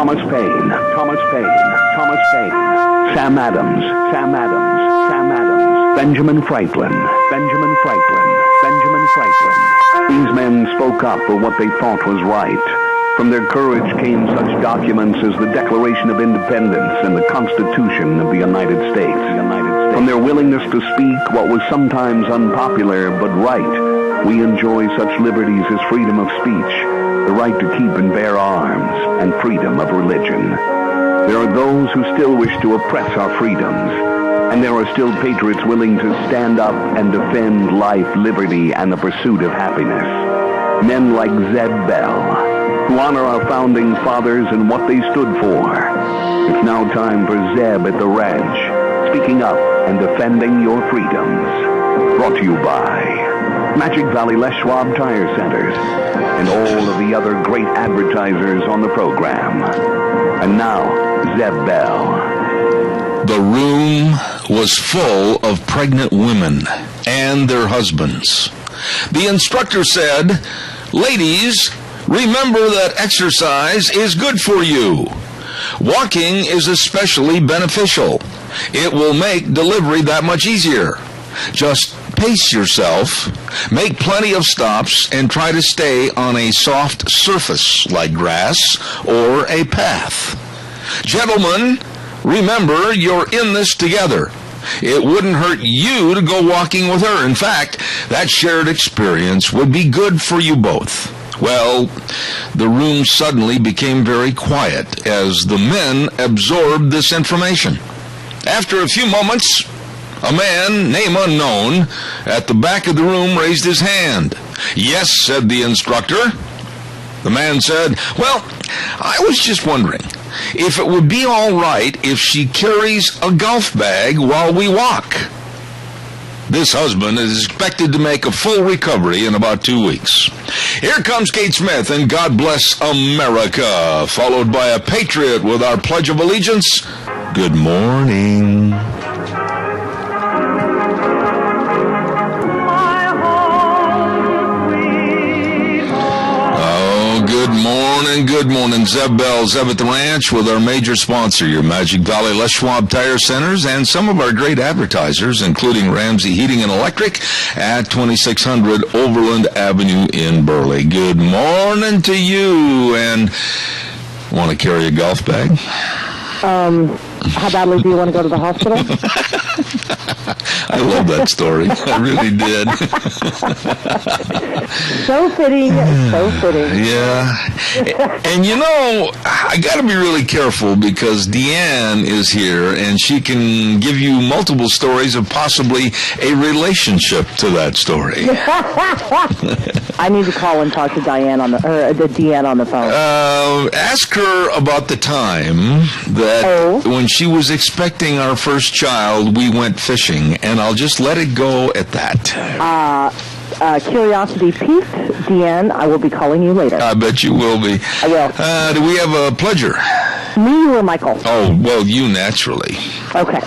Thomas Paine, Sam Adams, Benjamin Franklin. These men spoke up for what they thought was right. From their courage came such documents as the Declaration of Independence and the Constitution of the United States. From their willingness to speak what was sometimes unpopular but right, we enjoy such liberties as freedom of speech, the right to keep and bear arms, and freedom of religion. There are those who still wish to oppress our freedoms, and there are still patriots willing to stand up and defend life, liberty, and the pursuit of happiness. Men like Zeb Bell, who honor our founding fathers and what they stood for. It's now time for Zeb at the ranch, speaking up and defending your freedoms. Brought to you by Magic Valley Les Schwab Tire Centers and all of the other great advertisers on the program. And now, Zeb Bell. The room was full of pregnant women and their husbands. The instructor said, "Ladies, remember that exercise is good for you. Walking is especially beneficial. It will make delivery that much easier. Just pace yourself, make plenty of stops, and try to stay on a soft surface like grass or a path. Gentlemen, remember you're in this together. It wouldn't hurt you to go walking with her. In fact, that shared experience would be good for you both." Well, the room suddenly became very quiet as the men absorbed this information. After a few moments, a man, name unknown, at the back of the room raised his hand. "Yes," said the instructor. The man said, "Well, I was just wondering if it would be all right if she carries a golf bag while we walk." This husband is expected to make a full recovery in about 2 weeks. Here comes Kate Smith and God Bless America, followed by a patriot with our Pledge of Allegiance. Good morning. Good morning. Zeb Bell, Zeb at the Ranch with our major sponsor, your Magic Valley Les Schwab Tire Centers, and some of our great advertisers, including Ramsey Heating and Electric at 2600 Overland Avenue in Burley. Good morning to you. And want to carry a golf bag? How badly do you want to go to the hospital? I love that story. I really did. So fitting. Yeah. And you know, I got to be really careful because Deanne is here and she can give you multiple stories of possibly a relationship to that story. I need to call and talk to Deanne on the phone. Ask her about the time that when she was expecting our first child, we went fishing, and I'll just let it go at that. Curiosity piqued, Deanne. I will be calling you later. I bet you will be. I will. Do we have a pledger? Me or Michael? Oh, well, you naturally. Okay.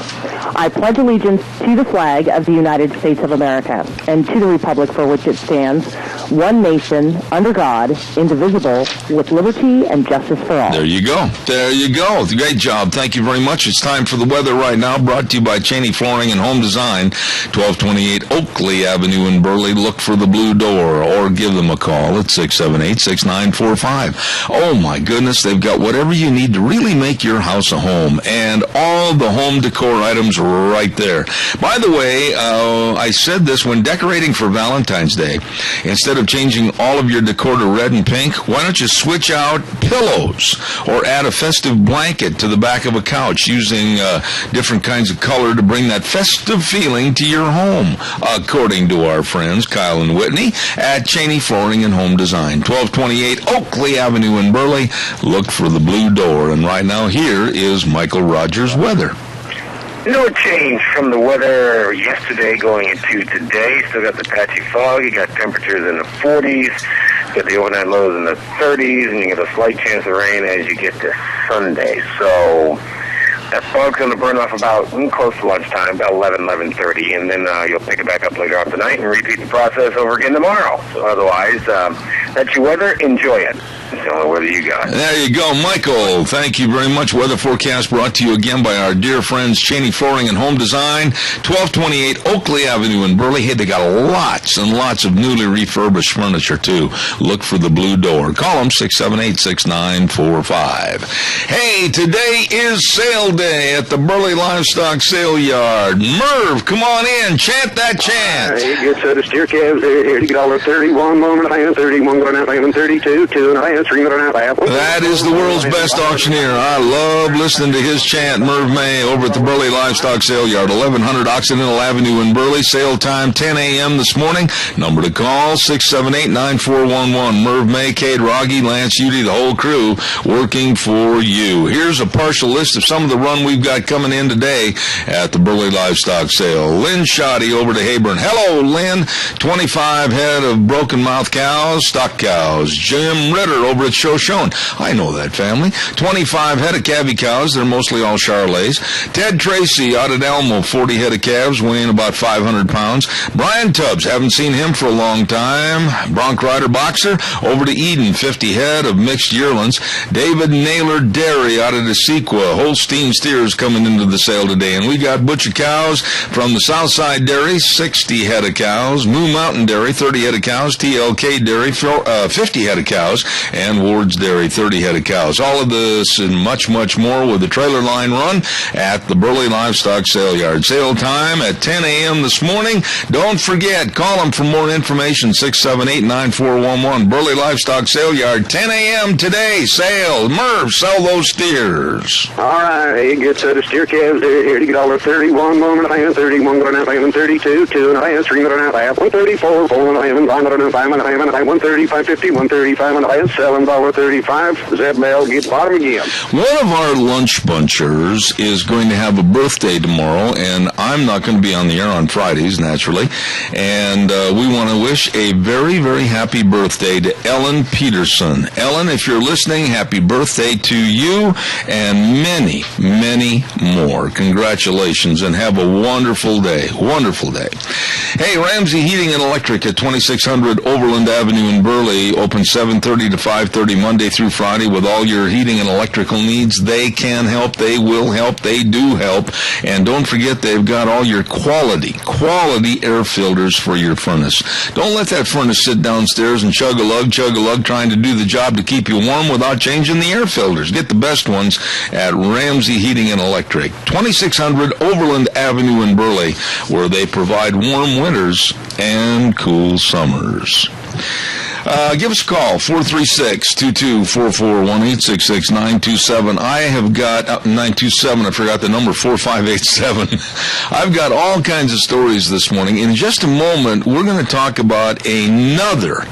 I pledge allegiance to the flag of the United States of America and to the republic for which it stands, one nation, under God, indivisible, with liberty and justice for all. There you go. Great job. Thank you very much. It's time for the weather right now, brought to you by Cheney Flooring and Home Design, 1228 Oakley Avenue in Burley. Look for the blue door or give them a call at 678-6945. Oh, my goodness. They've got whatever you need to really make your house a home, and all the home decor items right there. By the way, I said this when decorating for Valentine's Day. Instead of changing all of your decor to red and pink, why don't you switch out pillows or add a festive blanket to the back of a couch using different kinds of color to bring that festive feeling to your home, according to our friends Kyle and Whitney at Cheney Flooring and Home Design, 1228 Oakley Avenue in Burley. Look for the blue door. And right now, here is Michael Rogers' weather. No change from the weather yesterday going into today. Still got the patchy fog. You got temperatures in the 40s. Got the overnight lows in the 30s, and you get a slight chance of rain as you get to Sunday. So that fog's going to burn off about close to lunchtime, about 11:30, and then you'll pick it back up later on tonight and repeat the process over again tomorrow. So otherwise, That's your weather. Enjoy it. It's the only weather you got. There you go, Michael. Thank you very much. Weather forecast brought to you again by our dear friends Cheney Flooring and Home Design, 1228 Oakley Avenue in Burley. Hey, they got lots and lots of newly refurbished furniture, too. Look for the blue door. Call them 678-6945. Hey, today is sale day at the Burley Livestock Sale Yard. Merv, come on in. Chant that chant. He gets a steer calves here to get all the 31, 1.5, 31, going out, 32, 2.5, 3, going out, half. That is the world's best auctioneer. I love listening to his chant, Merv May, over at the Burley Livestock Sale Yard, 1100 Occidental Avenue in Burley. Sale time 10 a.m. this morning. Number to call 678-9411. Merv May, Cade Rogge, Lance Udy, the whole crew working for you. Here's a partial list of some of the run we've got coming in today at the Burley Livestock Sale. Lynn Shoddy over to Hayburn. Hello, Lynn. 25 head of broken mouth cows, stock cows. Jim Ritter over at Shoshone. I know that family. 25 head of calvy cows. They're mostly all Charolais. Ted Tracy out at Elmo. 40 head of calves weighing about 500 pounds. Brian Tubbs. Haven't seen him for a long time. Bronc Rider Boxer over to Eden. 50 head of mixed yearlings. David Naylor Dairy out of Desequa. Holstein steers coming into the sale today. And we got butcher cows from the Southside Dairy. 60 head of cows. Moo Mountain Dairy. 30 head of cows. TLK Dairy. 50 head of cows. And Ward's Dairy. 30 head of cows. All of this and much, much more with the trailer line run at the Burley Livestock Sale Yard. Sale time at 10 a.m. this morning. Don't forget, call them for more information, 678-9411. Burley Livestock Sale Yard, 10 a.m. today. Sale. Merv, sell those steers. All right, he gets the steer calves here to get all the 31, 1.5, 31, going out, 32, 2.5, 3, going out, half, 134, 4.5, 5.5, 135, 50, 135, $7.35. Zeb Bell gets bottom again. One of our lunch bunchers is going to have a birthday tomorrow, and I'm not going to be on the air on Fridays, naturally. And we want to wish a very, very happy birthday to Ellen Peterson. Ellen, if you're listening, happy birthday to you and many, many more. Congratulations, and have a wonderful day. Wonderful day. Hey, Ramsey Heating and Electric at 2600 Overland Avenue in Burley, open 7:30 to 5:30 Monday through Friday with all your heating and electrical needs. They can help. They will help. They do help. And don't forget, they've got all your quality air filters for your furnace. Don't let that furnace sit downstairs and chug a lug, trying to do the job to keep you warm without changing the air filters. Get the best ones at Ramsey Heating and Electric, 2600 Overland Avenue in Burley, where they provide warm winters and cool summers. Give us a call, 436-2244-1866-927. I have got, 927, I forgot the number, 4587. I've got all kinds of stories this morning. In just a moment, we're going to talk about another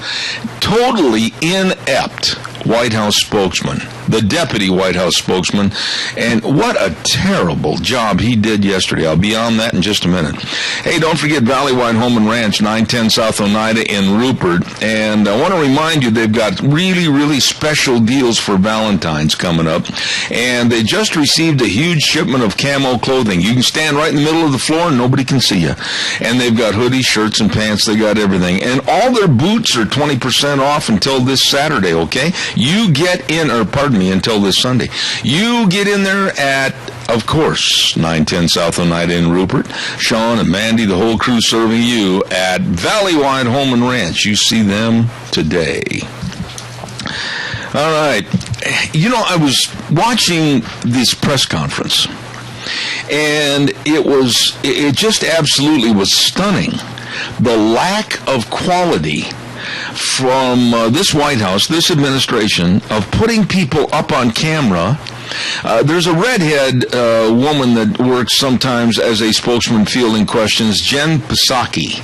totally inept Whitehouse spokesman, the deputy Whitehouse spokesman, and what a terrible job he did yesterday. I'll be on that in just a minute. Hey, don't forget Valleywide Home and Ranch, 910 South Oneida in Rupert, and I want to remind you they've got really, really special deals for Valentine's coming up, and they just received a huge shipment of camo clothing. You can stand right in the middle of the floor and nobody can see you, and they've got hoodies, shirts, and pants. They got everything, and all their boots are 20% off until this Saturday, okay? You get in, or pardon me, until this Sunday. You get in there at, of course, 910 South Oneida in Rupert. Sean and Mandy, the whole crew serving you at Valleywide Home and Ranch. You see them today. All right. You know, I was watching this press conference, and it just absolutely was stunning. The lack of quality from this White House, this administration, of putting people up on camera. There's a redhead woman that works sometimes as a spokesman fielding questions, Jen Psaki.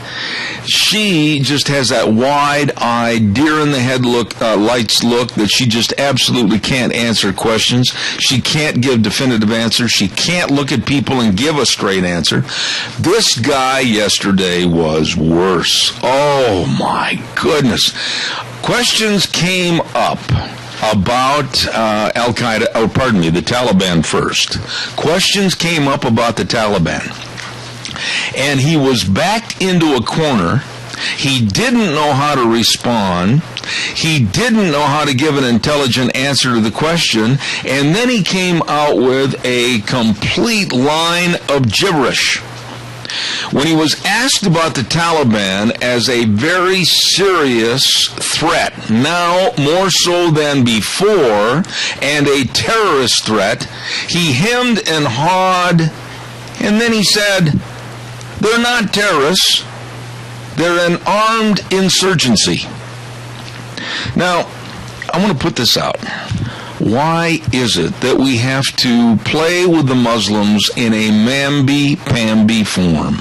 She just has that wide-eyed, deer-in-the-head lights look that she just absolutely can't answer questions. She can't give definitive answers. She can't look at people and give a straight answer. This guy yesterday was worse. Oh, my goodness. Questions came up about the Taliban first. Questions came up about the Taliban. And he was backed into a corner. He didn't know how to respond. He didn't know how to give an intelligent answer to the question, and then he came out with a complete line of gibberish. When he was asked about the Taliban as a very serious threat, now more so than before, and a terrorist threat, he hemmed and hawed, and then he said, they're not terrorists, they're an armed insurgency. Now, I want to put this out. Why is it that we have to play with the Muslims in a mamby-pamby form?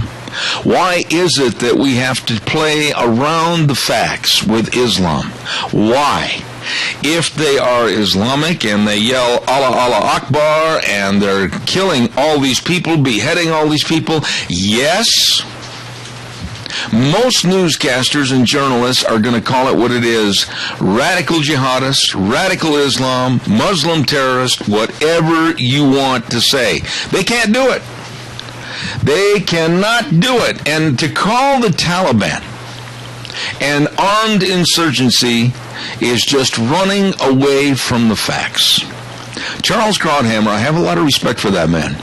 Why is it that we have to play around the facts with Islam? Why? If they are Islamic and they yell Allah, Allah Akbar and they're killing all these people, beheading all these people, yes, most newscasters and journalists are going to call it what it is: radical jihadists, radical Islam, Muslim terrorists, whatever you want to say. They can't do it. They cannot do it. And to call the Taliban an armed insurgency is just running away from the facts. Charles Krauthammer, I have a lot of respect for that man.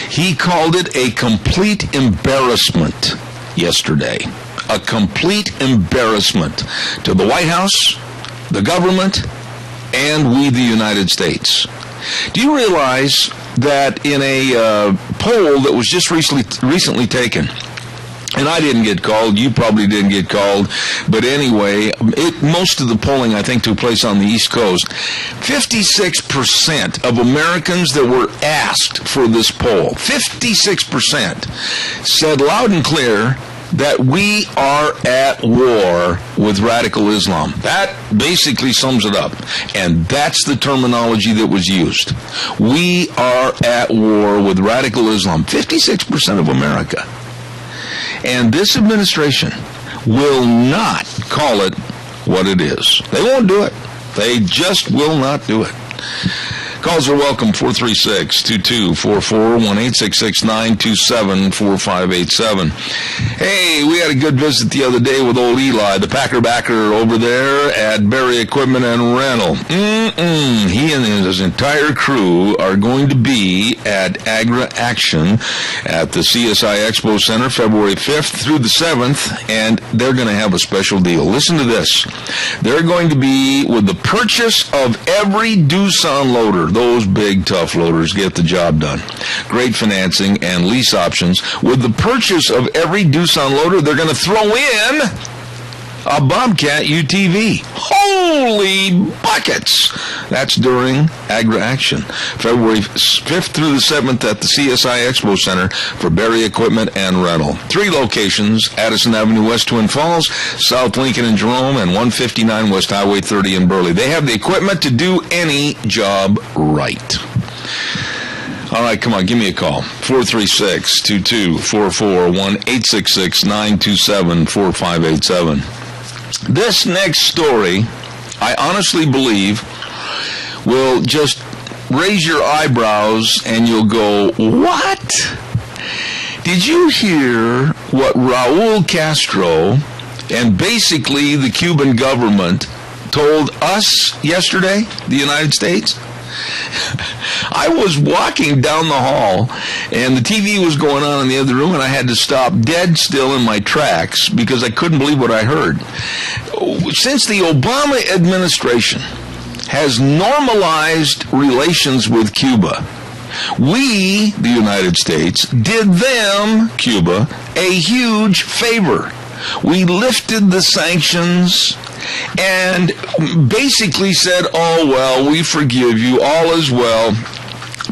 He called it a complete embarrassment yesterday. A complete embarrassment to the White House, the government, and we, the United States. Do you realize that in a poll that was just recently taken, and I didn't get called, you probably didn't get called, but anyway, most of the polling, I think, took place on the East Coast. 56% of Americans that were asked for this poll, 56%, said loud and clear that we are at war with radical Islam. That basically sums it up. And that's the terminology that was used. We are at war with radical Islam. 56% of America. And this administration will not call it what it is. They won't do it. They just will not do it. Calls are welcome, 436-2244, 1-866-927-4587. Hey, we had a good visit the other day with old Eli, the Packer backer over there at Berry Equipment and Rental. He and his entire crew are going to be at Agra Action at the CSI Expo Center February 5th through the 7th, and they're going to have a special deal. Listen to this. They're going to be with the purchase of every Doosan loader. Those big, tough loaders get the job done. Great financing and lease options. With the purchase of every Doosan loader, they're going to throw in a Bobcat UTV. Holy buckets! That's during Agra Action, February 5th through the 7th at the CSI Expo Center for Berry Equipment and Rental. 3 locations: Addison Avenue West, Twin Falls, South Lincoln and Jerome, and 159 West Highway 30 in Burley. They have the equipment to do any job right. All right, come on, give me a call. 436-2244, 1-866-927-4587. This next story, I honestly believe, will just raise your eyebrows and you'll go, what? Did you hear what Raul Castro and basically the Cuban government told us yesterday, the United States? I was walking down the hall, and the TV was going on in the other room, and I had to stop dead still in my tracks because I couldn't believe what I heard. Since the Obama administration has normalized relations with Cuba, we, the United States, did them, Cuba, a huge favor. We lifted the sanctions and basically said, oh, well, we forgive you, all is well.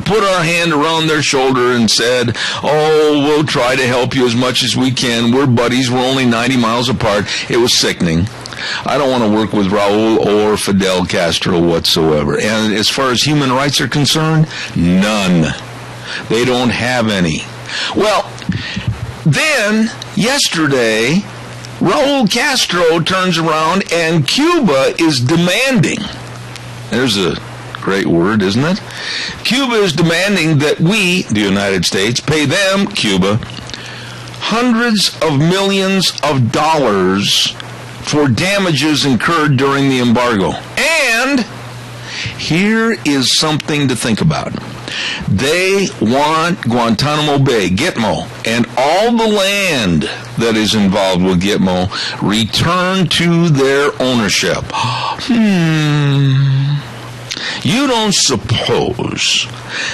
Put our hand around their shoulder and said, oh, we'll try to help you as much as we can. We're buddies. We're only 90 miles apart. It was sickening. I don't want to work with Raul or Fidel Castro whatsoever. And as far as human rights are concerned, none. They don't have any. Well, then, yesterday, Raul Castro turns around and Cuba is demanding, there's a great word, isn't it? Cuba is demanding that we, the United States, pay them, Cuba, hundreds of millions of dollars for damages incurred during the embargo. And here is something to think about. They want Guantanamo Bay, Gitmo, and all the land that is involved with Gitmo returned to their ownership. You don't suppose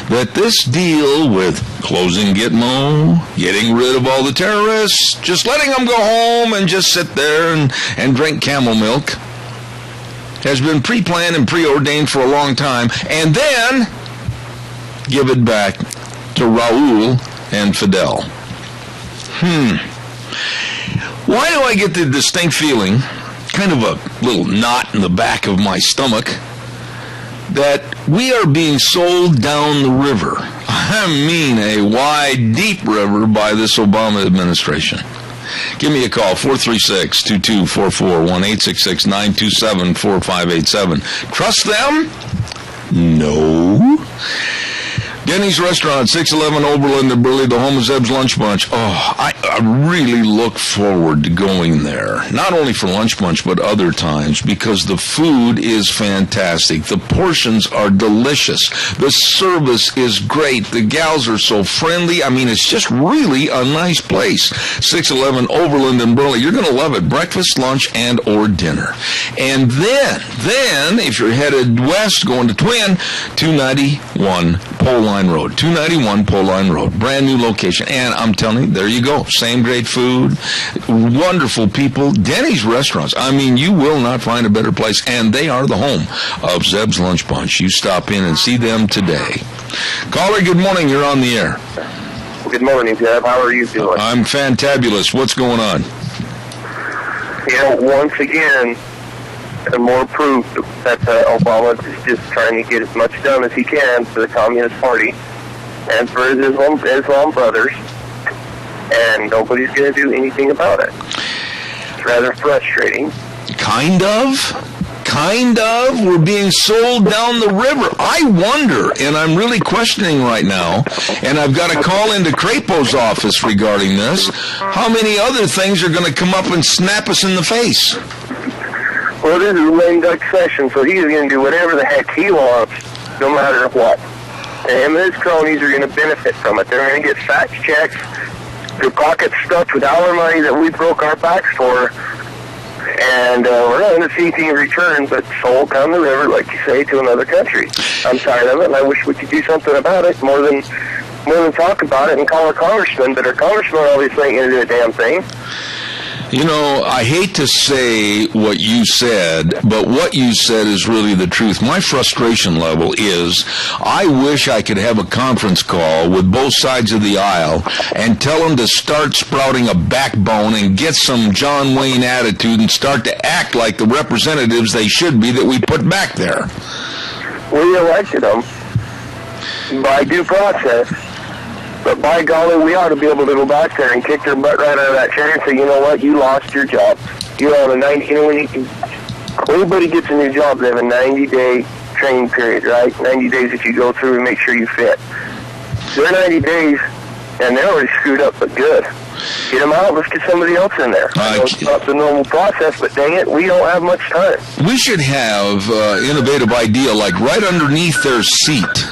that this deal with closing Gitmo, getting rid of all the terrorists, just letting them go home and just sit there and drink camel milk has been pre-planned and preordained for a long time, and then give it back to Raul and Fidel? Why do I get the distinct feeling, kind of a little knot in the back of my stomach, that we are being sold down the river? I mean a wide, deep river by this Obama administration. Give me a call, 436-2244, 1-866-927-4587. Trust them? No. Denny's Restaurant, 611 Oberlin and Burley, the home of Zeb's Lunch Bunch. Oh, I really look forward to going there. Not only for Lunch Bunch, but other times, because the food is fantastic. The portions are delicious. The service is great. The gals are so friendly. I mean, it's just really a nice place. 611 Oberlin and Burley. You're going to love it. Breakfast, lunch, and or dinner. And then, if you're headed west, going to Twin, 291 Pole Line Road, 291 Pole Line Road, brand new location. And I'm telling you, there you go, same great food, wonderful people. Denny's Restaurants, I mean, you will not find a better place, and they are the home of Zeb's Lunch Bunch. You stop in and see them today. Caller, good morning, you're on the air. Good morning, Zeb. How are you doing? I'm fantabulous. What's going on? Once again, more proof that Obama is just trying to get as much done as he can for the Communist Party and for his Islam brothers, and nobody's going to do anything about it. It's rather frustrating. Kind of. We're being sold down the river. I wonder, and I'm really questioning right now, and I've got to call into Crapo's office regarding this, how many other things are going to come up and snap us in the face? Well, this is a lame duck session, so he's going to do whatever the heck he wants, no matter what. And him and his cronies are going to benefit from it. They're going to get fax checks, their pockets stuffed with our money that we broke our backs for, and we're not going to see anything in return but sold down the river, like you say, to another country. I'm tired of it, and I wish we could do something about it more than talk about it and call our congressman, but our congressman obviously ain't going to do a damn thing. You know, I hate to say what you said, but what you said is really the truth. My frustration level is I wish I could have a conference call with both sides of the aisle and tell them to start sprouting a backbone and get some John Wayne attitude and start to act like the representatives they should be that we put back there. We elected them by due process. But by golly, we ought to be able to go back there and kick their butt right out of that chair and say, you know what, you lost your job. You're on a 90, when anybody gets a new job, they have a 90-day training period, right? 90 days that you go through and make sure you fit. They're 90 days, and they're already screwed up, but good. Get them out, let's get somebody else in there. I know it's not the normal process, but dang it, we don't have much time. We should have innovative idea, like right underneath their seat.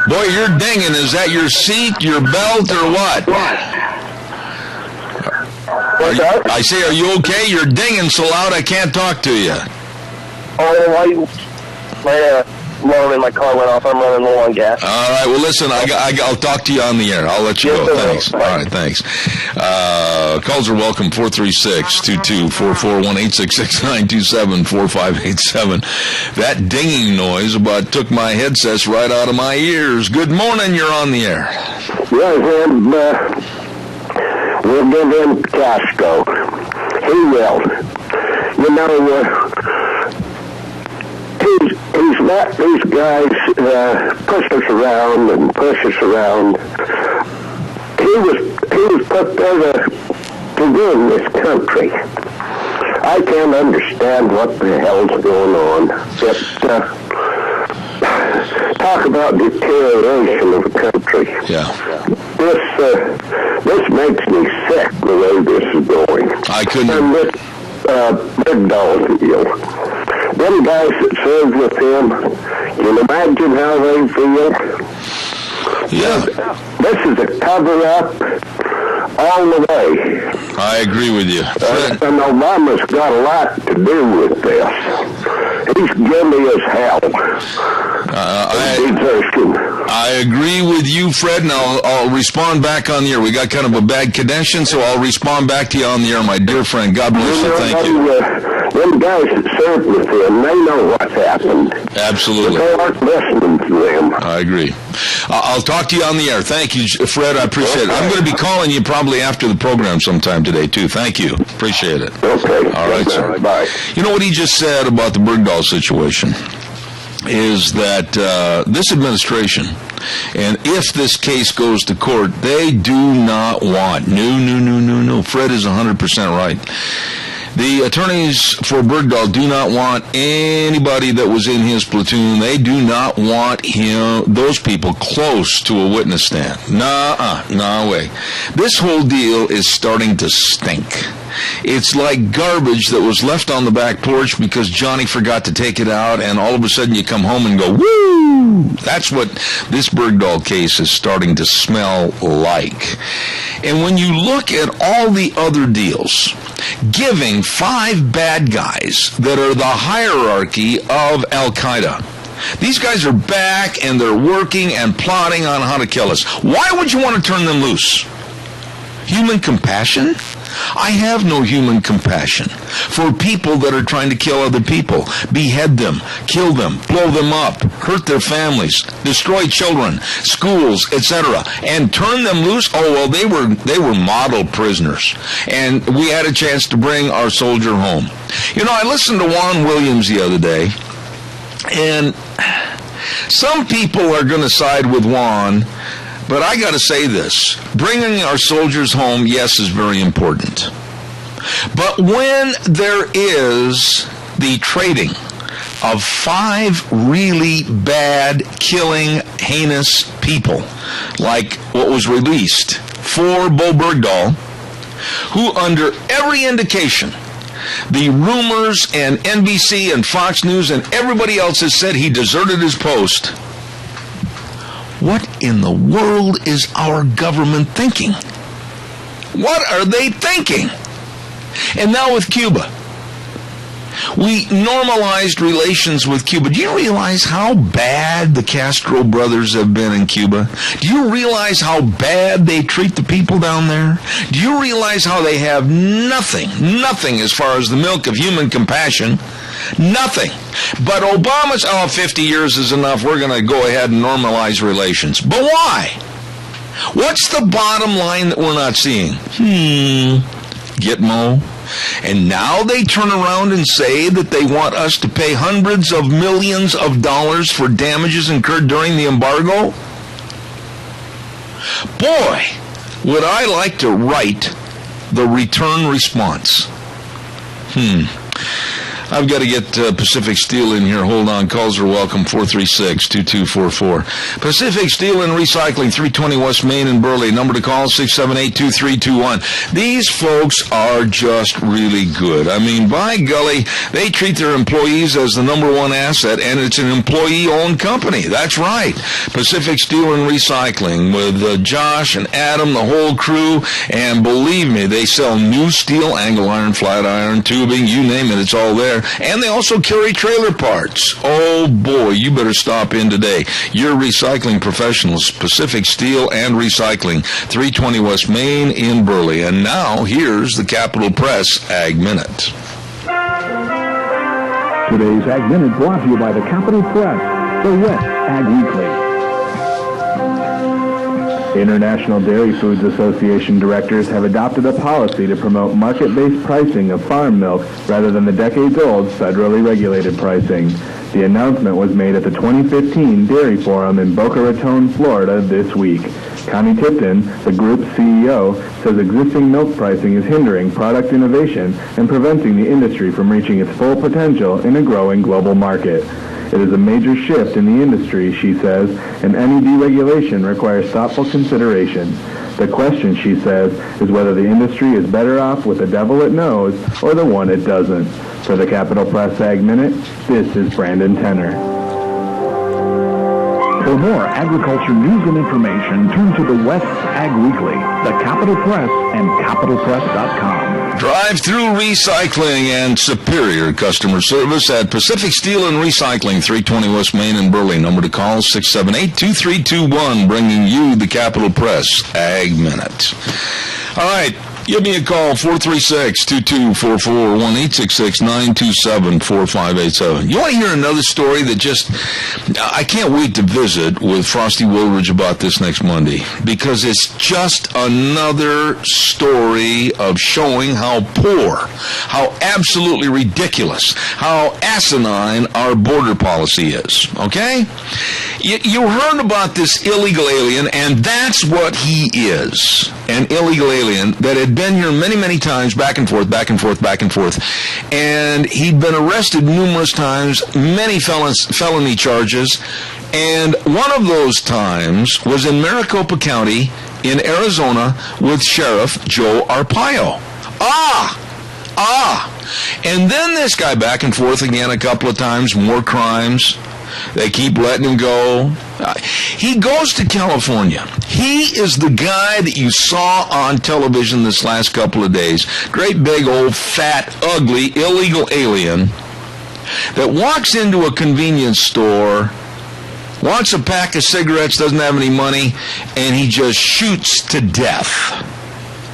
Boy, you're dinging. Is that your seat, your belt, or what? What's that? I say, are you okay? You're dinging so loud I can't talk to you. Oh, my alarm in my car went off. I'm running low on gas. All right, well, listen, I'll talk to you on the air. I'll let you go. Thanks. All right, thanks. Calls are welcome, 436-2244, 1-866-927-4587. That dinging noise about took my headsets right out of my ears. Good morning, you're on the air. Yes, we'll give him Castro. He will. You know, he's let these guys push us around and push us around. He was put there to run this country. I can't understand what the hell's going on. But talk about deterioration of the country. Yeah. This makes me sick the way this is going. I couldn't. Bergdahl deal. Them guys that served with him, can you imagine how they feel? Yeah. This is a cover-up all the way. I agree with you. And Obama's got a lot to do with this. He's guilty as hell. I agree with you, Fred, and I'll respond back on the air. We got kind of a bad connection, so I'll respond back to you on the air, my dear friend. God bless you. Thank you. Them guys that served with him, they know what happened. Absolutely. But they aren't listening to them. I agree. I'll talk to you on the air. Thank you, Fred. I appreciate it. I'm going to be calling you probably after the program sometime today, too. Thank you. Appreciate it. Okay. All right, sir. Bye. You know what he just said about the Bergdahl situation is that this administration, and if this case goes to court, they do not want, no. Fred is 100% right. The attorneys for Bergdahl do not want anybody that was in his platoon. They do not want those people close to a witness stand. No way. This whole deal is starting to stink. It's like garbage that was left on the back porch because Johnny forgot to take it out, and all of a sudden you come home and go, woo! That's what this Bergdahl case is starting to smell like. And when you look at all the other deals, giving 5 bad guys that are the hierarchy of Al-Qaeda, these guys are back and they're working and plotting on how to kill us. Why would you want to turn them loose? Human compassion? I have no human compassion for people that are trying to kill other people, behead them, kill them, blow them up, hurt their families, destroy children, schools, etc., and turn them loose. Oh, well, they were model prisoners, and we had a chance to bring our soldier home. You know, I listened to Juan Williams the other day, and some people are going to side with Juan. But I got to say this, bringing our soldiers home, yes, is very important. But when there is the trading of 5 really bad, killing, heinous people, like what was released for Bo Bergdahl, who under every indication, the rumors and NBC and Fox News and everybody else has said he deserted his post. What in the world is our government thinking? What are they thinking? And now with Cuba. We normalized relations with Cuba. Do you realize how bad the Castro brothers have been in Cuba? Do you realize how bad they treat the people down there? Do you realize how they have nothing as far as the milk of human compassion? Nothing. But Obama's, 50 years is enough. We're going to go ahead and normalize relations. But why? What's the bottom line that we're not seeing? Gitmo. And now they turn around and say that they want us to pay hundreds of millions of dollars for damages incurred during the embargo? Boy, would I like to write the return response. I've got to get Pacific Steel in here. Hold on. Calls are welcome. 436-2244. Pacific Steel and Recycling, 320 West Main in Burley. Number to call, 678-2321. These folks are just really good. I mean, by golly, they treat their employees as the number one asset, and it's an employee-owned company. That's right. Pacific Steel and Recycling with Josh and Adam, the whole crew. And believe me, they sell new steel, angle iron, flat iron, tubing, you name it, it's all there. And they also carry trailer parts. Oh boy, you better stop in today. Your recycling professionals, Pacific Steel and Recycling, 320 West Main in Burley. And now, here's the Capital Press Ag Minute. Today's Ag Minute brought to you by the Capital Press, the West Ag Weekly. International Dairy Foods Association directors have adopted a policy to promote market-based pricing of farm milk rather than the decades-old federally regulated pricing. The announcement was made at the 2015 Dairy Forum in Boca Raton, Florida this week. Connie Tipton, the group's CEO, says existing milk pricing is hindering product innovation and preventing the industry from reaching its full potential in a growing global market. It is a major shift in the industry, she says, and any deregulation requires thoughtful consideration. The question, she says, is whether the industry is better off with the devil it knows or the one it doesn't. For the Capital Press Ag Minute, this is Brandon Tenner. For more agriculture news and information, turn to the West Ag Weekly, the Capital Press, and capitalpress.com. Drive-through recycling and superior customer service at Pacific Steel and Recycling, 320 West Main in Burley. Number to call, 678-2321, bringing you the Capital Press Ag Minute. All right. Give me a call, 436-2244, 1-866-927-4587. You want to hear another story that just, I can't wait to visit with Frosty Woolridge about this next Monday, because it's just another story of showing how poor, how absolutely ridiculous, how asinine our border policy is, okay? You heard about this illegal alien, and that's what he is, an illegal alien that had been here many, many times, back and forth, and he'd been arrested numerous times, many felony charges, and one of those times was in Maricopa County in Arizona with Sheriff Joe Arpaio. And then this guy back and forth again a couple of times, more crimes. They keep letting him go. He goes to California. He is the guy that you saw on television this last couple of days. Great big old fat, ugly, illegal alien that walks into a convenience store, wants a pack of cigarettes, doesn't have any money, and he just shoots to death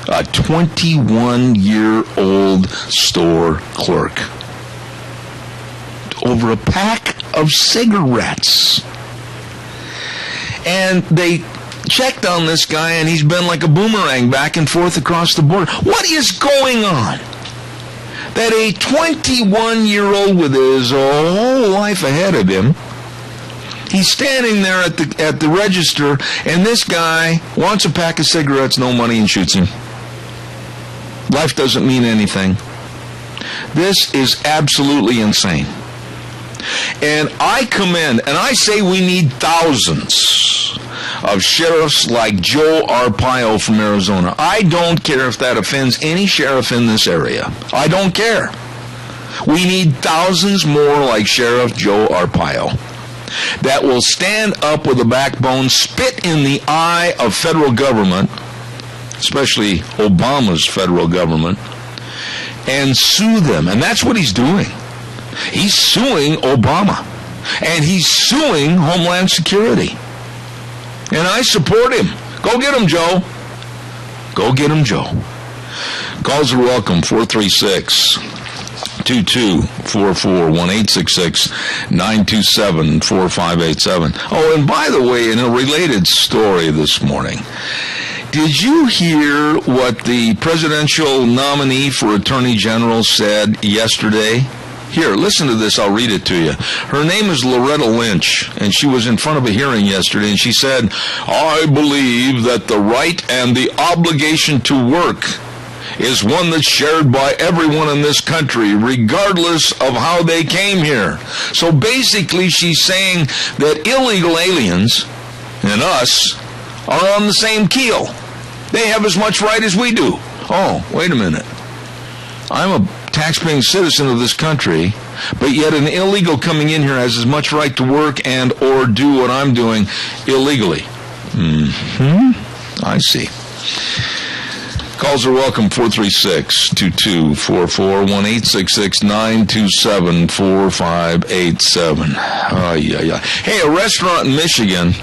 a 21-year-old store clerk over a pack of cigarettes. And they checked on this guy, and he's been like a boomerang back and forth across the border. What is going on? That a 21-year-old with his whole life ahead of him, he's standing there at the register, and this guy wants a pack of cigarettes, no money, and shoots him. Life doesn't mean anything. This is absolutely insane. And I commend, and I say we need thousands of sheriffs like Joe Arpaio from Arizona. I don't care if that offends any sheriff in this area. I don't care. We need thousands more like Sheriff Joe Arpaio that will stand up with a backbone, spit in the eye of federal government, especially Obama's federal government, and sue them. And that's what he's doing. He's suing Obama, and he's suing Homeland Security. And I support him. Go get him, Joe. Go get him, Joe. Calls are welcome, 436-2244, 1-866-927-4587. Oh, and by the way, in a related story this morning, did you hear what the presidential nominee for Attorney General said yesterday? Here, listen to this. I'll read it to you. Her name is Loretta Lynch, and she was in front of a hearing yesterday, and she said, I believe that the right and the obligation to work is one that's shared by everyone in this country, regardless of how they came here. So basically, she's saying that illegal aliens and us are on the same keel. They have as much right as we do. Oh, wait a minute. I'm a tax-paying citizen of this country, but yet an illegal coming in here has as much right to work and or do what I'm doing illegally. I see. Calls are welcome, 436-2244, 1-866-927-4587. Hey, a restaurant in Michigan,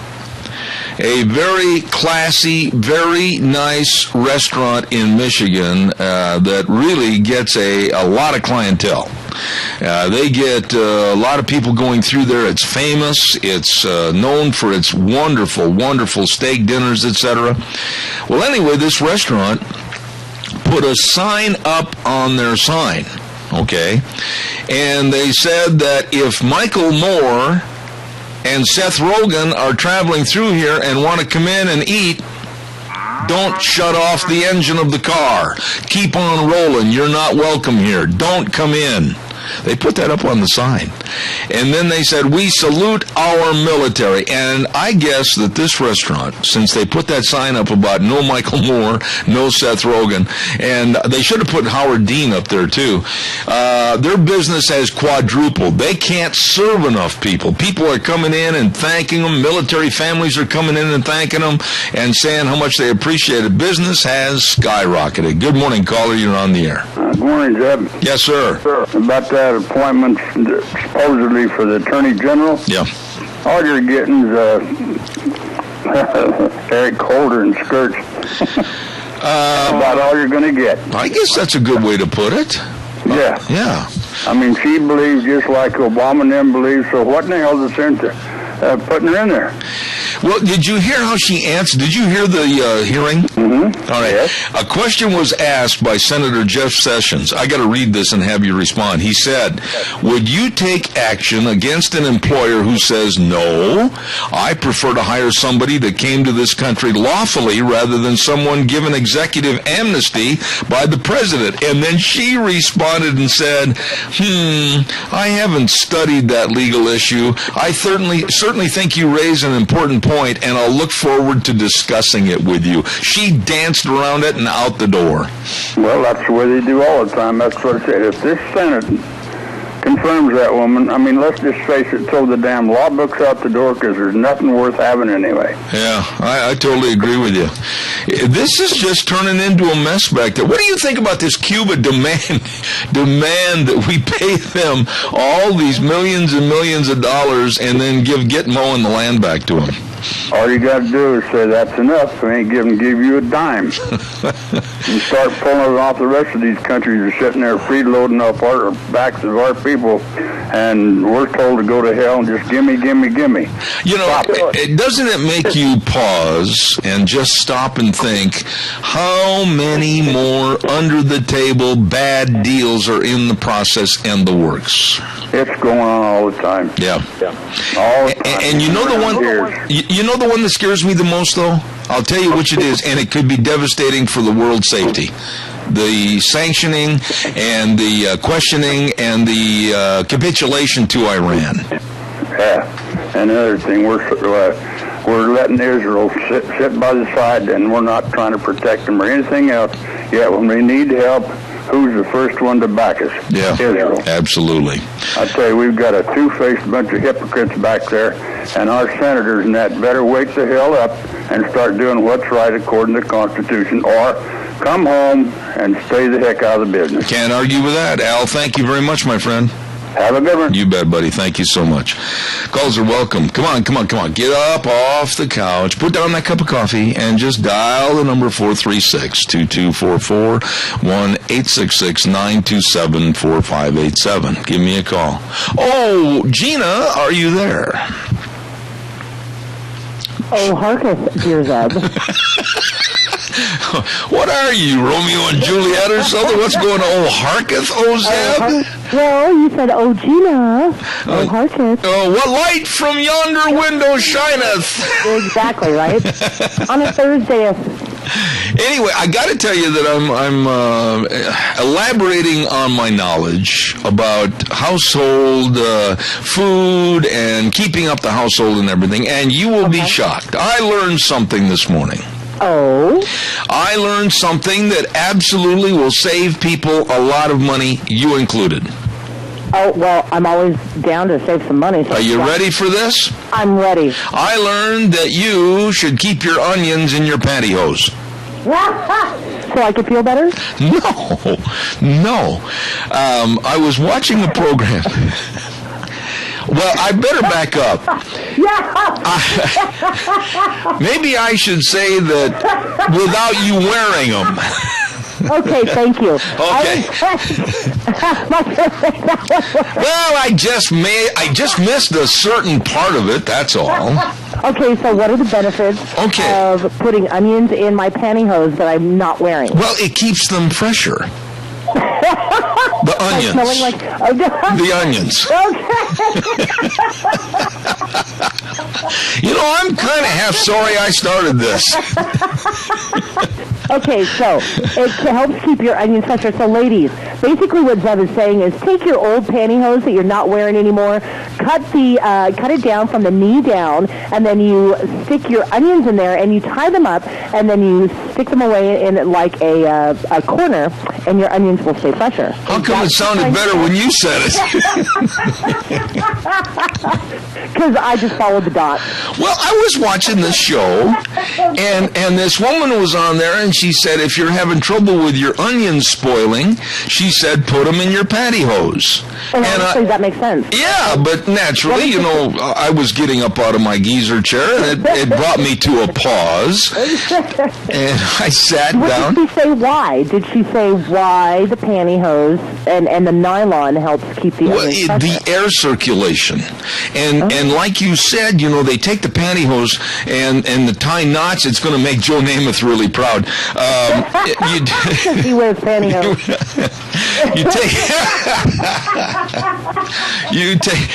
a very classy, very nice restaurant in Michigan that really gets a lot of clientele. They get a lot of people going through there. It's famous. It's known for its wonderful, wonderful steak dinners, etc. Well, anyway, this restaurant put a sign up on their sign, okay? And they said that if Michael Moore and Seth Rogen are traveling through here and want to come in and eat, don't shut off the engine of the car. Keep on rolling. You're not welcome here. Don't come in. They put that up on the sign. And then they said, we salute our military. And I guess that this restaurant, since they put that sign up about no Michael Moore, no Seth Rogen, and they should have put Howard Dean up there too, their business has quadrupled. They can't serve enough people. People are coming in and thanking them. Military families are coming in and thanking them and saying how much they appreciate it. Business has skyrocketed. Good morning, caller. You're on the air. Good morning, Jeb. Yes, sir. About that appointment supposedly for the Attorney General. Yeah. All you're getting is Eric Holder and skirts. About all you're going to get. I guess that's a good way to put it. Yeah. Yeah. I mean, she believes just like Obama and them believe, so what in the hell is the sense of putting her in there? Well, did you hear how she answered? Did you hear the hearing? Mm-hmm. All right. Yes. A question was asked by Senator Jeff Sessions. I got to read this and have you respond. He said, would you take action against an employer who says, no, I prefer to hire somebody that came to this country lawfully rather than someone given executive amnesty by the president? And then she responded and said, I haven't studied that legal issue. I certainly think you raise an important point, and I'll look forward to discussing it with you. She danced around it and out the door. Well, that's the way they do all the time. That's what I said. If this Senate confirms that woman, I mean, let's just face it, throw the damn law books out the door because there's nothing worth having anyway. Yeah, I totally agree with you. This is just turning into a mess back there. What do you think about this Cuba demand that we pay them all these millions and millions of dollars and then give Gitmo and the land back to them? All you got to do is say, that's enough. We ain't give you a dime. You start pulling it off the rest of these countries are sitting there freeloading off our backs of our people, and we're told to go to hell and just gimme. You know, doesn't it make you pause and just stop and think how many more under-the-table bad deals are in the process and the works? It's going on all the time. Yeah. All the time. And you know the one... You know the one that scares me the most, though? I'll tell you which it is, and it could be devastating for the world's safety. The sanctioning and the questioning and the capitulation to Iran. Yeah. And another thing, we're letting Israel sit by the side, and we're not trying to protect them or anything else. Yet when we need help, who's the first one to back us? Yeah, Israel. Absolutely. I tell you, we've got a two-faced bunch of hypocrites back there, and our senators and that better wake the hell up and start doing what's right according to the Constitution, or come home and stay the heck out of the business. Can't argue with that. Al, thank you very much, my friend. Have a good one. You bet, buddy. Thank you so much. Calls are welcome. Come on. Get up off the couch, put down that cup of coffee, and just dial the number 436-2244, 1-866-927-4587. Give me a call. Oh, Gina, are you there? Oh, Harkus, dear Zeb. What are you, Romeo and Juliet or something? What's going on? Oh, Harketh, oh, Zeb? Well, you said, oh, Gina. Oh, Harkus. Oh, what light from yonder window shineth? Exactly, right? On a Thursday. Anyway, I got to tell you that I'm elaborating on my knowledge about household food and keeping up the household and everything, and you will be shocked. I learned something this morning. Oh? I learned something that absolutely will save people a lot of money, you included. Oh, well, I'm always down to save some money. So are you ready for this? I'm ready. I learned that you should keep your onions in your pantyhose. So I could feel better? No. I was watching a program. Well, I better back up. Maybe I should say that without you wearing them. Okay, thank you. Okay. Well, I just missed a certain part of it, that's all. Okay, so what are the benefits of putting onions in my pantyhose that I'm not wearing? Well, it keeps them fresher. The onions. The onions. You know, I'm kind of half sorry I started this. Okay, so it helps keep your onions fresher. So, ladies, basically what Zev is saying is take your old pantyhose that you're not wearing anymore, cut it down from the knee down, and then you stick your onions in there, and you tie them up, and then you stick them away in like a corner, and your onions will stay fresher. How come it sounded better when you said it? Because I just followed the dots. Well, I was watching this show, and this woman was on there, and she said, if you're having trouble with your onions spoiling, she said, put them in your pantyhose. And honestly, that makes sense. Yeah, but naturally, you know, I was getting up out of my geezer chair, and it brought me to a pause, and I sat down. Did she say why? Did she say why the pantyhose and the nylon helps keep the onions fresher? The air circulation. And like you said, you know, they take the pantyhose and the tie knots. It's going to make Joe Namath really proud. He wears pantyhose.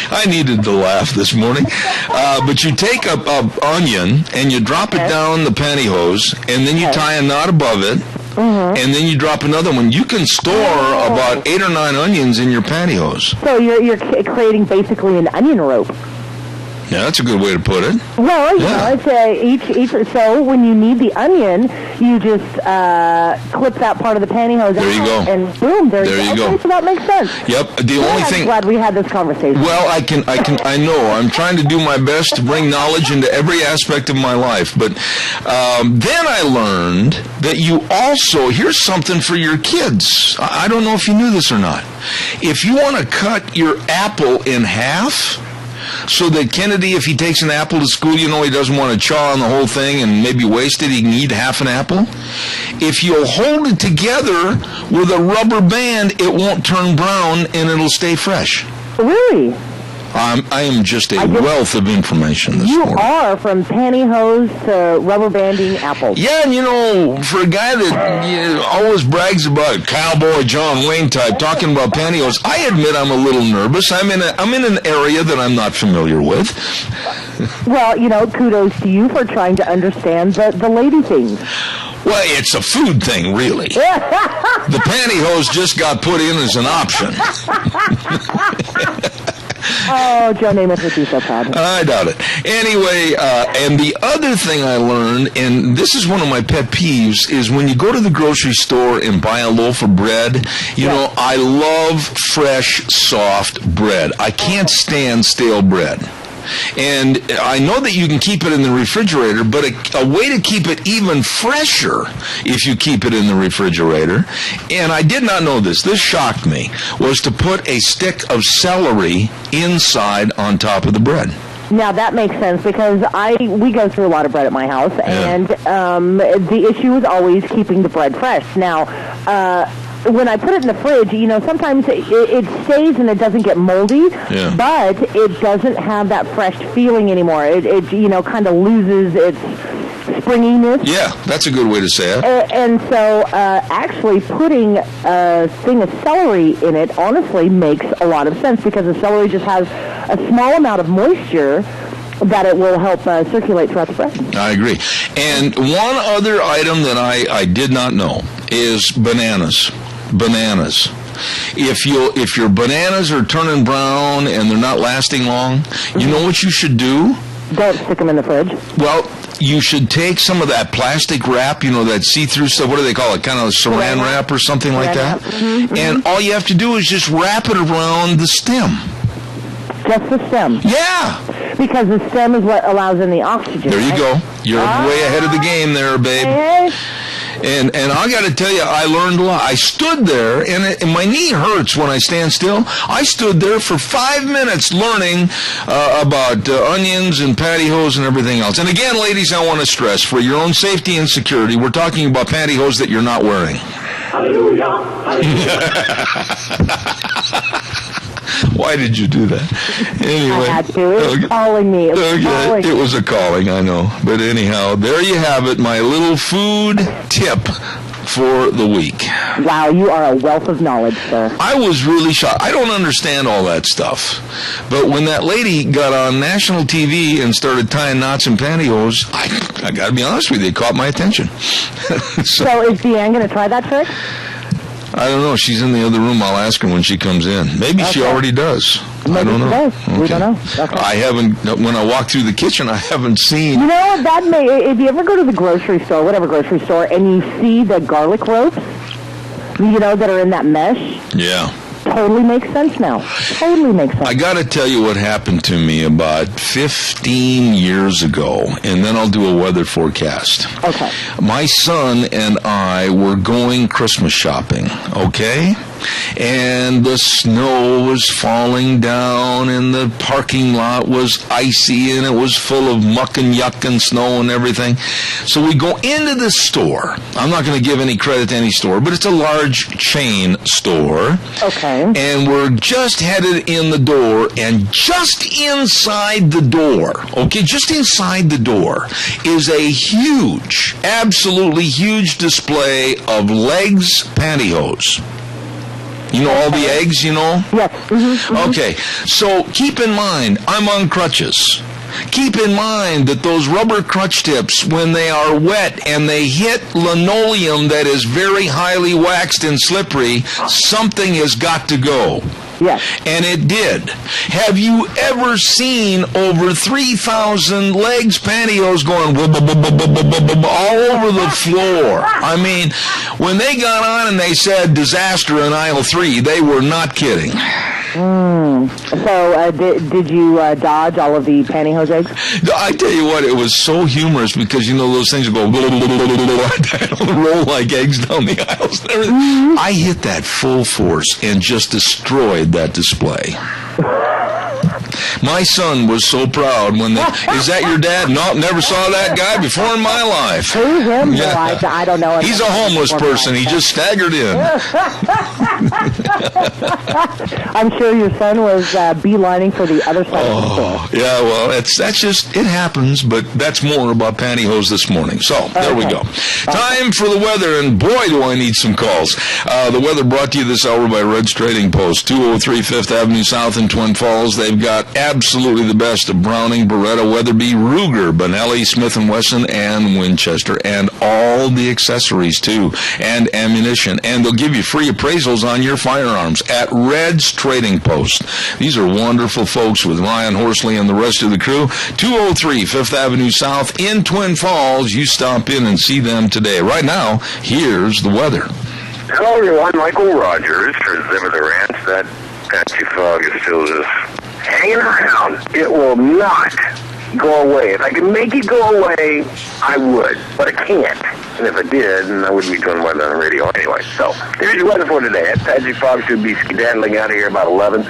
I needed to laugh this morning. But you take a onion and you drop it down the pantyhose, and then you tie a knot above it. And then you drop another one. You can store about 8 or 9 onions in your pantyhose. So you're creating basically an onion rope. Yeah, that's a good way to put it. Well, you know, it's each. So when you need the onion, you just clip that part of the pantyhose there you go. And boom, there you go. Okay, so that makes sense. Yep. The only thing. I'm glad we had this conversation. Well, I know. I'm trying to do my best to bring knowledge into every aspect of my life. But then I learned that you also, here's something for your kids. I don't know if you knew this or not. If you want to cut your apple in half, so that Kennedy, if he takes an apple to school, you know, he doesn't want to chaw on the whole thing and maybe waste it, he can eat half an apple. If you'll hold it together with a rubber band, it won't turn brown and it'll stay fresh. Really? I am just a wealth of information this morning. You are from pantyhose to rubber banding apples. Yeah, and you know, for a guy that always brags about cowboy John Wayne type talking about pantyhose, I admit I'm a little nervous. I'm in an area that I'm not familiar with. Well, you know, kudos to you for trying to understand the lady things. Well, it's a food thing, really. The pantyhose just got put in as an option. Oh, Joe Namath would be so proud. I doubt it. Anyway, and the other thing I learned, and this is one of my pet peeves, is when you go to the grocery store and buy a loaf of bread, you know, I love fresh, soft bread. I can't stand stale bread. And I know that you can keep it in the refrigerator, but a way to keep it even fresher if you keep it in the refrigerator, and I did not know this shocked me, was to put a stick of celery inside on top of the bread. Now, that makes sense because we go through a lot of bread at my house, and the issue is always keeping the bread fresh. Now, when I put it in the fridge, you know, sometimes it stays and it doesn't get moldy, but it doesn't have that fresh feeling anymore. It you know, kind of loses its springiness. Yeah, that's a good way to say it. And so actually putting a thing of celery in it honestly makes a lot of sense because the celery just has a small amount of moisture that it will help circulate throughout the bread. I agree. And one other item that I did not know is bananas. Bananas. If your bananas are turning brown and they're not lasting long, you know what you should do? Don't stick them in the fridge. Well, you should take some of that plastic wrap, you know, that see-through stuff. What do they call it? Kind of saran wrap or something like that. And all you have to do is just wrap it around the stem. Just the stem? Yeah. Because the stem is what allows in the oxygen. There you go. You're way ahead of the game there, babe. Hey. And I got to tell you, I learned a lot. I stood there, and my knee hurts when I stand still. I stood there for 5 minutes learning about onions and pantyhose and everything else. And again, ladies, I want to stress, for your own safety and security, we're talking about pantyhose that you're not wearing. Hallelujah. Why did you do that? Anyway, I had to. It was calling me. It was a calling, I know. But anyhow, there you have it, my little food tip for the week. Wow, you are a wealth of knowledge, sir. I was really shocked. I don't understand all that stuff. But when that lady got on national TV and started tying knots in pantyhose, I got to be honest with you, it caught my attention. So is Deanne going to try that trick? I don't know. She's in the other room. I'll ask her when she comes in. Maybe she already does. Maybe I don't know. Okay. We don't know. Okay. I haven't, when I walk through the kitchen, I haven't seen. You know, if you ever go to the grocery store, whatever grocery store, and you see the garlic ropes, you know, that are in that mesh. Yeah. Totally makes sense now. Totally makes sense. I got to tell you what happened to me about 15 years ago, and then I'll do a weather forecast. Okay. My son and I were going Christmas shopping, okay? And the snow was falling down, and the parking lot was icy, and it was full of muck and yuck and snow and everything. So we go into the store. I'm not going to give any credit to any store, but it's a large chain store. Okay. And we're just headed in the door, and just inside the door, okay, just inside the door is a huge, absolutely huge display of legs pantyhose. You know all the eggs, you know? Yes. Mm-hmm. Okay, so keep in mind, I'm on crutches. Keep in mind that those rubber crutch tips, when they are wet and they hit linoleum that is very highly waxed and slippery, something has got to go. Yes. And it did. Have you ever seen over 3,000 legs pantyhose going all over the floor? I mean, when they got on and they said disaster in aisle 3, they were not kidding. So did you dodge all of the pantyhose eggs? I tell you what, it was so humorous because, you know, those things go roll like eggs down the aisles and everything. Mm-hmm. I hit that full force and just destroyed that display. My son was so proud when is that your dad? No, never saw that guy before in my life. Who's him? Yeah. No, I don't know. He's a homeless person. He just staggered in. I'm sure your son was beelining for the other side of the store. Yeah, well, that's just, it happens, but that's more about pantyhose this morning. So, there we go. Time for the weather, and boy, do I need some calls. The weather brought to you this hour by Red's Trading Post, 203 5th Avenue South in Twin Falls. They've got absolutely the best of Browning, Beretta, Weatherby, Ruger, Benelli, Smith & Wesson, and Winchester, and all the accessories, too, and ammunition. And they'll give you free appraisals on your firearms at Red's Trading Post. These are wonderful folks with Ryan Horsley and the rest of the crew. 203 5th Avenue South in Twin Falls. You stop in and see them today. Right now, here's the weather. Hello, everyone. Michael Rogers for Zimmer the Ranch. That patchy fog is still just hanging around. It will not go away. If I could make it go away, I would, but I can't. And if I did, then I wouldn't be doing weather on the radio anyway. So, here's your weather for today. That patchy fog should be skedaddling out of here about 11.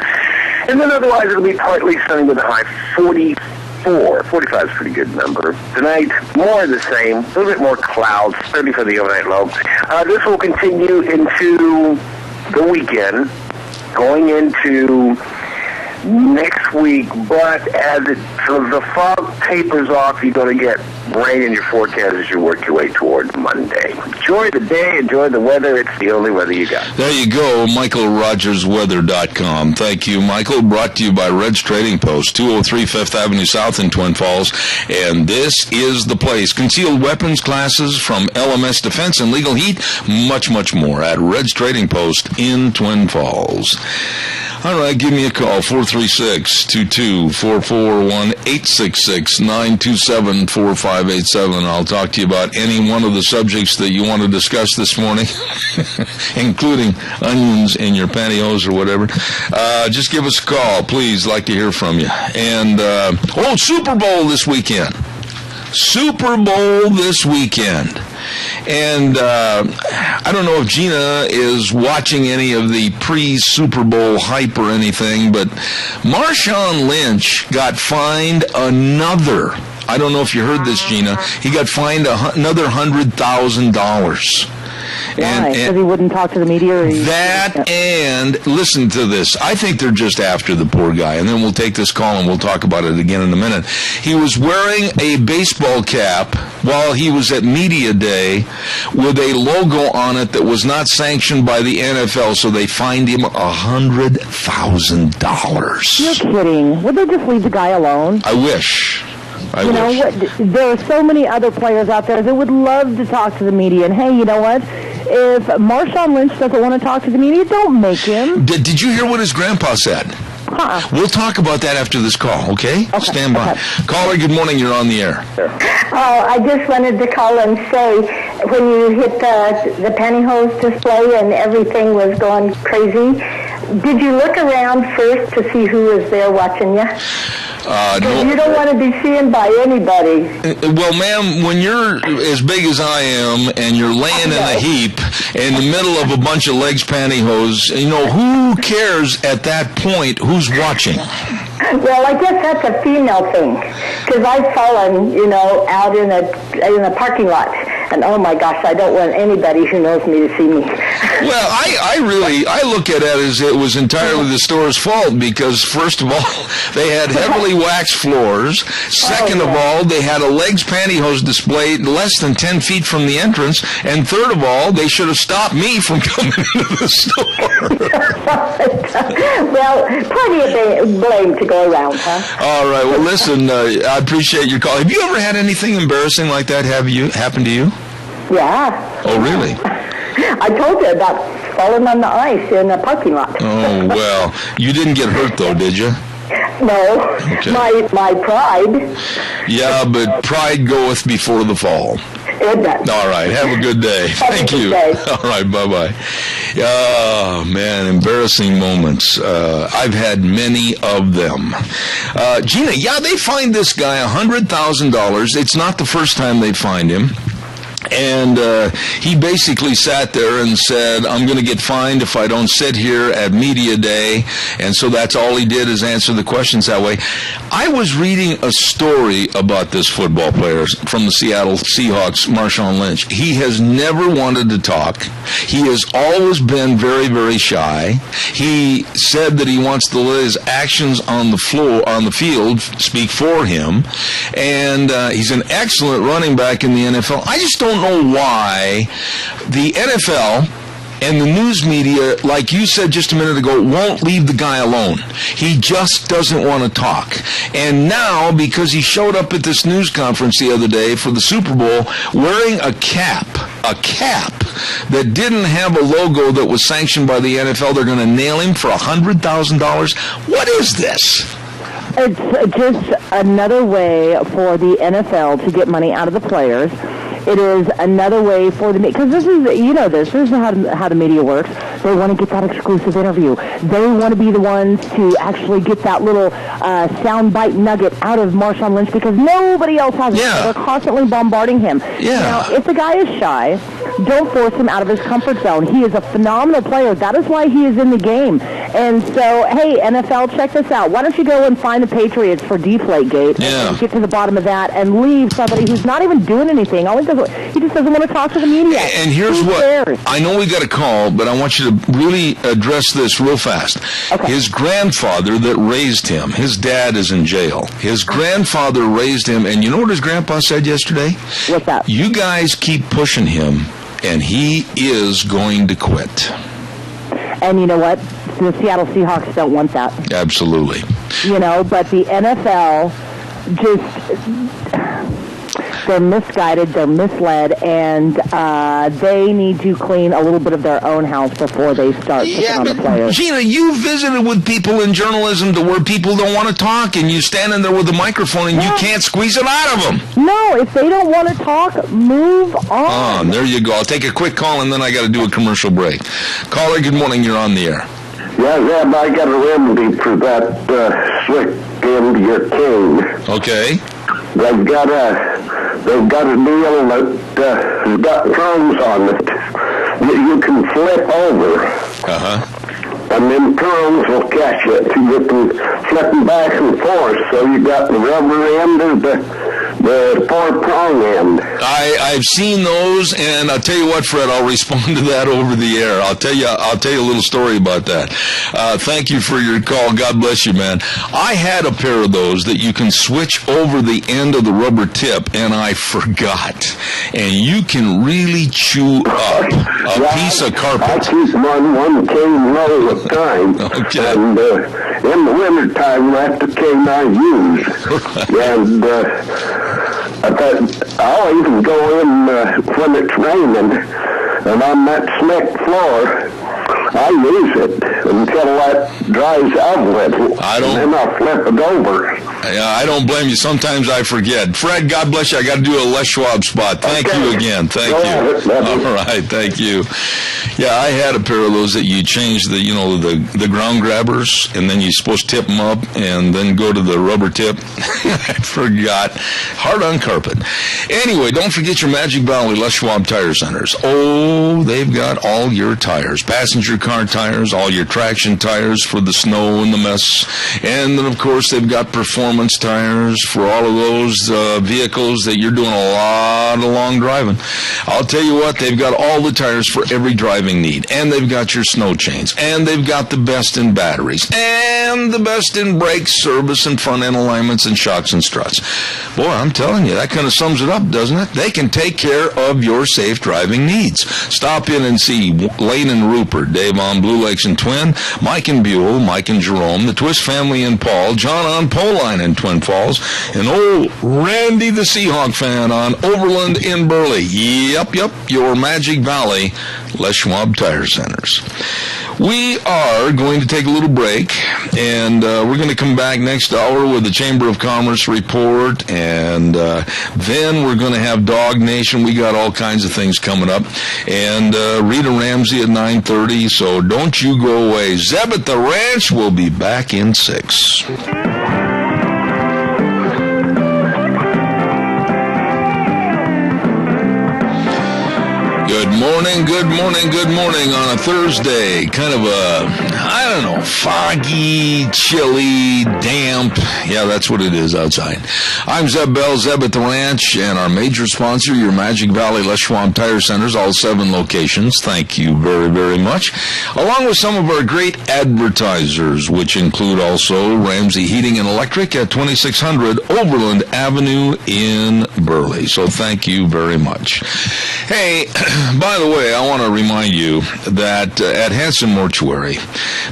And then otherwise, it'll be partly sunny with a high 44. 45 is a pretty good number. Tonight, more of the same. A little bit more clouds. 30 for the overnight low. This will continue into the weekend, going into next week, but as the fog tapers off, you're going to get rain in your forecast as you work your way toward Monday. Enjoy the day, enjoy the weather. It's the only weather you got. There you go, MichaelRogersWeather.com. Thank you, Michael. Brought to you by Red's Trading Post, 203 5th Avenue South in Twin Falls. And this is the place. Concealed weapons classes from LMS Defense and Legal Heat, much, much more at Red's Trading Post in Twin Falls. All right, give me a call, 436-2244, 1-866-927-4587. I'll talk to you about any one of the subjects that you want to discuss this morning, including onions in your pantyhose or whatever. Just give us a call, please. Like to hear from you. And, Super Bowl this weekend. Super Bowl this weekend. And I don't know if Gina is watching any of the pre-Super Bowl hype or anything, but Marshawn Lynch got fined another, I don't know if you heard this, Gina, he got fined another $100,000. Why? Because he wouldn't talk to the media? And listen to this. I think they're just after the poor guy, and then we'll take this call and we'll talk about it again in a minute. He was wearing a baseball cap while he was at Media Day with a logo on it that was not sanctioned by the NFL, so they fined him $100,000. You're kidding. Would they just leave the guy alone? I wish. You know what? There are so many other players out there that would love to talk to the media. And hey, you know what? If Marshawn Lynch doesn't want to talk to the media, don't make him. Did you hear what his grandpa said? We'll talk about that after this call, okay? Stand by. Okay. Caller, good morning. You're on the air. Oh, I just wanted to call and say, when you hit the pantyhose display and everything was going crazy, did you look around first to see who was there watching you? No. You don't want to be seen by anybody. Well, ma'am, when you're as big as I am and you're laying in a heap in the middle of a bunch of legs pantyhose, you know, who cares at that point who's watching? Well, I guess that's a female thing, because I've fallen, you know, out in a parking lot, and oh my gosh, I don't want anybody who knows me to see me. Well, I look at it as it was entirely the store's fault, because first of all, they had heavily waxed floors. Second of all, they had a legs pantyhose displayed less than 10 feet from the entrance. And third of all, they should have stopped me from coming into the store. Well, plenty of blame to go around, huh? All right. Well, listen, I appreciate your call. Have you ever had anything embarrassing like that happen to you? Yeah. Oh, really? I told you about falling on the ice in a parking lot. Oh, well, you didn't get hurt, though, did you? No. Okay. My pride. Yeah, but pride goeth before the fall. It does. All right. Have a good day. Thank you. All right. Bye-bye. Oh, man, embarrassing moments. I've had many of them. Gina, yeah, they fined this guy $100,000. It's not the first time they fined him. And he basically sat there and said, I'm going to get fined if I don't sit here at Media Day. And so that's all he did, is answer the questions that way. I was reading a story about this football player from the Seattle Seahawks, Marshawn Lynch. He has never wanted to talk. He has always been very, very shy. He said that he wants to let his actions on the field speak for him. And he's an excellent running back in the NFL. I just don't know why the NFL and the news media, like you said just a minute ago, won't leave the guy alone. He just doesn't want to talk. And now, because he showed up at this news conference the other day for the Super Bowl wearing a cap that didn't have a logo that was sanctioned by the NFL, they're going to nail him for $100,000. What is this? It's just another way for the NFL to get money out of the players. It is another way for the media, because this is how the media works. They want to get that exclusive interview. They want to be the ones to actually get that little soundbite nugget out of Marshawn Lynch, because nobody else has it. Yeah. They're constantly bombarding him. Yeah. Now, if the guy is shy, don't force him out of his comfort zone. He is a phenomenal player. That is why he is in the game. And so, hey, NFL, check this out. Why don't you go and find the Patriots for Deflategate and get to the bottom of that and leave somebody who's not even doing anything. All he just doesn't want to talk to the media. And here's what. I know we got a call, but I want you to really address this real fast. Okay. His grandfather that raised him, his dad is in jail. His grandfather raised him, and you know what his grandpa said yesterday? What's that? You guys keep pushing him, and he is going to quit. And you know what? The Seattle Seahawks don't want that. Absolutely. You know, but the NFL they're misguided, they're misled, and they need to clean a little bit of their own house before they start picking on the players. Gina, you visited with people in journalism to where people don't want to talk, and you stand in there with a microphone and you can't squeeze it out of them. No, if they don't want to talk, move on. There you go. I'll take a quick call, and then I got to do a commercial break. Caller, good morning. You're on the air. Yeah, Zeb, I got a remedy for that slick end to your cane. Okay. They've got a deal that has got prongs on it that you can flip over. Uh-huh. And then prongs will catch it. You can flip them back and forth. So you got the rubber end of the the four-prong end. I've seen those, and I'll tell you what, Fred, I'll respond to that over the air. I'll tell you a little story about that. Thank you for your call. God bless you, man. I had a pair of those that you can switch over the end of the rubber tip, and I forgot. And you can really chew up a piece of carpet. I keep one cane roll at a time. Okay. And in the wintertime, that's the cane I use. And I thought, I'll even go in when it's raining, and on that slick floor, I use it until that dries out a little, and then I'll flip it over. I don't blame you. Sometimes I forget. Fred, God bless you. I got to do a Les Schwab spot. Thank you again. Thank you. All right. Thank you. Yeah, I had a pair of those that you change the ground grabbers, and then you're supposed to tip them up and then go to the rubber tip. I forgot. Hard on carpet. Anyway, don't forget your Magic Valley Les Schwab Tire Centers. Oh, they've got all your tires. Passenger car tires, all your traction tires for the snow and the mess. And then, of course, they've got performance tires for all of those vehicles that you're doing a lot of long driving. I'll tell you what, they've got all the tires for every driving need. And they've got your snow chains. And they've got the best in batteries. And the best in brakes, service, and front end alignments, and shocks and struts. Boy, I'm telling you, that kind of sums it up, doesn't it? They can take care of your safe driving needs. Stop in and see Lane and Rupert, Dave on Blue Lakes and Twin, Mike and Buell, Mike and Jerome, the Twist family and Paul, John on Poline in Twin Falls, and old Randy the Seahawk fan on Overland in Burley. Yep, your Magic Valley Les Schwab Tire Centers. We are going to take a little break, and we're going to come back next hour with the Chamber of Commerce report, and then we're going to have Dog Nation. We got all kinds of things coming up, and Rita Ramsey at 9:30, so don't you go away. Zeb at the Ranch will be back in 6. Good morning on a Thursday. Kind of a, foggy, chilly, damp. Yeah, that's what it is outside. I'm Zeb Bell, Zeb at the Ranch, and our major sponsor, your Magic Valley Les Schwab Tire Centers, all 7 locations. Thank you very, very much. Along with some of our great advertisers, which include also Ramsey Heating and Electric at 2600 Overland Avenue in Burley. So thank you very much. Hey, by the way, I want to remind you that at Hanson Mortuary,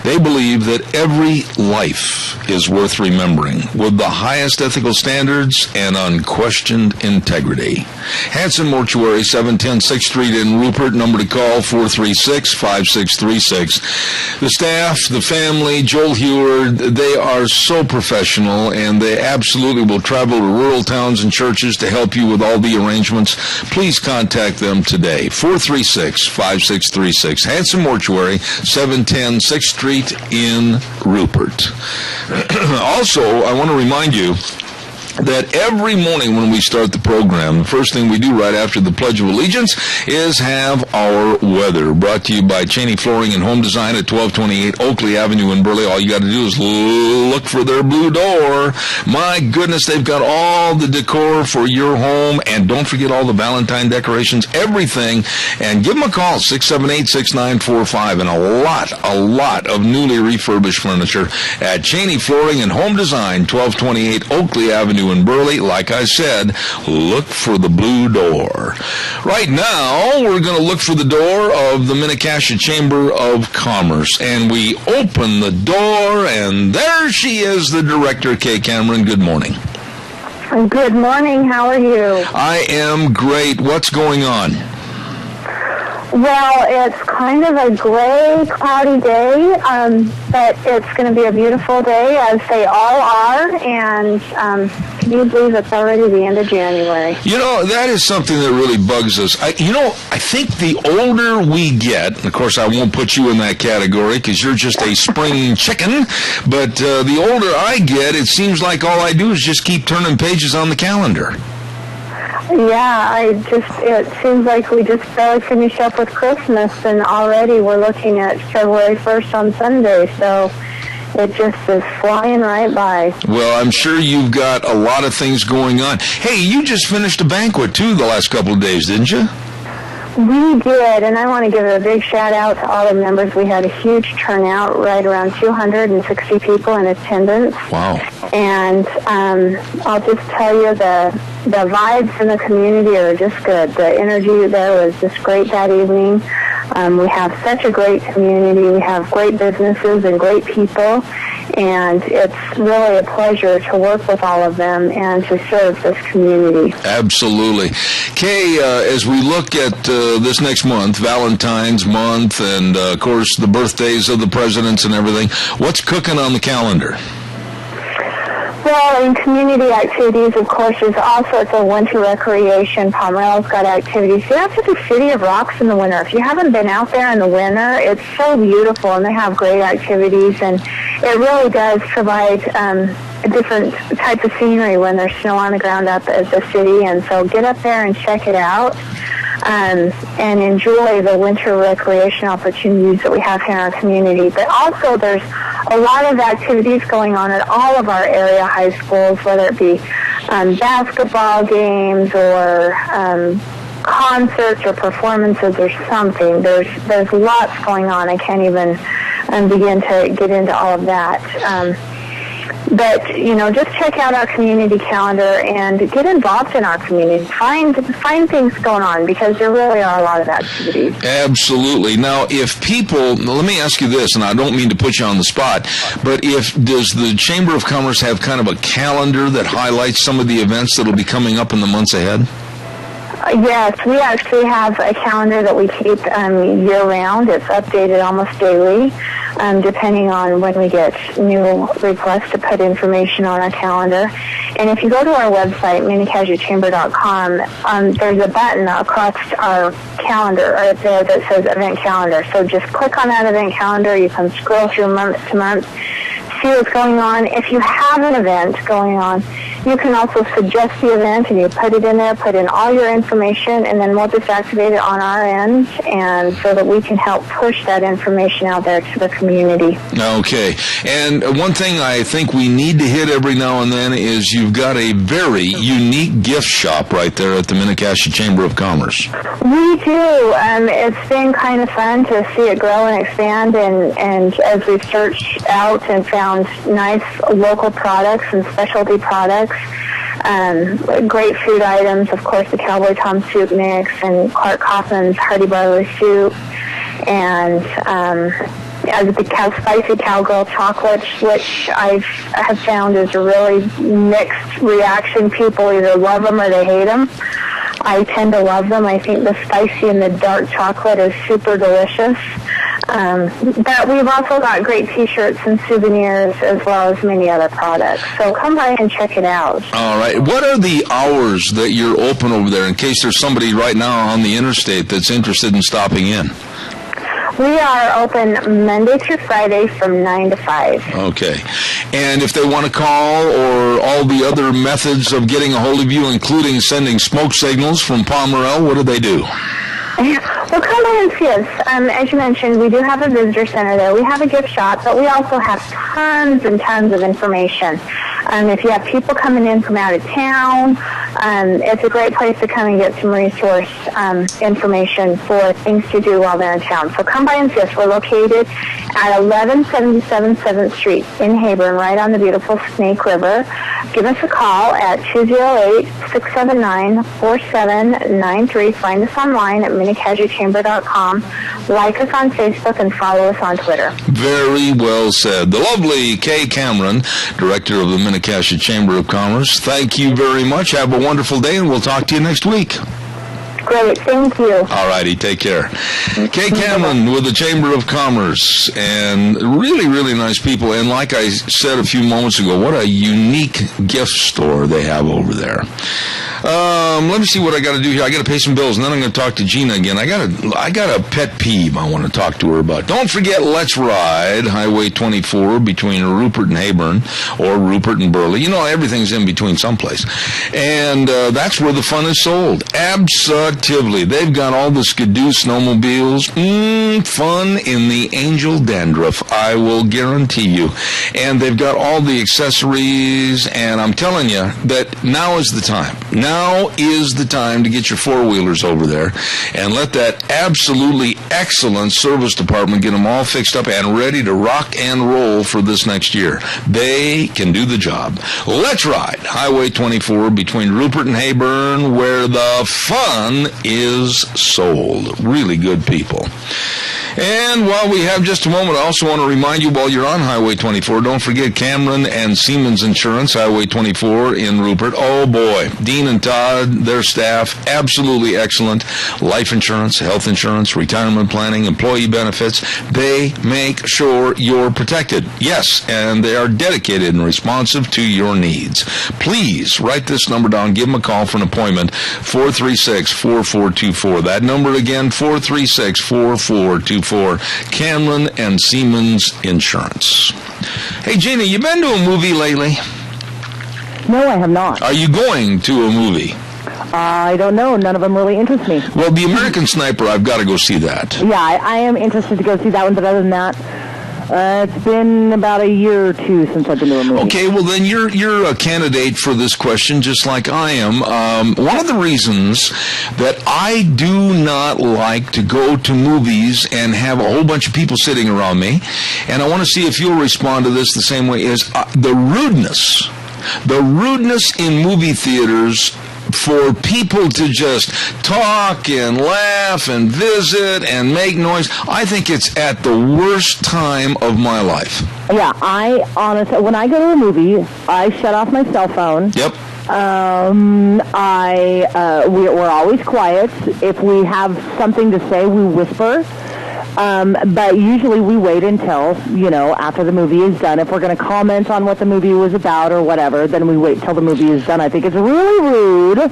they believe that every life is worth remembering with the highest ethical standards and unquestioned integrity. Hanson Mortuary, 710 6th Street in Rupert, number to call 436-5636. The staff, the family, Joel Heward, they are so professional, and they absolutely will travel to rural towns and churches to help you with all the arrangements. Please contact them today. 436-5636. Hanson Mortuary, 710 6th Street in Rupert. Also, I want to remind you that every morning when we start the program, the first thing we do right after the Pledge of Allegiance is have our weather. Brought to you by Cheney Flooring and Home Design at 1228 Oakley Avenue in Burley. All you got to do is look for their blue door. My goodness, they've got all the decor for your home, and don't forget all the Valentine decorations, everything. And give them a call, 678-6945, and a lot of newly refurbished furniture at Cheney Flooring and Home Design, 1228 Oakley Avenue in Burley. Like I said, look for the blue door. Right now, we're going to look for the door of the Minnecasia Chamber of Commerce, and we open the door, and there she is, the director, Kay Cameron. Good morning. Good morning. How are you? I am great. What's going on? Well, it's kind of a gray, cloudy day, but it's going to be a beautiful day, as they all are, and can you believe it's already the end of January? You know, that is something that really bugs us. I think the older we get, and of course I won't put you in that category because you're just a spring chicken, but the older I get, it seems like all I do is just keep turning pages on the calendar. Yeah, it seems like we just barely finished up with Christmas, and already we're looking at February 1st on Sunday, so it just is flying right by. Well, I'm sure you've got a lot of things going on. Hey, you just finished a banquet, too, the last couple of days, didn't you? We did, and I want to give a big shout-out to all the members. We had a huge turnout, right around 260 people in attendance. Wow. And I'll just tell you, the vibes in the community are just good. The energy there was just great that evening. We have such a great community. We have great businesses and great people, and it's really a pleasure to work with all of them and to serve this community. Absolutely. Kay, as we look at this next month, Valentine's month, and, of course, the birthdays of the presidents and everything, what's cooking on the calendar? Well, in community activities, of course, there's all sorts of winter recreation. Pomerel's got activities. You have to do City of Rocks in the winter. If you haven't been out there in the winter, it's so beautiful, and they have great activities, and it really does provide a different type of scenery when there's snow on the ground up at the city, and so get up there and check it out. And enjoy the winter recreation opportunities that we have here in our community. But also there's a lot of activities going on at all of our area high schools, whether it be basketball games or concerts or performances or something. There's lots going on. I can't even begin to get into all of that. But, just check out our community calendar and get involved in our community. Find things going on, because there really are a lot of activities. Absolutely. Now, if people, let me ask you this, and I don't mean to put you on the spot, but does the Chamber of Commerce have kind of a calendar that highlights some of the events that will be coming up in the months ahead? Yes, we actually have a calendar that we keep year-round. It's updated almost daily, depending on when we get new requests to put information on our calendar. And if you go to our website, minicasuchamber.com, there's a button across our calendar right there that says Event Calendar. So just click on that event calendar. You can scroll through month to month, see what's going on. If you have an event going on, you can also suggest the event, and you put it in there, put in all your information, and then we'll just activate it on our end, and so that we can help push that information out there to the community. Okay. And one thing I think we need to hit every now and then is you've got a very unique gift shop right there at the Mini-Cassia Chamber of Commerce. We do. It's been kind of fun to see it grow and expand, and as we've searched out and found nice local products and specialty products, great food items, of course, the Cowboy Tom soup mix and Clark Kaufman's Hearty Barley soup, and the spicy cowgirl chocolates, which I have found is a really mixed reaction. People either love them or they hate them. I tend to love them. I think the spicy and the dark chocolate is super delicious. But we've also got great T-shirts and souvenirs, as well as many other products. So come by and check it out. All right. What are the hours that you're open over there, in case there's somebody right now on the interstate that's interested in stopping in? We are open Monday through Friday from 9 to 5. Okay. And if they want to call, or all the other methods of getting a hold of you, including sending smoke signals from Pomerel, what do they do? Well, come by and see us. As you mentioned, we do have a visitor center there. We have a gift shop, but we also have tons and tons of information. If you have people coming in from out of town, it's a great place to come and get some resource information for things to do while they're in town. So come by and see us. We're located at 1177 7th Street in Hebron, right on the beautiful Snake River. Give us a call at 208-679-4793. Find us online at minicasuchamber.com. Like us on Facebook and follow us on Twitter. Very well said. The lovely Kay Cameron, Director of the Mini-Cassia Chamber of Commerce. Thank you very much. Have a wonderful day, and we'll talk to you next week. Great, thank you. All righty, take care. Kay Cameron with the Chamber of Commerce, and really, really nice people. And like I said a few moments ago, what a unique gift store they have over there. Let me see what I got to do here. I got to pay some bills, and then I'm going to talk to Gina again. I got a pet peeve I want to talk to her about. Don't forget Let's Ride, Highway 24 between Rupert and Hebron, or Rupert and Burley. You know, everything's in between someplace. And that's where the fun is sold. Absolutely. at Tivoli. They've got all the Skidoo snowmobiles. Fun in the angel dandruff, I will guarantee you. And they've got all the accessories, and I'm telling you that now is the time. Now is the time to get your four-wheelers over there and let that absolutely excellent service department get them all fixed up and ready to rock and roll for this next year. They can do the job. Let's ride Highway 24 between Rupert and Hayburn, where the fun is sold. Really good people. And while we have just a moment, I also want to remind you, while you're on Highway 24, don't forget Cameron and Siemens Insurance, Highway 24 in Rupert. Oh boy, Dean and Todd, their staff, absolutely excellent. Life insurance, health insurance, retirement planning, employee benefits. They make sure you're protected. Yes, and they are dedicated and responsive to your needs. Please write this number down. Give them a call for an appointment, 436-4424. That number again, 436-4424. Cameron and Siemens Insurance. Hey, Gina, you been to a movie lately? No, I have not. Are you going to a movie? I don't know. None of them really interest me. Well, The American Sniper, I've got to go see that. Yeah, I am interested to go see that one, but other than that, it's been about a year or two since I've been to a movie. Okay, well then you're a candidate for this question, just like I am. One of the reasons that I do not like to go to movies and have a whole bunch of people sitting around me, and I want to see if you'll respond to this the same way, is the rudeness. The rudeness in movie theaters for people to just talk and laugh and visit and make noise. I think it's at the worst time of my life. Yeah, I honestly, when I go to a movie, I shut off my cell phone. Yep. We're always quiet. If we have something to say, we whisper. But usually we wait until, after the movie is done. If we're going to comment on what the movie was about or whatever, then we wait till the movie is done. I think it's really rude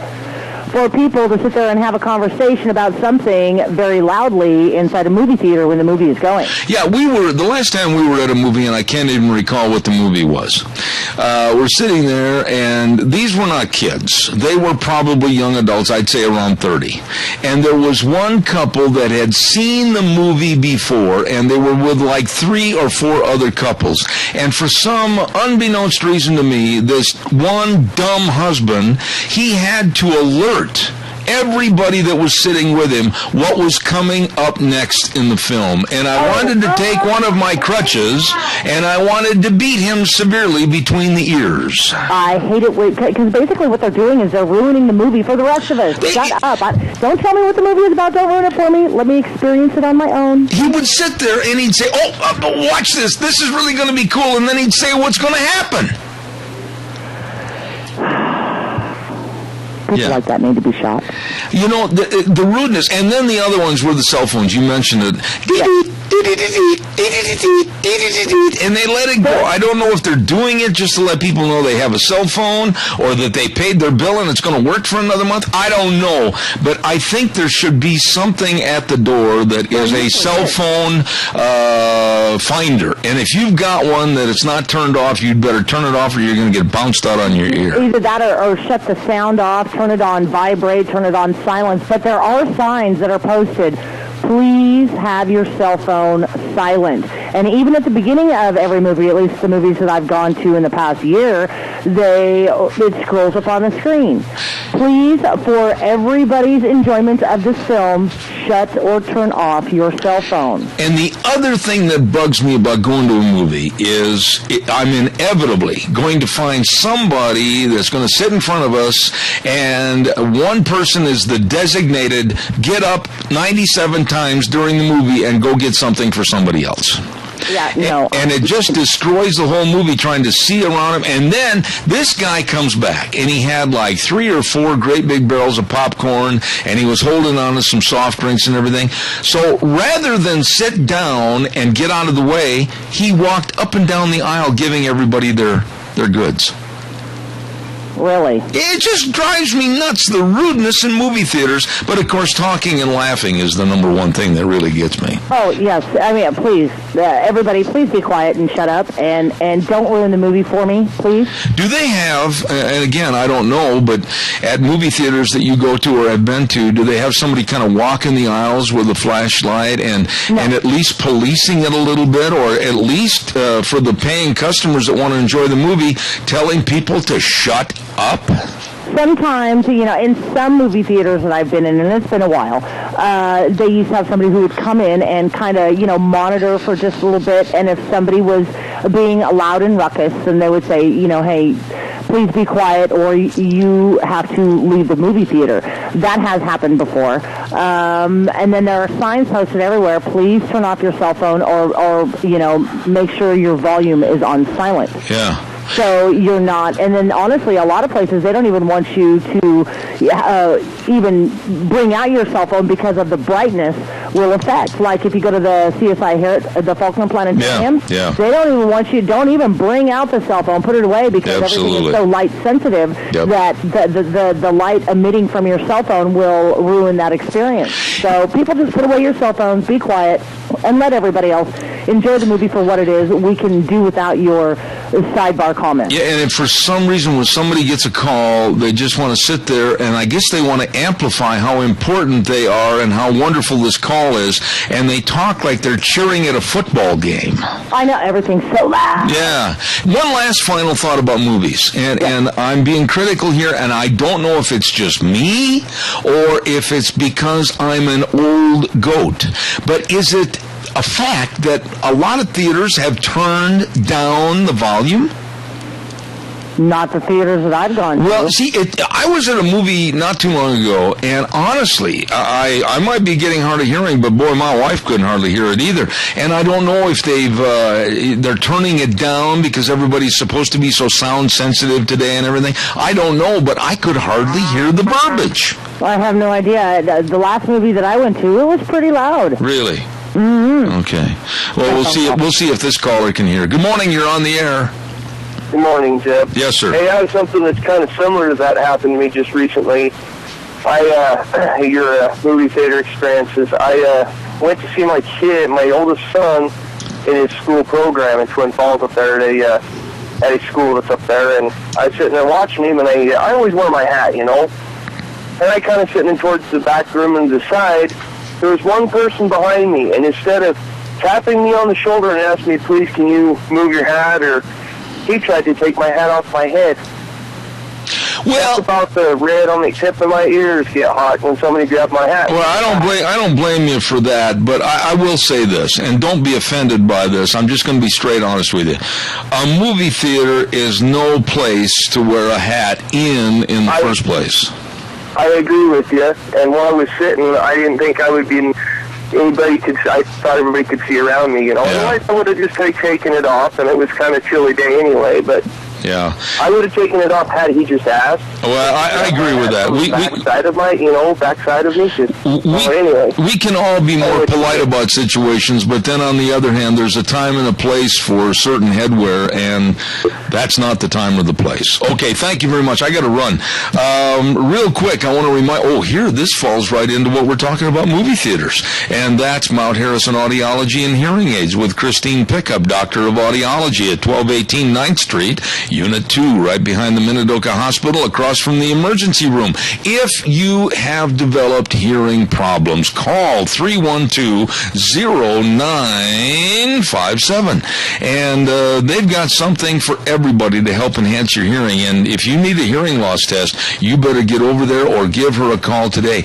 for people to sit there and have a conversation about something very loudly inside a movie theater when the movie is going. Yeah, the last time we were at a movie, and I can't even recall what the movie was. We're sitting there, and these were not kids. They were probably young adults, I'd say around 30. And there was one couple that had seen the movie before, and they were with like 3 or 4 other couples. And for some unbeknownst reason to me, this one dumb husband, he had to alert everybody that was sitting with him what was coming up next in the film. And I wanted to take one of my crutches, and I wanted to beat him severely between the ears. I hate it, because basically what they're doing is they're ruining the movie for the rest of us. Shut up. Don't tell me what the movie is about. Don't ruin it for me. Let me experience it on my own. He would sit there, and he'd say, watch this. This is really going to be cool. And then he'd say what's going to happen. People like that need to be shot. The rudeness, and then the other ones were the cell phones. You mentioned it. Yeah. And they let it go. I don't know if they're doing it just to let people know they have a cell phone, or that they paid their bill and it's going to work for another month. I don't know. But I think there should be something at the door that is a cell phone finder. And if you've got one that it's not turned off, you'd better turn it off, or you're going to get bounced out on your ear. Either that or shut the sound off, turn it on vibrate, turn it on silence. But there are signs that are posted. Please have your cell phone silent. And even at the beginning of every movie, at least the movies that I've gone to in the past year, it scrolls up on the screen. Please, for everybody's enjoyment of this film, shut or turn off your cell phone. And the other thing that bugs me about going to a movie is I'm inevitably going to find somebody that's going to sit in front of us, and one person is the designated get up 97 times during the movie and go get something for somebody else. Yeah, no. And it just destroys the whole movie trying to see around him. And then this guy comes back, and he had like 3 or 4 great big barrels of popcorn, and he was holding on to some soft drinks and everything. So rather than sit down and get out of the way, he walked up and down the aisle giving everybody their goods. Really? It just drives me nuts, the rudeness in movie theaters. But, of course, talking and laughing is the number one thing that really gets me. Oh, yes. I mean, please, everybody, please be quiet and shut up, and don't ruin the movie for me, please. Do they have, and again, I don't know, but at movie theaters that you go to or have been to, do they have somebody kind of walking the aisles with a flashlight and at least policing it a little bit, or at least for the paying customers that want to enjoy the movie, telling people to shut up? Sometimes, in some movie theaters that I've been in, and it's been a while, they used to have somebody who would come in and kind of, monitor for just a little bit, and if somebody was being loud and ruckus, then they would say, hey, please be quiet, or you have to leave the movie theater. That has happened before. And then there are signs posted everywhere, please turn off your cell phone, or make sure your volume is on silent. Yeah. So you're not, and then honestly, a lot of places, they don't even want you to even bring out your cell phone because of the brightness will affect. Like if you go to the CSI the Falkland Planetarium, they don't even want you, don't even bring out the cell phone, put it away, because everything is so light sensitive that the light emitting from your cell phone will ruin that experience. So people just put away your cell phones, be quiet, and let everybody else enjoy the movie for what it is. We can do without your sidebar comments. Yeah, and if for some reason when somebody gets a call, they just want to sit there, and I guess they want to amplify how important they are and how wonderful this call is, and they talk like they're cheering at a football game. I know, everything's so loud. Yeah. One last final thought about movies, and I'm being critical here, and I don't know if it's just me or if it's because I'm an old goat, but is it a fact that a lot of theaters have turned down the volume? Not the theaters that I've gone to. Well, see, I was at a movie not too long ago, and honestly, I might be getting hard of hearing, but boy, my wife couldn't hardly hear it either. And I don't know if they're turning it down because everybody's supposed to be so sound sensitive today and everything. I don't know, but I could hardly hear the verbiage. I have no idea. The last movie that I went to, it was pretty loud. Really? Mm-hmm. Okay. Well, we'll see if this caller can hear. Good morning. You're on the air. Good morning, Jeb. Yes, sir. Hey, I have something that's kind of similar to that happened to me just recently. Your movie theater experiences. I went to see my oldest son, in his school program in Twin Falls up there at a school that's up there, and I was sitting there watching him, and I always wear my hat, And I kind of sitting in towards the back room and the side. There was one person behind me, and instead of tapping me on the shoulder and asking me, please, can you move your hat, or he tried to take my hat off my head. Well, that's about the red on the tip of my ears get hot when somebody grabs my hat. Well, I don't blame you for that, but I will say this, and don't be offended by this. I'm just going to be straight honest with you. A movie theater is no place to wear a hat in the first place. I agree with you, and while I was sitting, I didn't think I would be. I thought everybody could see around me, Otherwise, I would have just taken it off, and it was kind of a chilly day anyway. But yeah, I would have taken it off had he just asked. Well, I agree with that. Backside of me. Anyway, we can all be more polite about situations, but then on the other hand, there's a time and a place for certain headwear, and that's not the time or the place. Okay, thank you very much. I got to run. Real quick, I want to remind. This falls right into what we're talking about, movie theaters, and that's Mount Harrison Audiology and Hearing Aids with Christine Pickup, Doctor of Audiology at 1218 9th Street. Unit 2, right behind the Minidoka Hospital, across from the emergency room. If you have developed hearing problems, call 312-0957. And they've got something for everybody to help enhance your hearing. And if you need a hearing loss test, you better get over there or give her a call today.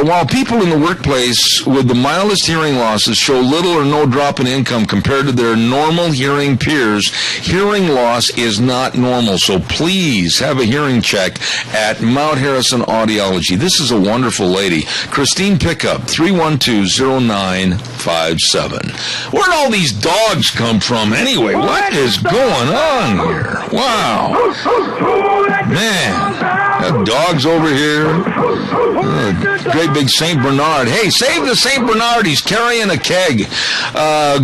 While people in the workplace with the mildest hearing losses show little or no drop in income compared to their normal hearing peers, hearing loss is not normal, so please have a hearing check at Mount Harrison Audiology. This is a wonderful lady. Christine Pickup, 312-0957. Where'd all these dogs come from anyway? What is going on here? Wow. Man. Dogs over here. Great big St. Bernard. Hey, save the St. Bernard. He's carrying a keg.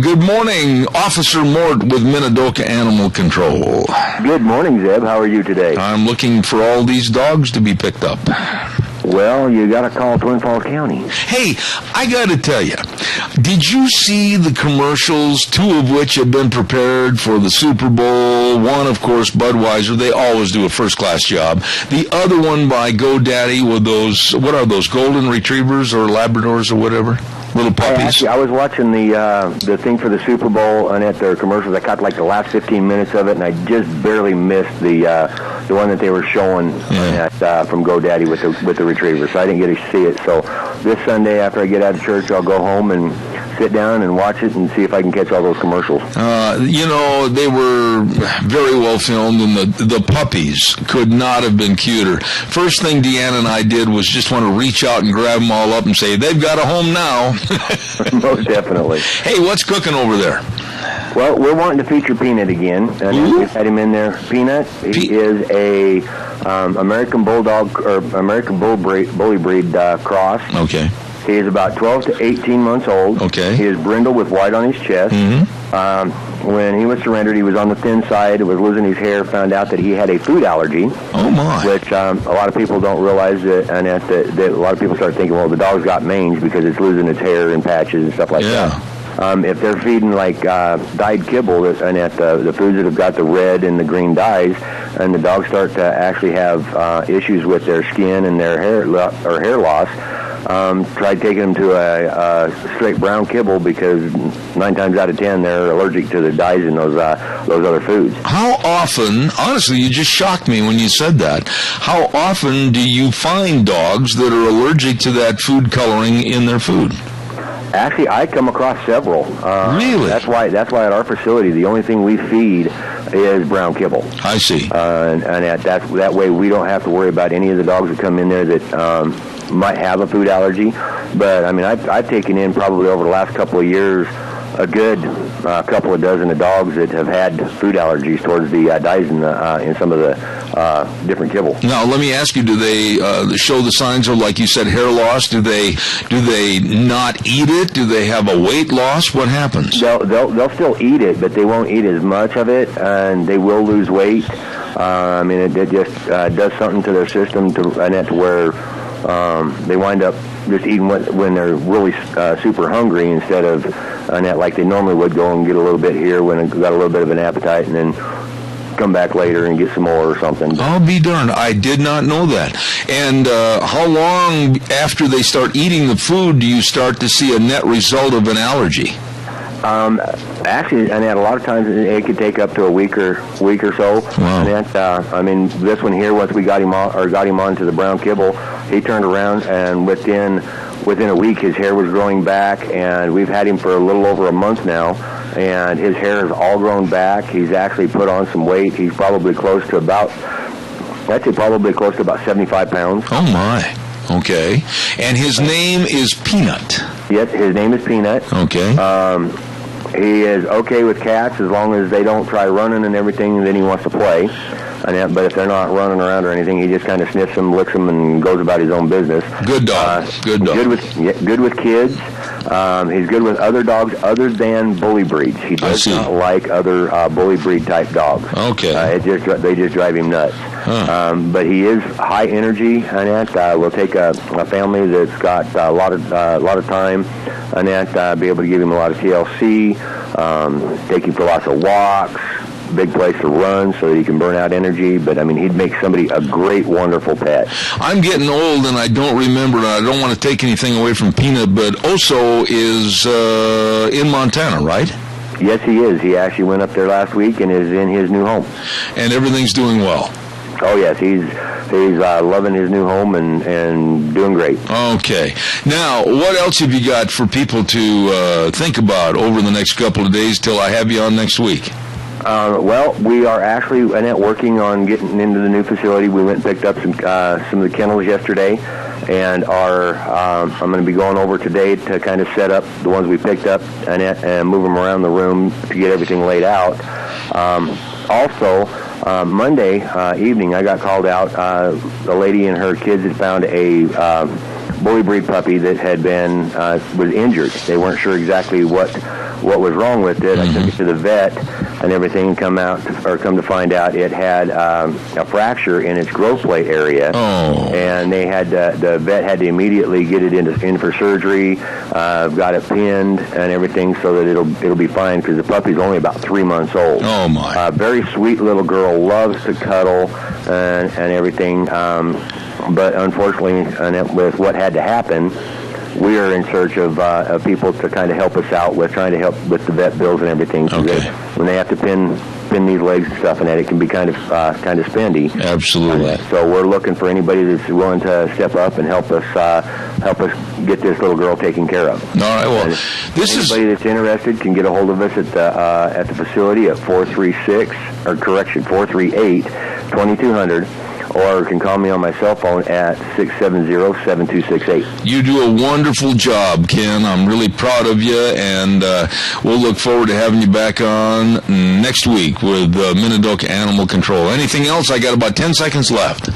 Good morning, Officer Mort with Minidoka Animal Control. Good morning, Zeb. How are you today? I'm looking for all these dogs to be picked up. Well, you got to call Twin Falls County. Hey, I got to tell you, did you see the commercials, two of which have been prepared for the Super Bowl? One, of course, Budweiser. They always do a first-class job. The other one by GoDaddy with those, what are those, golden retrievers or Labradors or whatever? Little puppies. Actually, I was watching the thing for the Super Bowl, and at their commercials, I caught like the last 15 minutes of it, and I just barely missed the one that they were showing from GoDaddy with the retriever. So I didn't get to see it. So this Sunday, after I get out of church, I'll go home and sit down and watch it and see if I can catch all those commercials. They were very well filmed, and the puppies could not have been cuter. First thing Deanna and I did was just want to reach out and grab them all up and say, they've got a home now. Most definitely. Hey, what's cooking over there? Well, we're wanting to feature Peanut again, and we've had him in there. Peanut, he is a American Bulldog or American Bully Breed cross. Okay. He is about 12 to 18 months old. Okay. He is brindle with white on his chest. When he was surrendered, he was on the thin side, was losing his hair, found out that he had a food allergy. Oh, my. Which a lot of people don't realize that, and that a lot of people start thinking, well, the dog's got mange because it's losing its hair in patches and stuff like that. If they're feeding like dyed kibble and at the foods that have got the red and the green dyes, and the dogs start to actually have issues with their skin and their hair loss, try taking them to a straight brown kibble because 9 times out of 10 they're allergic to the dyes in those other foods. How often, honestly, you just shocked me when you said that, how often do you find dogs that are allergic to that food coloring in their food? Actually, I come across several. Really? That's why at our facility, the only thing we feed is brown kibble. I see. And that way we don't have to worry about any of the dogs that come in there that might have a food allergy. But, I mean, I've taken in probably over the last couple of years a good couple of dozen of dogs that have had food allergies towards the dyes in some of the different kibble. Now, let me ask you: do they show the signs of, like you said, hair loss? Do they not eat it? Do they have a weight loss? What happens? They'll still eat it, but they won't eat as much of it, and they will lose weight. I mean, it just does something to their system to where they wind up just eating when they're really super hungry instead of like they normally would go and get a little bit here when they've got a little bit of an appetite and then come back later and get some more or something. I'll be darned. I did not know that. And how long after they start eating the food do you start to see a net result of an allergy? Actually, and a lot of times it could take up to a week or so. Wow. And this one here, once we got him onto the brown kibble, he turned around and within a week his hair was growing back, and we've had him for a little over a month now, and his hair has all grown back. He's actually put on some weight. He's probably close to about 75 pounds. Oh my. Okay. And his name is Peanut. Yes, his name is Peanut. Okay. He is okay with cats as long as they don't try running and everything, and then he wants to play. But if they're not running around or anything, he just kind of sniffs them, licks them, and goes about his own business. Good dog. Good dog. Good with kids. He's good with other dogs other than bully breeds. He does not like other bully breed type dogs. Okay. They just drive him nuts. Huh. But he is high energy, and we'll take a family that's got a lot of time, and be able to give him a lot of TLC, take him for lots of walks, big place to run so that he can burn out energy. But, I mean, he'd make somebody a great, wonderful pet. I'm getting old, and I don't remember, and I don't want to take anything away from Peanut, but Oso is in Montana, right? Yes, he is. He actually went up there last week and is in his new home. And everything's doing well? Oh, yes. He's loving his new home and doing great. Okay. Now, what else have you got for people to think about over the next couple of days till I have you on next week? Well, we are actually working on getting into the new facility. We went and picked up some of the kennels yesterday, and I'm going to be going over today to kind of set up the ones we picked up and move them around the room to get everything laid out. Also, Monday evening, I got called out. The lady and her kids had found a bully breed puppy that had been was injured. They weren't sure exactly what was wrong with it. I took it to the vet and everything. Come to find out, it had a fracture in its growth plate area, and they had the vet had to immediately get it in for surgery. Got it pinned and everything so that it'll be fine, because the puppy's only about 3 months old. Oh my! Very sweet little girl, loves to cuddle and everything. But unfortunately, with what had to happen, we are in search of people to kind of help us out with trying to help with the vet bills and everything. Okay. When they have to pin these legs and stuff, and that it can be kind of spendy. Absolutely. So we're looking for anybody that's willing to step up and help us get this little girl taken care of. All right. Well, anybody that's interested can get a hold of us at the facility at 438-2200. Or can call me on my cell phone at 670-7268. You do a wonderful job, Ken. I'm really proud of you, and we'll look forward to having you back on next week with Minidoka Animal Control. Anything else? I got about 10 seconds left.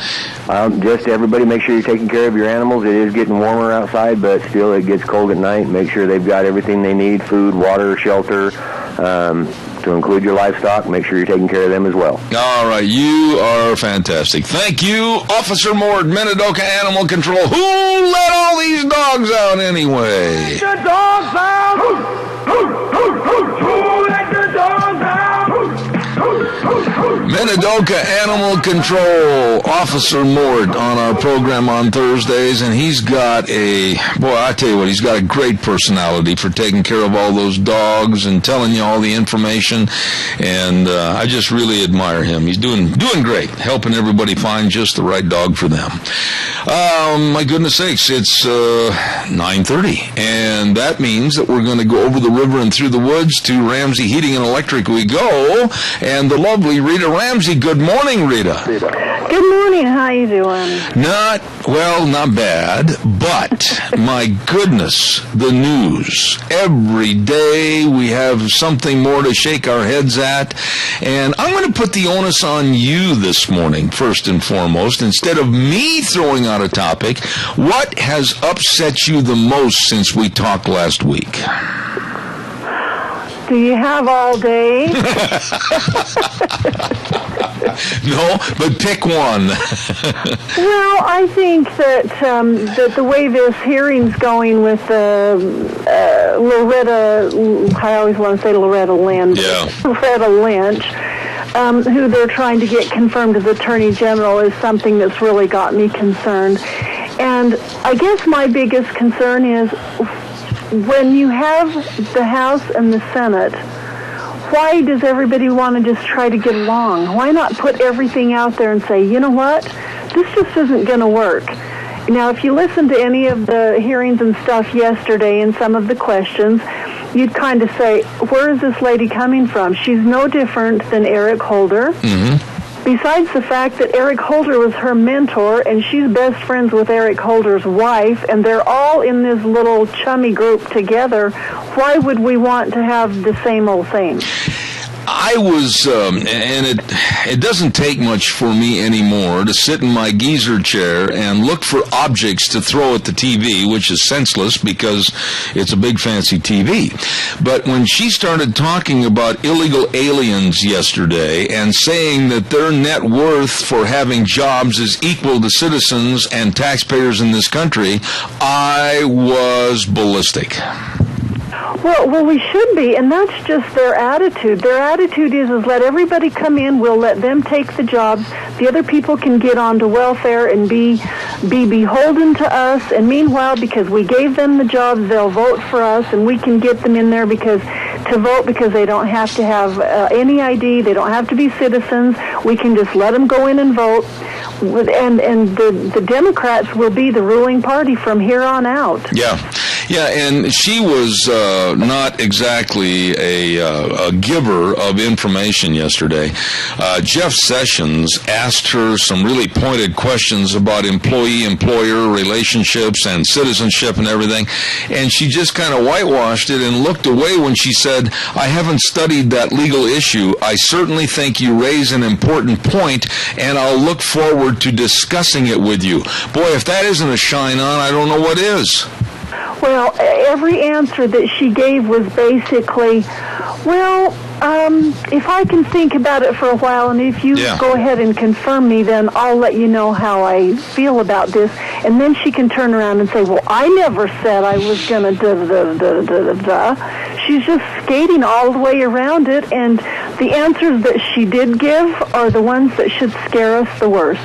Just everybody, make sure you're taking care of your animals. It is getting warmer outside, but still it gets cold at night. Make sure they've got everything they need, food, water, shelter, to include your livestock. Make sure you're taking care of them as well. All right, you are fantastic. Thank you, Officer Moore, Minidoka Animal Control. Who let all these dogs out anyway? Let the dogs out! Who let the dogs out? Minidoka Animal Control, Officer Mort on our program on Thursdays, and he's got I tell you what, he's got a great personality for taking care of all those dogs and telling you all the information, and I just really admire him. He's doing great, helping everybody find just the right dog for them. My goodness sakes, it's 9:30, and that means that we're going to go over the river and through the woods to Ramsey Heating and Electric we go, and the lovely Rita Ramsey. Good morning, Rita. Good morning. How you doing? Not bad, but my goodness, the news. Every day we have something more to shake our heads at, and I'm going to put the onus on you this morning, first and foremost. Instead of me throwing out a topic, what has upset you the most since we talked last week? Do you have all day? No, but pick one. Well, I think that the way this hearing's going with Loretta, I always want to say Loretta Lynch, Loretta Lynch, who they're trying to get confirmed as Attorney General, is something that's really got me concerned. And I guess my biggest concern is when you have the House and the Senate, why does everybody want to just try to get along? Why not put everything out there and say, you know what, this just isn't going to work? Now, if you listen to any of the hearings and stuff yesterday and some of the questions, you'd kind of say, where is this lady coming from? She's no different than Eric Holder. Mm-hmm. Besides the fact that Eric Holder was her mentor, and she's best friends with Eric Holder's wife, and they're all in this little chummy group together, why would we want to have the same old thing? I was, and it doesn't take much for me anymore to sit in my geezer chair and look for objects to throw at the TV, which is senseless because it's a big fancy TV. But when she started talking about illegal aliens yesterday and saying that their net worth for having jobs is equal to citizens and taxpayers in this country, I was ballistic. Well, we should be, and that's just their attitude. Their attitude is let everybody come in, we'll let them take the jobs, the other people can get on to welfare and be beholden to us, and meanwhile, because we gave them the jobs, they'll vote for us, and we can get them in there to vote because they don't have to have any ID, they don't have to be citizens, we can just let them go in and vote, and the Democrats will be the ruling party from here on out. Yeah. Yeah, and she was not exactly a giver of information yesterday. Jeff Sessions asked her some really pointed questions about employee-employer relationships and citizenship and everything, and she just kind of whitewashed it and looked away when she said, I haven't studied that legal issue. I certainly think you raise an important point, and I'll look forward to discussing it with you. Boy, if that isn't a shine on, I don't know what is. Well, every answer that she gave was basically, well, if I can think about it for a while, and if you go ahead and confirm me, then I'll let you know how I feel about this. And then she can turn around and say, well, I never said I was going to da-da-da-da-da-da. She's just skating all the way around it, and the answers that she did give are the ones that should scare us the worst.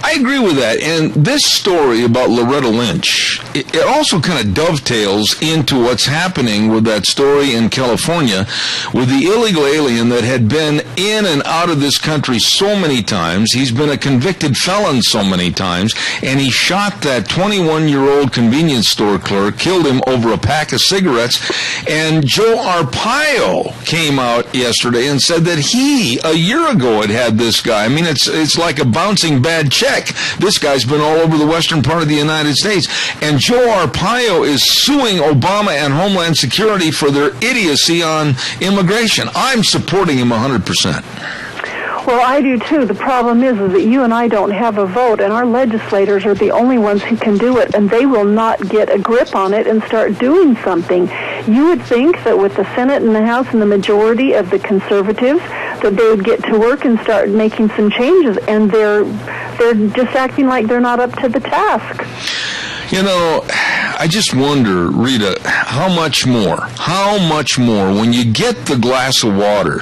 I agree with that. And this story about Loretta Lynch, it also kind of dovetails into what's happening with that story in California with the illegal alien that had been in and out of this country so many times. He's been a convicted felon so many times, and he shot that 21-year-old convenience store clerk, killed him over a pack of cigarettes. And Joe Arpaio came out yesterday and said that he, a year ago, had this guy. I mean, it's like a bouncing bad check. This guy's been all over the western part of the United States. And Joe Arpaio is suing Obama and Homeland Security for their idiocy on immigration. I'm supporting him 100%. Well, I do too. The problem is that you and I don't have a vote, and our legislators are the only ones who can do it, and they will not get a grip on it and start doing something. You would think that with the Senate and the House and the majority of the conservatives, that they would get to work and start making some changes, and they're just acting like they're not up to the task. You know, I just wonder, Rita, how much more, when you get the glass of water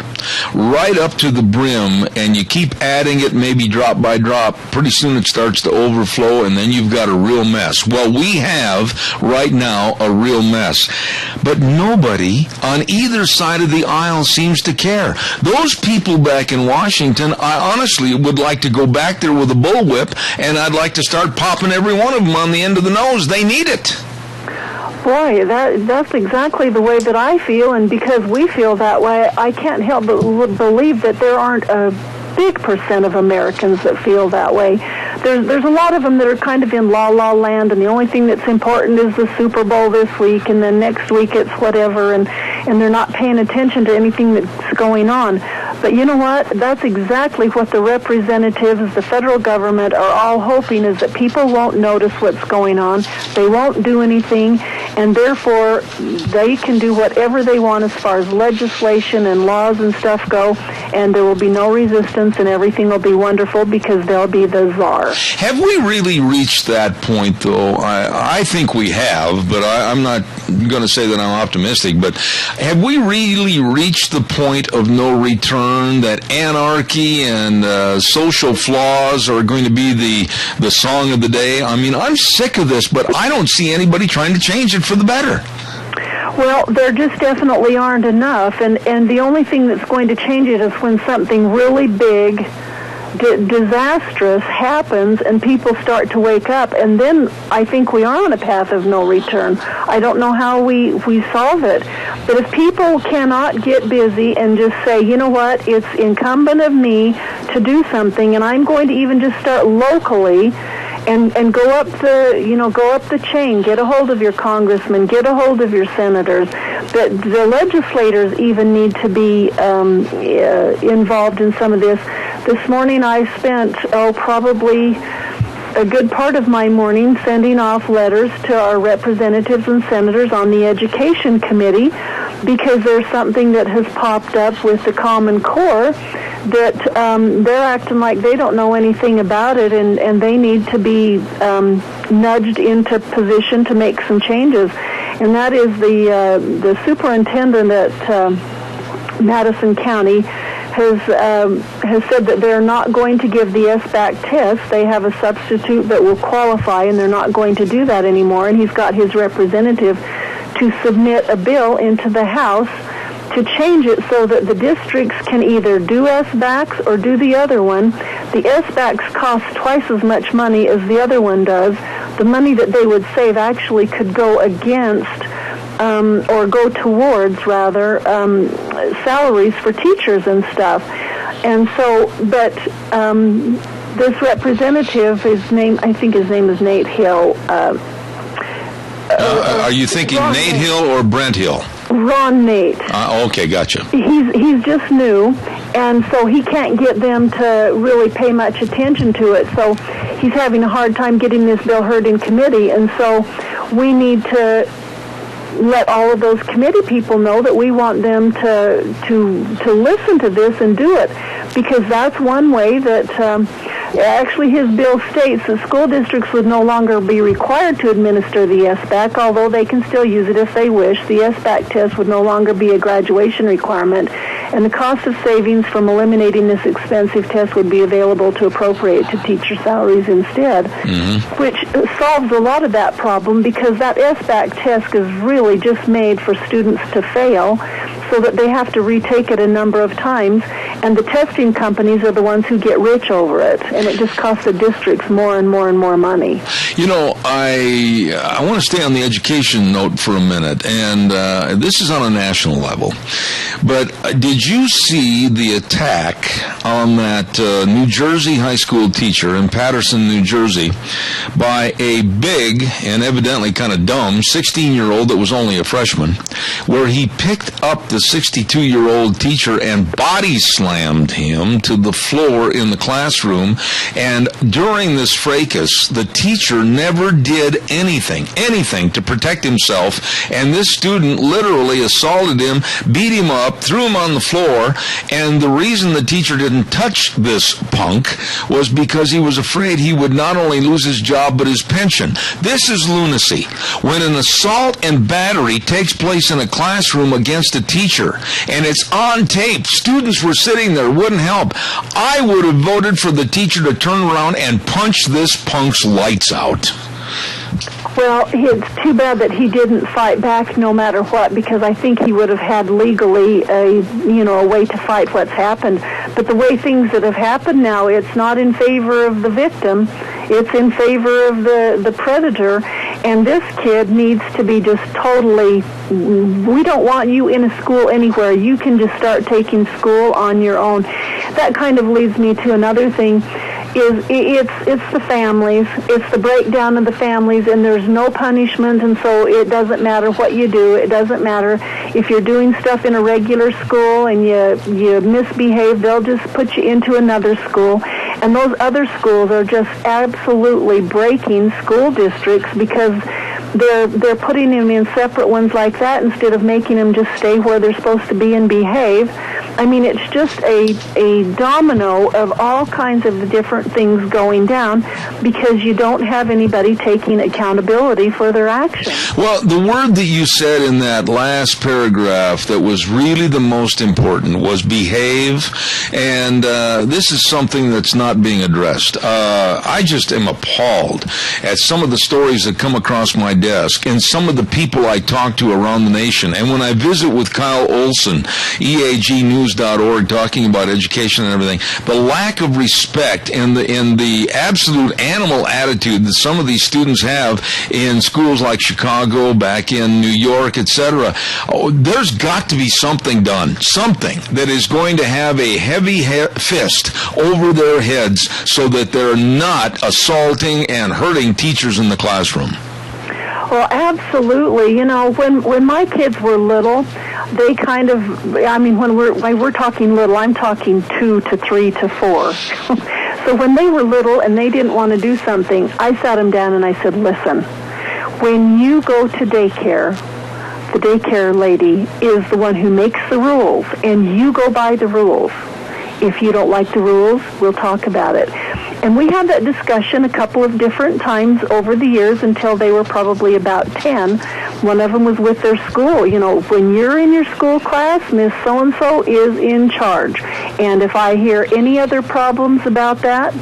right up to the brim and you keep adding it maybe drop by drop, pretty soon it starts to overflow and then you've got a real mess. Well, we have right now a real mess. But nobody on either side of the aisle seems to care. Those people back in Washington, I honestly would like to go back there with a bullwhip, and I'd like to start popping every one of them on the end of the nose. They need it. Boy, that's exactly the way that I feel, and because we feel that way, I can't help but believe that there aren't a big percent of Americans that feel that way. There's a lot of them that are kind of in la-la land, and the only thing that's important is the Super Bowl this week, and then next week it's whatever, and they're not paying attention to anything that's going on. But you know what? That's exactly what the representatives, the federal government, are all hoping, is that people won't notice what's going on. They won't do anything, and therefore they can do whatever they want as far as legislation and laws and stuff go, and there will be no resistance, and everything will be wonderful because they'll be the czar. Have we really reached that point, though? I think we have, but I'm not going to say that I'm optimistic, but have we really reached the point of no return, that anarchy and social flaws are going to be the song of the day? I mean, I'm sick of this, but I don't see anybody trying to change it for the better. Well, there just definitely aren't enough, and the only thing that's going to change it is when something really big, disastrous happens and people start to wake up, and then I think we are on a path of no return. I don't know how we solve it, but if people cannot get busy and just say, you know what, it's incumbent of me to do something, and I'm going to even just start locally and go up the chain, get a hold of your congressmen, get a hold of your senators. The legislators even need to be involved in some of this. This morning I spent, probably a good part of my morning sending off letters to our representatives and senators on the Education Committee, because there's something that has popped up with the Common Core that they're acting like they don't know anything about it, and they need to be nudged into position to make some changes. And that is the superintendent at Madison County has said that they're not going to give the SBAC test. They have a substitute that will qualify, and they're not going to do that anymore. And he's got his representative to submit a bill into the House to change it so that the districts can either do SBACs or do the other one. The SBACs cost twice as much money as the other one does, the money that they would save actually could go against or go towards, rather, salaries for teachers and stuff. And so, but this representative, I think his name is Nate Hill. Are you thinking Nate Hill or Brent Hill? Ron Nate. Okay, gotcha. He's just new, and so he can't get them to really pay much attention to it. So he's having a hard time getting this bill heard in committee, and so we need to let all of those committee people know that we want them to listen to this and do it, because that's one way that actually his bill states that school districts would no longer be required to administer the SBAC, although they can still use it if they wish. The SBAC test would no longer be a graduation requirement, and the cost of savings from eliminating this expensive test would be available to appropriate to teacher salaries instead, which solves a lot of that problem, because that SBAC test is really just made for students to fail, so that they have to retake it a number of times, and the testing companies are the ones who get rich over it, and it just costs the districts more and more and more money. You know, I want to stay on the education note for a minute, and this is on a national level, but did you see the attack on that New Jersey high school teacher in Paterson, New Jersey, by a big and evidently kind of dumb 16-year-old that was only a freshman, where he picked up the 62-year-old teacher and body slammed him to the floor in the classroom, and during this fracas, the teacher never did anything to protect himself, and this student literally assaulted him, beat him up, threw him on the floor, and the reason the teacher didn't touch this punk was because he was afraid he would not only lose his job, but his pension. This is lunacy. When an assault and battery takes place in a classroom against a teacher, and it's on tape, students were sitting there, wouldn't help, I would have voted for the teacher to turn around and punch this punk's lights out. Well, it's too bad that he didn't fight back no matter what, because I think he would have had legally a way to fight what's happened. But the way things that have happened now, it's not in favor of the victim, it's in favor of the predator, and this kid needs to be just totally, we don't want you in a school anywhere. You can just start taking school on your own. That kind of leads me to another thing. It's the families, it's the breakdown of the families, and there's no punishment, and so it doesn't matter what you do. It doesn't matter if you're doing stuff in a regular school and you misbehave, they'll just put you into another school. And those other schools are just absolutely breaking school districts, because they're putting them in separate ones like that instead of making them just stay where they're supposed to be and behave. I mean, it's just a domino of all kinds of different things going down, because you don't have anybody taking accountability for their actions. Well, the word that you said in that last paragraph that was really the most important was behave, and this is something that's not being addressed. I just am appalled at some of the stories that come across my desk and some of the people I talk to around the nation. And when I visit with Kyle Olson, EAGnews.org, talking about education and everything, the lack of respect and the absolute animal attitude that some of these students have in schools like Chicago, back in New York, etc. There's got to be something done, something that is going to have a heavy fist over their heads so that they're not assaulting and hurting teachers in the classroom. Well, absolutely. You know, when my kids were little, they kind of, I mean, when we're talking little, I'm talking 2 to 3 to 4. So when they were little and they didn't want to do something, I sat them down and I said, listen, when you go to daycare, the daycare lady is the one who makes the rules, and you go by the rules. If you don't like the rules, we'll talk about it. And we had that discussion a couple of different times over the years until they were probably about 10. One of them was with their school. You know, when you're in your school class, Miss So-and-so is in charge. And if I hear any other problems about that,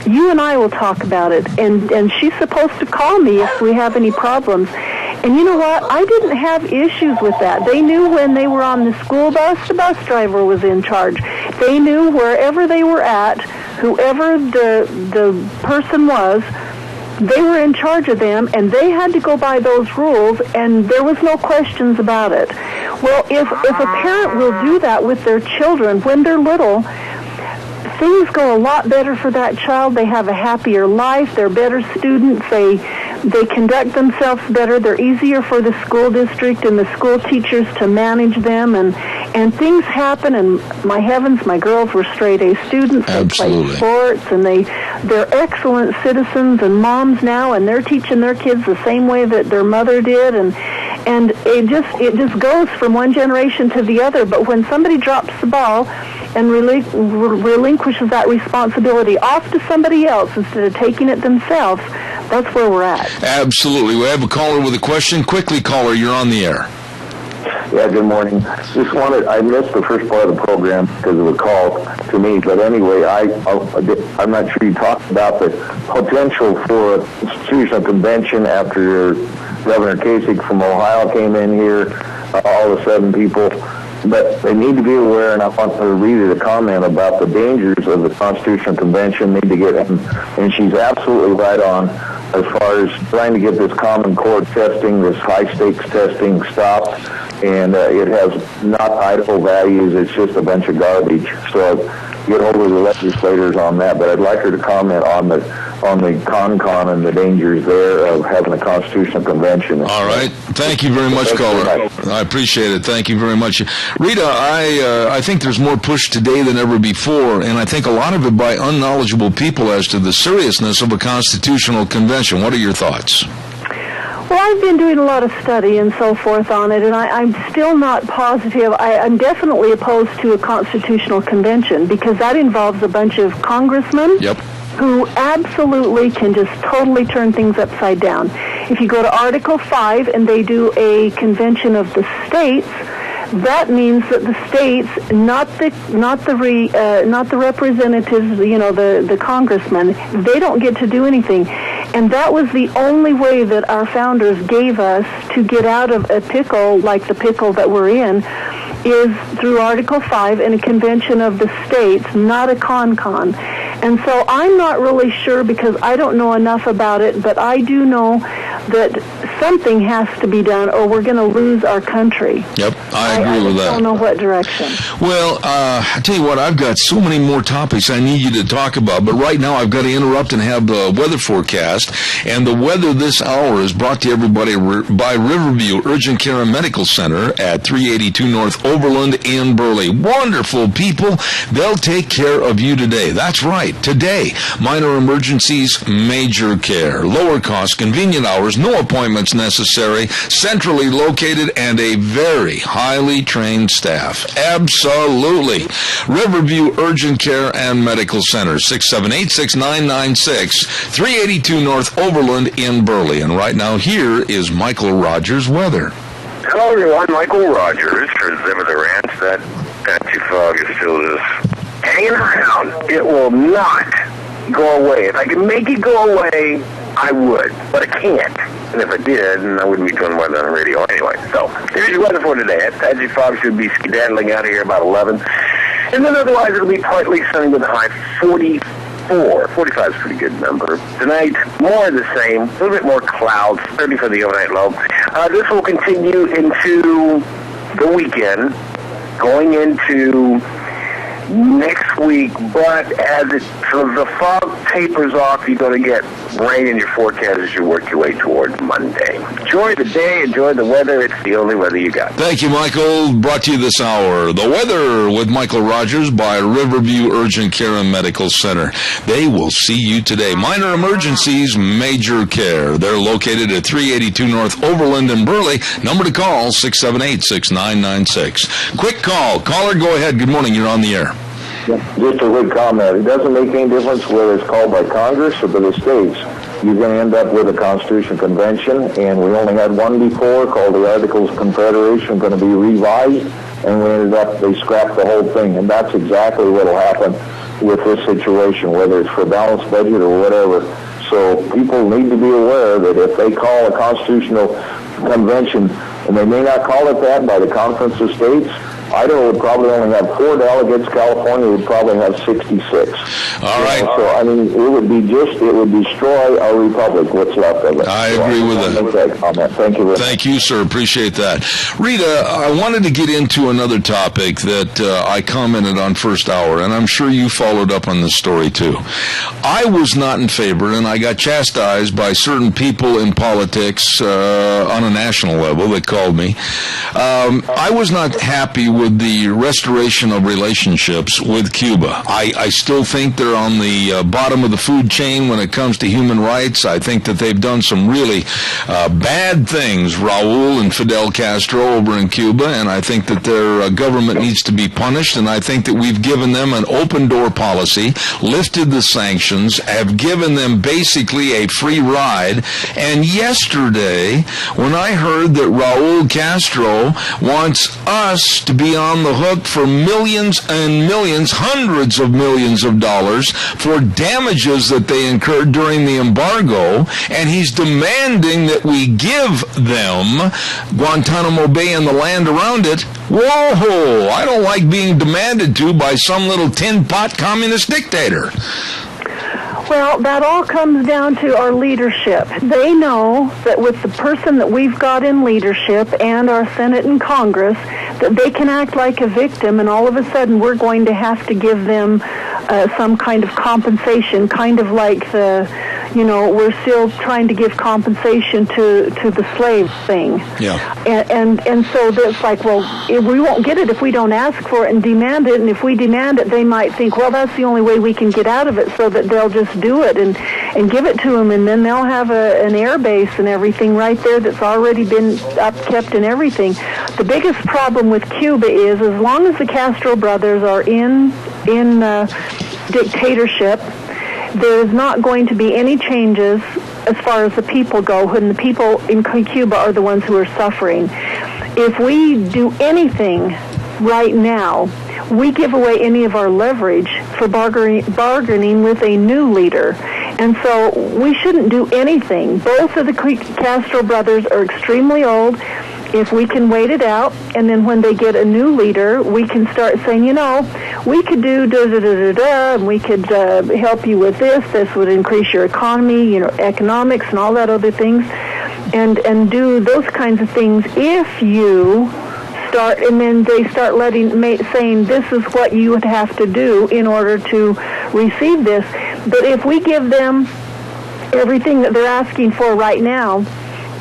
you and I will talk about it. And she's supposed to call me if we have any problems. And you know what? I didn't have issues with that. They knew when they were on the school bus, the bus driver was in charge. They knew wherever they were at, whoever the person was, They were in charge of them, and they had to go by those rules, and there was no questions about it. Well, if a parent will do that with their children when they're little, things go a lot better for that child. They have a happier life. They're better students. They conduct themselves better. They're easier for the school district and the school teachers to manage them, and things happen. And my heavens, my girls were straight A students. Absolutely. They play sports, and they're excellent citizens and moms now, and they're teaching their kids the same way that their mother did, and it just goes from one generation to the other. But when somebody drops the ball and relinquishes that responsibility off to somebody else instead of taking it themselves, that's where we're at. Absolutely. We have a caller with a question. Quickly, caller, you're on the air. Yeah, good morning. I missed the first part of the program because of a call to me, but anyway, I'm not sure you talked about the potential for a constitutional convention after Governor Kasich from Ohio came in here, all the 7 people. But they need to be aware, and I want to read a comment about the dangers of the Constitutional Convention. Need to get, and she's absolutely right on as far as trying to get this Common Core testing, this high-stakes testing stopped, and it has not Idaho values. It's just a bunch of garbage. So get hold of the legislators on that. But I'd like her to comment on the con and the dangers there of having a constitutional convention. All right. Thank you very much, caller. I appreciate it. Thank you very much. Rita, I think there's more push today than ever before, and I think a lot of it by unknowledgeable people as to the seriousness of a constitutional convention. What are your thoughts? Well, I've been doing a lot of study and so forth on it, and I'm still not positive. I'm definitely opposed to a constitutional convention because that involves a bunch of congressmen who absolutely can just totally turn things upside down. If you go to Article 5 and they do a convention of the states, that means that the states, not the representatives, the congressmen, they don't get to do anything. And that was the only way that our founders gave us to get out of a pickle like the pickle that we're in, is through Article 5 and a convention of the states, not a con. And so I'm not really sure because I don't know enough about it, but I do know that something has to be done or we're going to lose our country. Yep, I agree with that. I don't know what direction. Well, I tell you what, I've got so many more topics I need you to talk about, but right now I've got to interrupt and have the weather forecast. And the weather this hour is brought to everybody by Riverview Urgent Care and Medical Center at 382 North Overland in Burley. Wonderful people. They'll take care of you today. That's right. Today, minor emergencies, major care, lower cost, convenient hours, no appointments necessary, centrally located, and a very highly trained staff. Absolutely. Riverview Urgent Care and Medical Center, 678-6996, 382 North Overland in Burley. And right now, here is Michael Rogers' weather. Hello, everyone. Michael Rogers for Zimmer the Ranch. That patchy fog is still just hanging around. It will not go away. If I could make it go away, I would, but I can't. And if I did, then I wouldn't be doing weather on the radio anyway. So, here's your weather for today. That patchy fog should be skedaddling out of here about 11. And then otherwise, it'll be partly sunny with a high 44. 45 is a pretty good number. Tonight, more of the same. A little bit more clouds. 30 for the overnight low. This will continue into the weekend, going into next week, but as the fog tapers off, you're going to get rain in your forecast as you work your way toward Monday. Enjoy the day, enjoy the weather. It's the only weather you got. Thank you, Michael. Brought to you this hour, the weather with Michael Rogers by Riverview Urgent Care and Medical Center. They will see you today. Minor emergencies, major care. They're located at 382 North Overland in Burley. Number to call, 678-6996. Quick call. Caller, go ahead. Good morning. You're on the air. Just a quick comment. It doesn't make any difference whether it's called by Congress or by the states. You're going to end up with a Constitutional Convention, and we only had one before called the Articles of Confederation, going to be revised, and we ended up, they scrapped the whole thing, and that's exactly what will happen with this situation, whether it's for a balanced budget or whatever. So people need to be aware that if they call a Constitutional Convention, and they may not call it that by the Conference of States, Idaho would probably only have 4 delegates. California would probably have 66. All right. So, I mean, it would destroy our republic, what's left of it. I agree with that. Make that comment. Thank you. Thank you, sir. Appreciate that. Rita, I wanted to get into another topic that I commented on first hour, and I'm sure you followed up on this story too. I was not in favor, and I got chastised by certain people in politics on a national level that called me. I was not happy with the restoration of relationships with Cuba. I still think they're on the bottom of the food chain when it comes to human rights. I think that they've done some really bad things, Raul and Fidel Castro over in Cuba, and I think that their government needs to be punished, and I think that we've given them an open-door policy, lifted the sanctions, have given them basically a free ride. And yesterday, when I heard that Raul Castro wants us to be on the hook for millions and millions, hundreds of millions of dollars for damages that they incurred during the embargo, and he's demanding that we give them Guantanamo Bay and the land around it. Whoa! I don't like being demanded to by some little tin pot communist dictator. Well, that all comes down to our leadership. They know that with the person that we've got in leadership and our Senate and Congress, that they can act like a victim, and all of a sudden we're going to have to give them some kind of compensation, kind of like we're still trying to give compensation to the slave thing. Yeah. And so it's like, well, we won't get it if we don't ask for it and demand it, and if we demand it, they might think, well, that's the only way we can get out of it, so that they'll just do it and give it to them, and then they'll have an air base and everything right there that's already been upkept and everything. The biggest problem with Cuba is, as long as the Castro brothers are in dictatorship, there is not going to be any changes as far as the people go, when the people in Cuba are the ones who are suffering. If we do anything right now, we give away any of our leverage for bargaining with a new leader. And so we shouldn't do anything. Both of the Castro brothers are extremely old. If we can wait it out, and then when they get a new leader, we can start saying, we could do da-da-da-da-da, and we could help you with this. This would increase your economy, economics and all that other things, and do those kinds of things if you start, and then they start saying this is what you would have to do in order to receive this. But if we give them everything that they're asking for right now,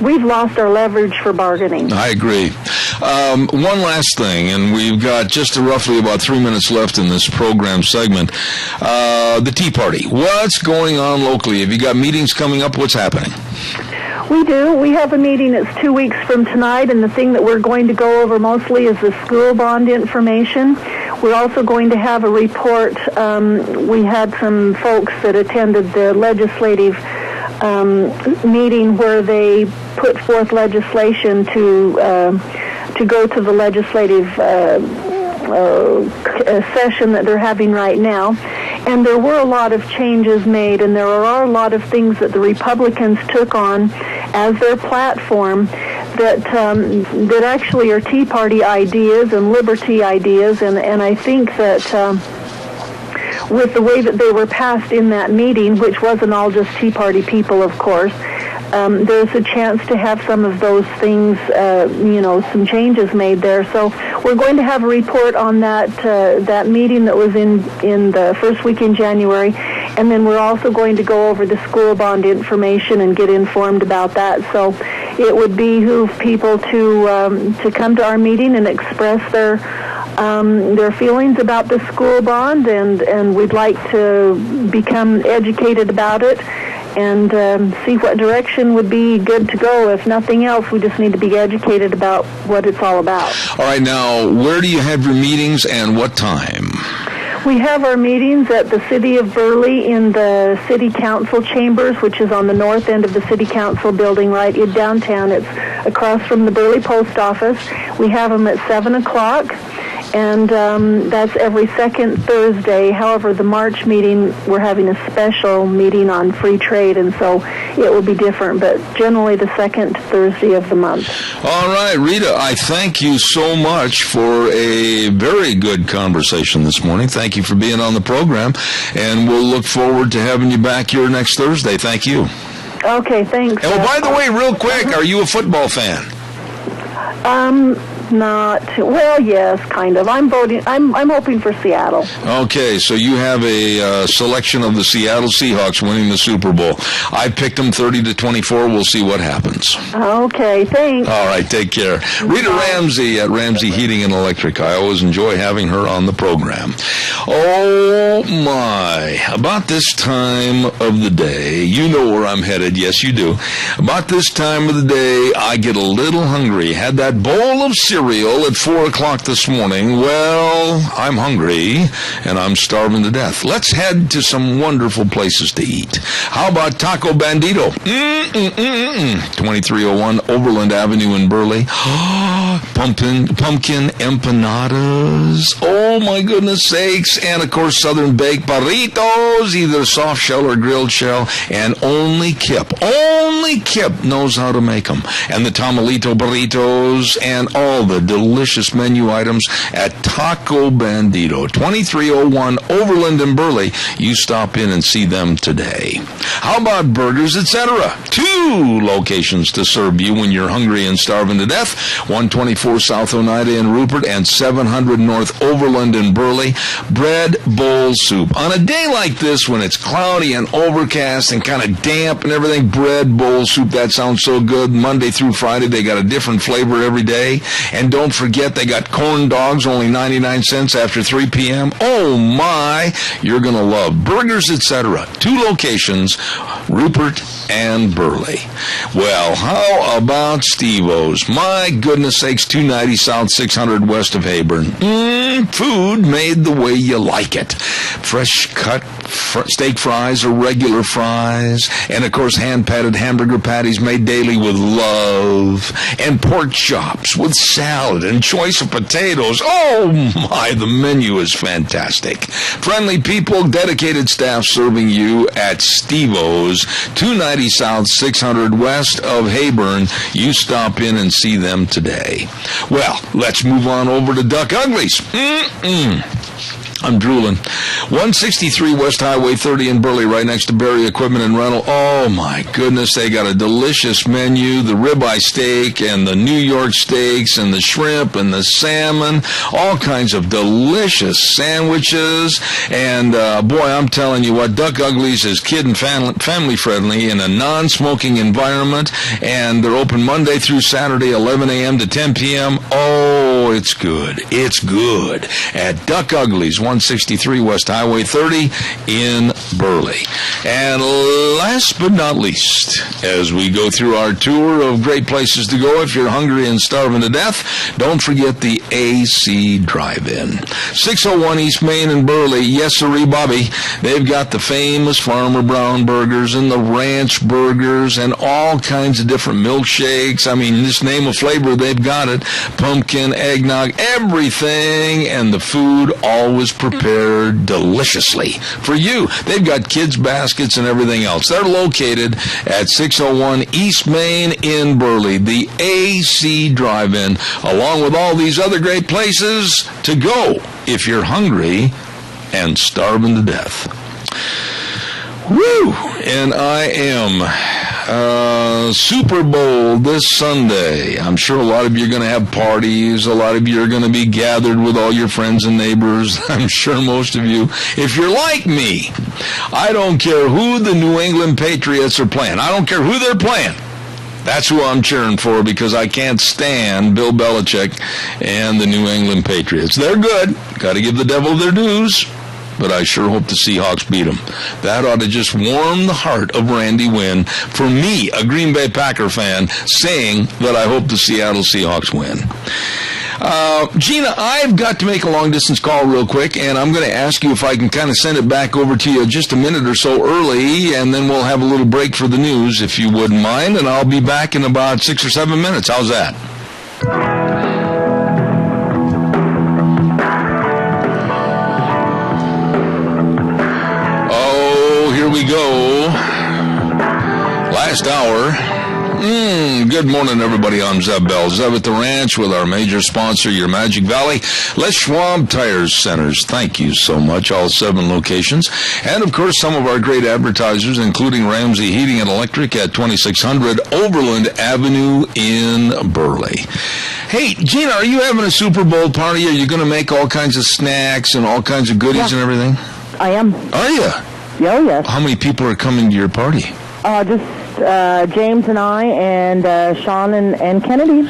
we've lost our leverage for bargaining. I agree. One last thing, and we've got just roughly about 3 minutes left in this program segment. The Tea Party. What's going on locally? Have you got meetings coming up? What's happening? We do. We have a meeting that's 2 weeks from tonight, and the thing that we're going to go over mostly is the school bond information. We're also going to have a report. We had some folks that attended the legislative meeting where they put forth legislation to go to the legislative session that they're having right now. And there were a lot of changes made, and there are a lot of things that the Republicans took on as their platform that actually are Tea Party ideas and liberty ideas, and I think that with the way that they were passed in that meeting, which wasn't all just Tea Party people, of course, there's a chance to have some of those things, some changes made there. So we're going to have a report on that meeting that was in the first week in January, and then we're also going to go over the school bond information and get informed about that. So it would behoove people to come to our meeting and express their feelings about the school bond, and we'd like to become educated about it and see what direction would be good to go. If nothing else, we just need to be educated about what it's all about. All right, now, where do you have your meetings and what time? We have our meetings at the City of Burley in the City Council chambers, which is on the north end of the City Council building right in downtown. It's across from the Burley Post Office. We have them at 7 o'clock. and that's every second Thursday. However, the March meeting, we're having a special meeting on free trade, and so it will be different, but generally the second Thursday of the month. All right, Rita, I thank you so much for a very good conversation this morning. Thank you for being on the program, and we'll look forward to having you back here next Thursday. Thank you. Okay, thanks. Oh, by the way, real quick, are you a football fan? Yes, kind of. I'm hoping for Seattle. Okay, so you have a selection of the Seattle Seahawks winning the Super Bowl. I picked them 30-24. We'll see what happens. Okay, thanks. All right, take care. Rita Ramsey at Ramsey Heating and Electric. I always enjoy having her on the program. Oh, my. About this time of the day, you know where I'm headed. Yes, you do. About this time of the day, I get a little hungry. Had that bowl of cereal at 4 o'clock this morning. Well, I'm hungry, and I'm starving to death. Let's head to some wonderful places to eat. How about Taco Bandito? 2301 Overland Avenue in Burley. Pumpkin empanadas. Oh, my goodness sakes. And, of course, Southern baked burritos, either soft shell or grilled shell. And only Kip knows how to make them. And the Tamalito burritos and all the delicious menu items at Taco Bandito, 2301 Overland in Burley. You stop in and see them today. How about Burgers, etc.? 2 locations to serve you when you're hungry and starving to death. 124 South Oneida in Rupert and 700 North Overland in Burley. Bread bowl soup. On a day like this when it's cloudy and overcast and kind of damp and everything, bread bowl soup, that sounds so good. Monday through Friday, they got a different flavor every day. And don't forget, they got corn dogs, only 99 cents after 3 p.m. Oh, my. You're going to love Burgers, etc. 2 locations, Rupert and Burley. Well, how about Steve-O's? My goodness sakes, 290 South, 600 west of Hayburn. Food made the way you like it. Fresh cut steak fries or regular fries. And, of course, hand-patted hamburger patties made daily with love. And pork chops with salad and choice of potatoes. Oh, my, the menu is fantastic. Friendly people, dedicated staff serving you at Steve-O's, 290 South, 600 west of Hayburn. You stop in and see them today. Well, let's move on over to Duck Uglies. I'm drooling. 163 West Highway 30 in Burley, right next to Berry Equipment and Rental. Oh, my goodness, they got a delicious menu, the ribeye steak and the New York steaks and the shrimp and the salmon, all kinds of delicious sandwiches. And, boy, I'm telling you what, Duck Uglies is kid and family friendly in a non-smoking environment, and they're open Monday through Saturday, 11 a.m. to 10 p.m. Oh, it's good. It's good. At Duck Uglies, 163 West Highway 30 in Burley. And last but not least, as we go through our tour of great places to go if you're hungry and starving to death, don't forget the AC Drive-In. 601 East Main in Burley. Yes, sirree, Bobby. They've got the famous Farmer Brown burgers and the ranch burgers and all kinds of different milkshakes. I mean, just name a flavor, they've got it. Pumpkin, eggnog, everything. And the food always prepared deliciously for you. They've got kids' baskets and everything else. They're located at 601 East Main in Burley, the AC Drive-In, along with all these other great places to go if you're hungry and starving to death. Woo! And I am Super Bowl this Sunday. I'm sure a lot of you are going to have parties. A lot of you are going to be gathered with all your friends and neighbors. I'm sure most of you. If you're like me, I don't care who the New England Patriots are playing. I don't care who they're playing. That's who I'm cheering for because I can't stand Bill Belichick and the New England Patriots. They're good. Got to give the devil their dues. But I sure hope the Seahawks beat them. That ought to just warm the heart of Randy Wynn, for me, a Green Bay Packer fan, saying that I hope the Seattle Seahawks win. Gina, I've got to make a long-distance call real quick, and I'm going to ask you if I can kind of send it back over to you just a minute or so early, and then we'll have a little break for the news, if you wouldn't mind, and I'll be back in about 6 or 7 minutes. How's that? we go. Last hour. Good morning, everybody. I'm Zeb Bell. Zeb at the Ranch with our major sponsor, your Magic Valley, Les Schwab Tire Centers. Thank you so much, all 7 locations. And, of course, some of our great advertisers, including Ramsey Heating and Electric at 2600 Overland Avenue in Burley. Hey, Gina, are you having a Super Bowl party? Are you going to make all kinds of snacks and all kinds of goodies and everything? I am. Are you? Oh, yes. How many people are coming to your party? Just James and I and Sean and Kennedy.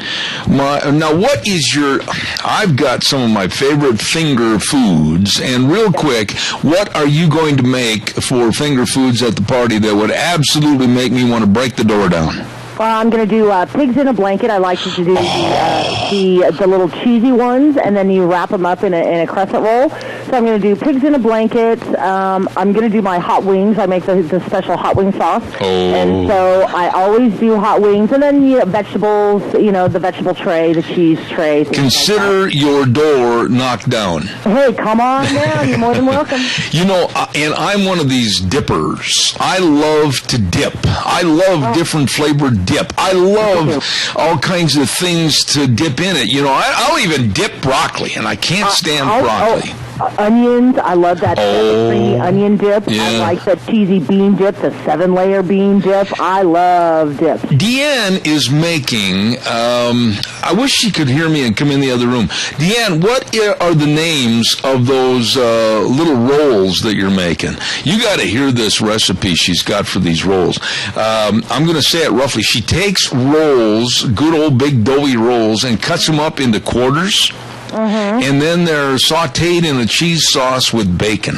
Now, what is your... I've got some of my favorite finger foods, and real quick, what are you going to make for finger foods at the party that would absolutely make me want to break the door down? I'm going to do pigs in a blanket. I like to do the little cheesy ones, and then you wrap them up in a crescent roll. So I'm going to do pigs in a blanket. I'm going to do my hot wings. I make the special hot wing sauce. Oh. And so I always do hot wings. And then, vegetables, the vegetable tray, the cheese tray. Consider your door knocked down. Hey, come on down. You're more than welcome. And I'm one of these dippers. I love to dip. I love different flavored dip. I love all kinds of things to dip in it. I'll even dip broccoli, and I can't stand broccoli. Onions, I love that creamy onion dip. Yeah. I like that cheesy bean dip, the 7-layer bean dip. I love dip. Deanne is making, I wish she could hear me and come in the other room. Deanne, what are the names of those little rolls that you're making? You got to hear this recipe she's got for these rolls. I'm going to say it roughly. She takes rolls, good old big doughy rolls, and cuts them up into quarters. Mm-hmm. And then they're sautéed in a cheese sauce with bacon.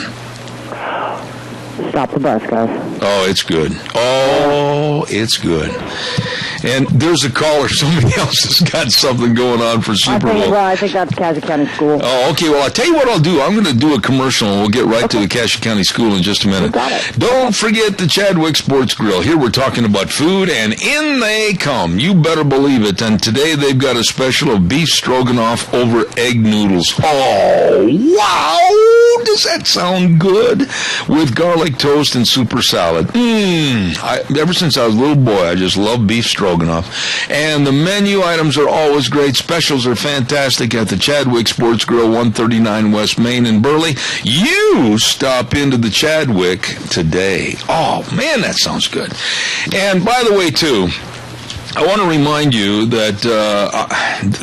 Stop the bus, guys. Oh, it's good. Oh, it's good. And there's a caller. Somebody else has got something going on for Super Bowl. I think that's Cassia County School. Oh, okay. Well, I'll tell you what I'll do. I'm going to do a commercial, and we'll get right to the Cassia County School in just a minute. Got it. Don't forget the Chadwick Sports Grill. Here we're talking about food, and in they come. You better believe it. And today they've got a special of beef stroganoff over egg noodles. Oh, wow! Does that sound good? With garlic toast and super salad. Ever since I was a little boy, I just love beef stroganoff. And the menu items are always great. Specials are fantastic at the Chadwick Sports Grill, 139 West Main in Burley. You stop into the Chadwick today. Oh, man, that sounds good. And by the way, too, I want to remind you that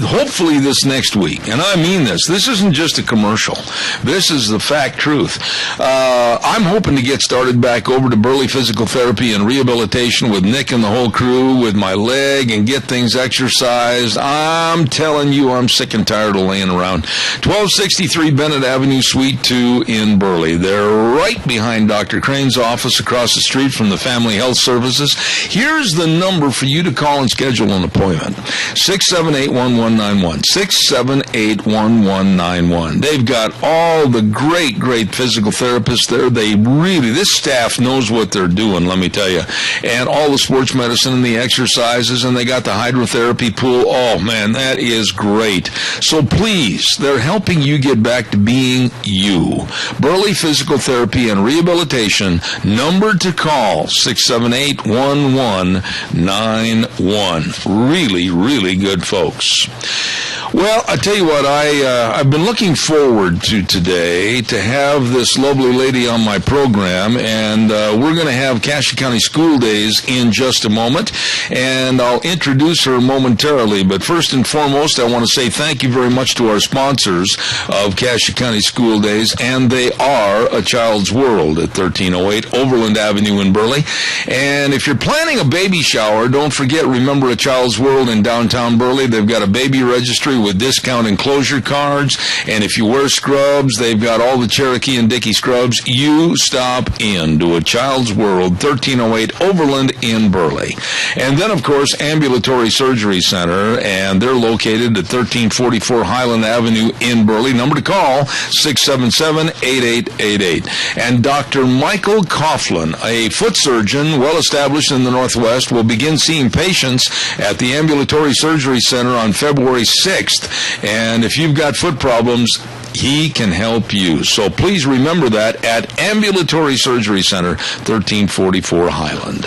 hopefully this next week, and I mean this isn't just a commercial. This is the fact truth. I'm hoping to get started back over to Burley Physical Therapy and Rehabilitation with Nick and the whole crew with my leg and get things exercised. I'm telling you, I'm sick and tired of laying around. 1263 Bennett Avenue, Suite 2 in Burley. They're right behind Dr. Crane's office across the street from the Family Health Services. Here's the number for you to call and schedule an appointment. 678-1191. 678-1191. They've got all the great physical therapists there. This staff knows what they're doing, let me tell you. And all the sports medicine and the exercises, and they got the hydrotherapy pool. Oh, man, that is great. So please, they're helping you get back to being you. Burley Physical Therapy and Rehabilitation. Number to call, 678-1191. Really good folks. Well, I tell you what, I've been looking forward to today to have this lovely lady on my program, and we're going to have Cassia County School Days in just a moment, and I'll introduce her momentarily. But first and foremost, I want to say thank you very much to our sponsors of Cassia County School Days, and they are A Child's World at 1308 Overland Avenue in Burley. And if you're planning a baby shower, don't forget, remember A Child's World in downtown Burley. They've got a baby registry with discount enclosure cards, and if you wear scrubs, they've got all the Cherokee and Dickey scrubs. You stop in to A Child's World, 1308 Overland in Burley. And then, of course, Ambulatory Surgery Center, and they're located at 1344 Highland Avenue in Burley. Number to call, 677-8888. And Dr. Michael Coughlin, a foot surgeon well-established in the Northwest, will begin seeing patients at the Ambulatory Surgery Center on February 6th. And if you've got foot problems, He can help you. So please remember that at Ambulatory Surgery Center, 1344 Highland.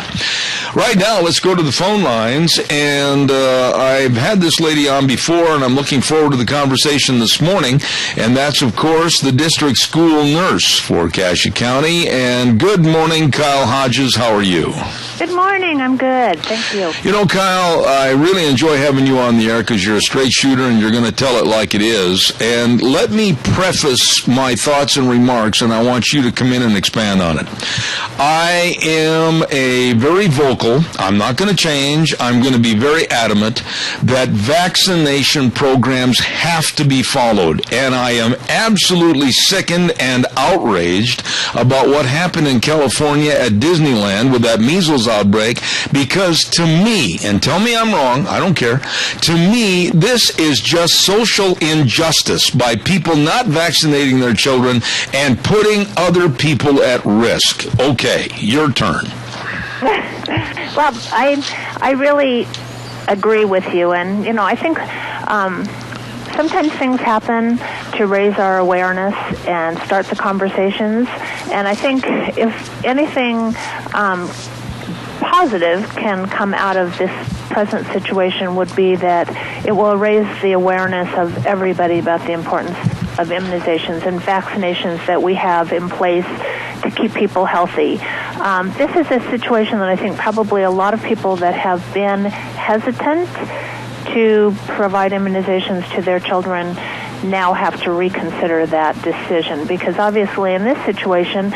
Right now, let's go to the phone lines. And I've had this lady on before, and I'm looking forward to the conversation this morning. And that's, of course, the district school nurse for Cassia County. And good morning, Kyle Hodges. How are you? Good morning. I'm good. Thank you. You know, Kyle, I really enjoy having you on the air because you're a straight shooter and you're going to tell it like it is. And let me preface my thoughts and remarks, and I want you to come in and expand on it. I am a very vocal, I'm not going to change, I'm going to be very adamant that vaccination programs have to be followed. And I am absolutely sickened and outraged about what happened in California at Disneyland with that measles outbreak, because to me, and tell me I'm wrong, I don't care, to me, this is just social injustice by people not vaccinating their children and putting other people at risk. Okay, your turn. Well, I really agree with you, and, you know, I think sometimes things happen to raise our awareness and start the conversations, and I think if anything positive can come out of this present situation would be that it will raise the awareness of everybody about the importance of immunizations and vaccinations that we have in place to keep people healthy. This is a situation that I think probably a lot of people that have been hesitant to provide immunizations to their children now have to reconsider that decision, because obviously in this situation,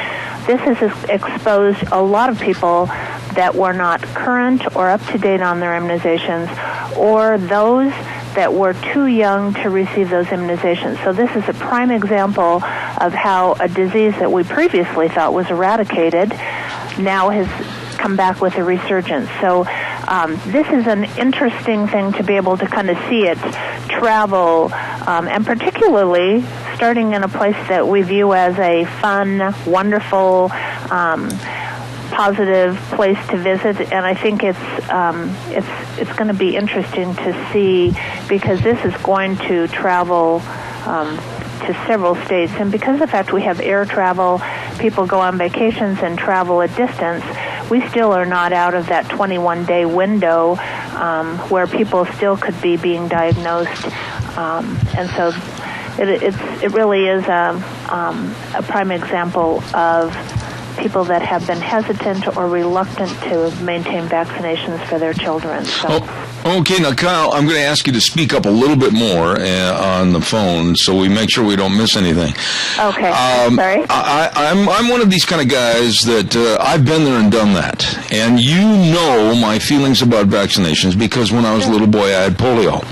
this has exposed a lot of people that were not current or up to date on their immunizations, or those that were too young to receive those immunizations. So this is a prime example of how a disease that we previously thought was eradicated now has come back with a resurgence. So this is an interesting thing to be able to kind of see it travel, and particularly starting in a place that we view as a fun, wonderful, positive place to visit, and I think it's going to be interesting to see, because this is going to travel to several states, and because of the fact we have air travel, people go on vacations and travel a distance, we still are not out of that 21-day window where people still could be being diagnosed, and so it really is a prime example of people that have been hesitant or reluctant to maintain vaccinations for their children. So. Okay, now, Kyle, I'm going to ask you to speak up a little bit more on the phone so we make sure we don't miss anything. Okay, sorry. I'm one of these kind of guys that I've been there and done that. And you know my feelings about vaccinations because when I was a little boy, I had polio.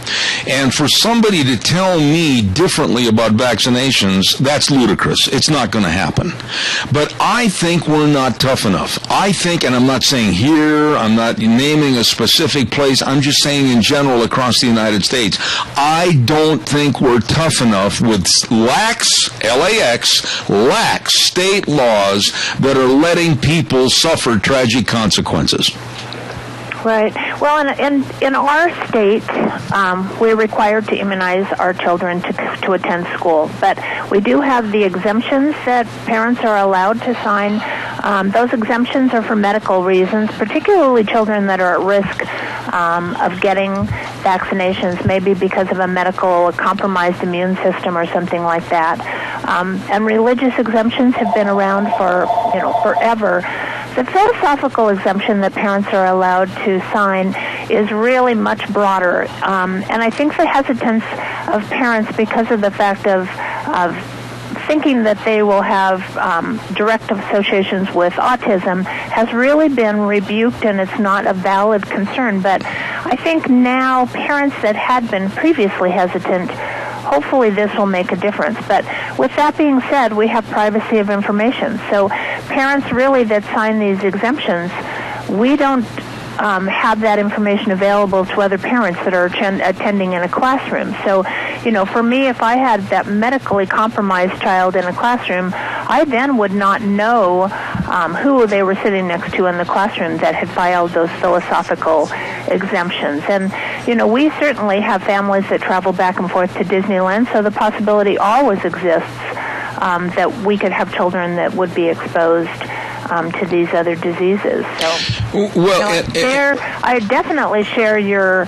And for somebody to tell me differently about vaccinations, that's ludicrous. It's not going to happen. But I think we're not tough enough. I think, and I'm not saying here, I'm not naming a specific place, I'm just saying in general across the United States, I don't think we're tough enough with lax state laws that are letting people suffer tragic consequences. Right. Well, in our state, we're required to immunize our children to attend school. But we do have the exemptions that parents are allowed to sign. Those exemptions are for medical reasons, particularly children that are at risk of getting vaccinations, maybe because of a compromised immune system or something like that. And religious exemptions have been around for forever. The philosophical exemption that parents are allowed to sign is really much broader. And I think the hesitance of parents because of the fact of thinking that they will have direct associations with autism has really been rebuked, and it's not a valid concern. But I think now parents that had been previously hesitant, hopefully this will make a difference. But with that being said, we have privacy of information. So parents really that sign these exemptions, we don't have that information available to other parents that are attending in a classroom. So, for me, if I had that medically compromised child in a classroom, I then would not know who they were sitting next to in the classroom that had filed those philosophical exemptions. And, we certainly have families that travel back and forth to Disneyland, so the possibility always exists that we could have children that would be exposed to these other diseases. So, I definitely share your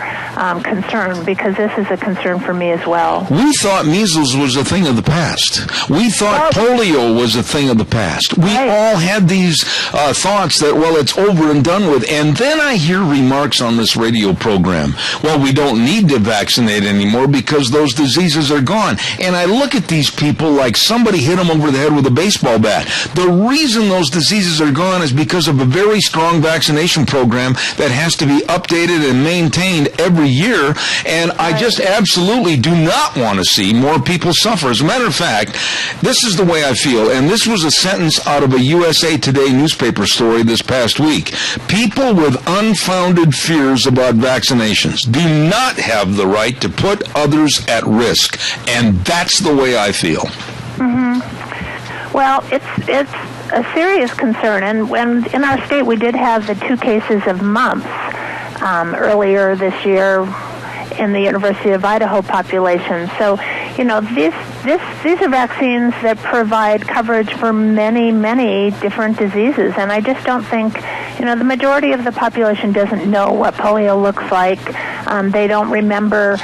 concern, because this is a concern for me as well. We thought measles was a thing of the past. We thought polio was a thing of the past. We all had these thoughts that, well, it's over and done with. And then I hear remarks on this radio program, well, we don't need to vaccinate anymore because those diseases are gone. And I look at these people like somebody hit them over the head with a baseball bat. The reason those diseases are gone is because of a very strong vaccination program that has to be updated and maintained every year, and I just absolutely do not want to see more people suffer. As a matter of fact, this is the way I feel, and this was a sentence out of a USA Today newspaper story this past week. People with unfounded fears about vaccinations do not have the right to put others at risk, and that's the way I feel. Well, it's a serious concern, and when in our state we did have the 2 cases of mumps earlier this year in the University of Idaho population. So, these are vaccines that provide coverage for many, many different diseases, and I just don't think, the majority of the population doesn't know what polio looks like. They don't remember.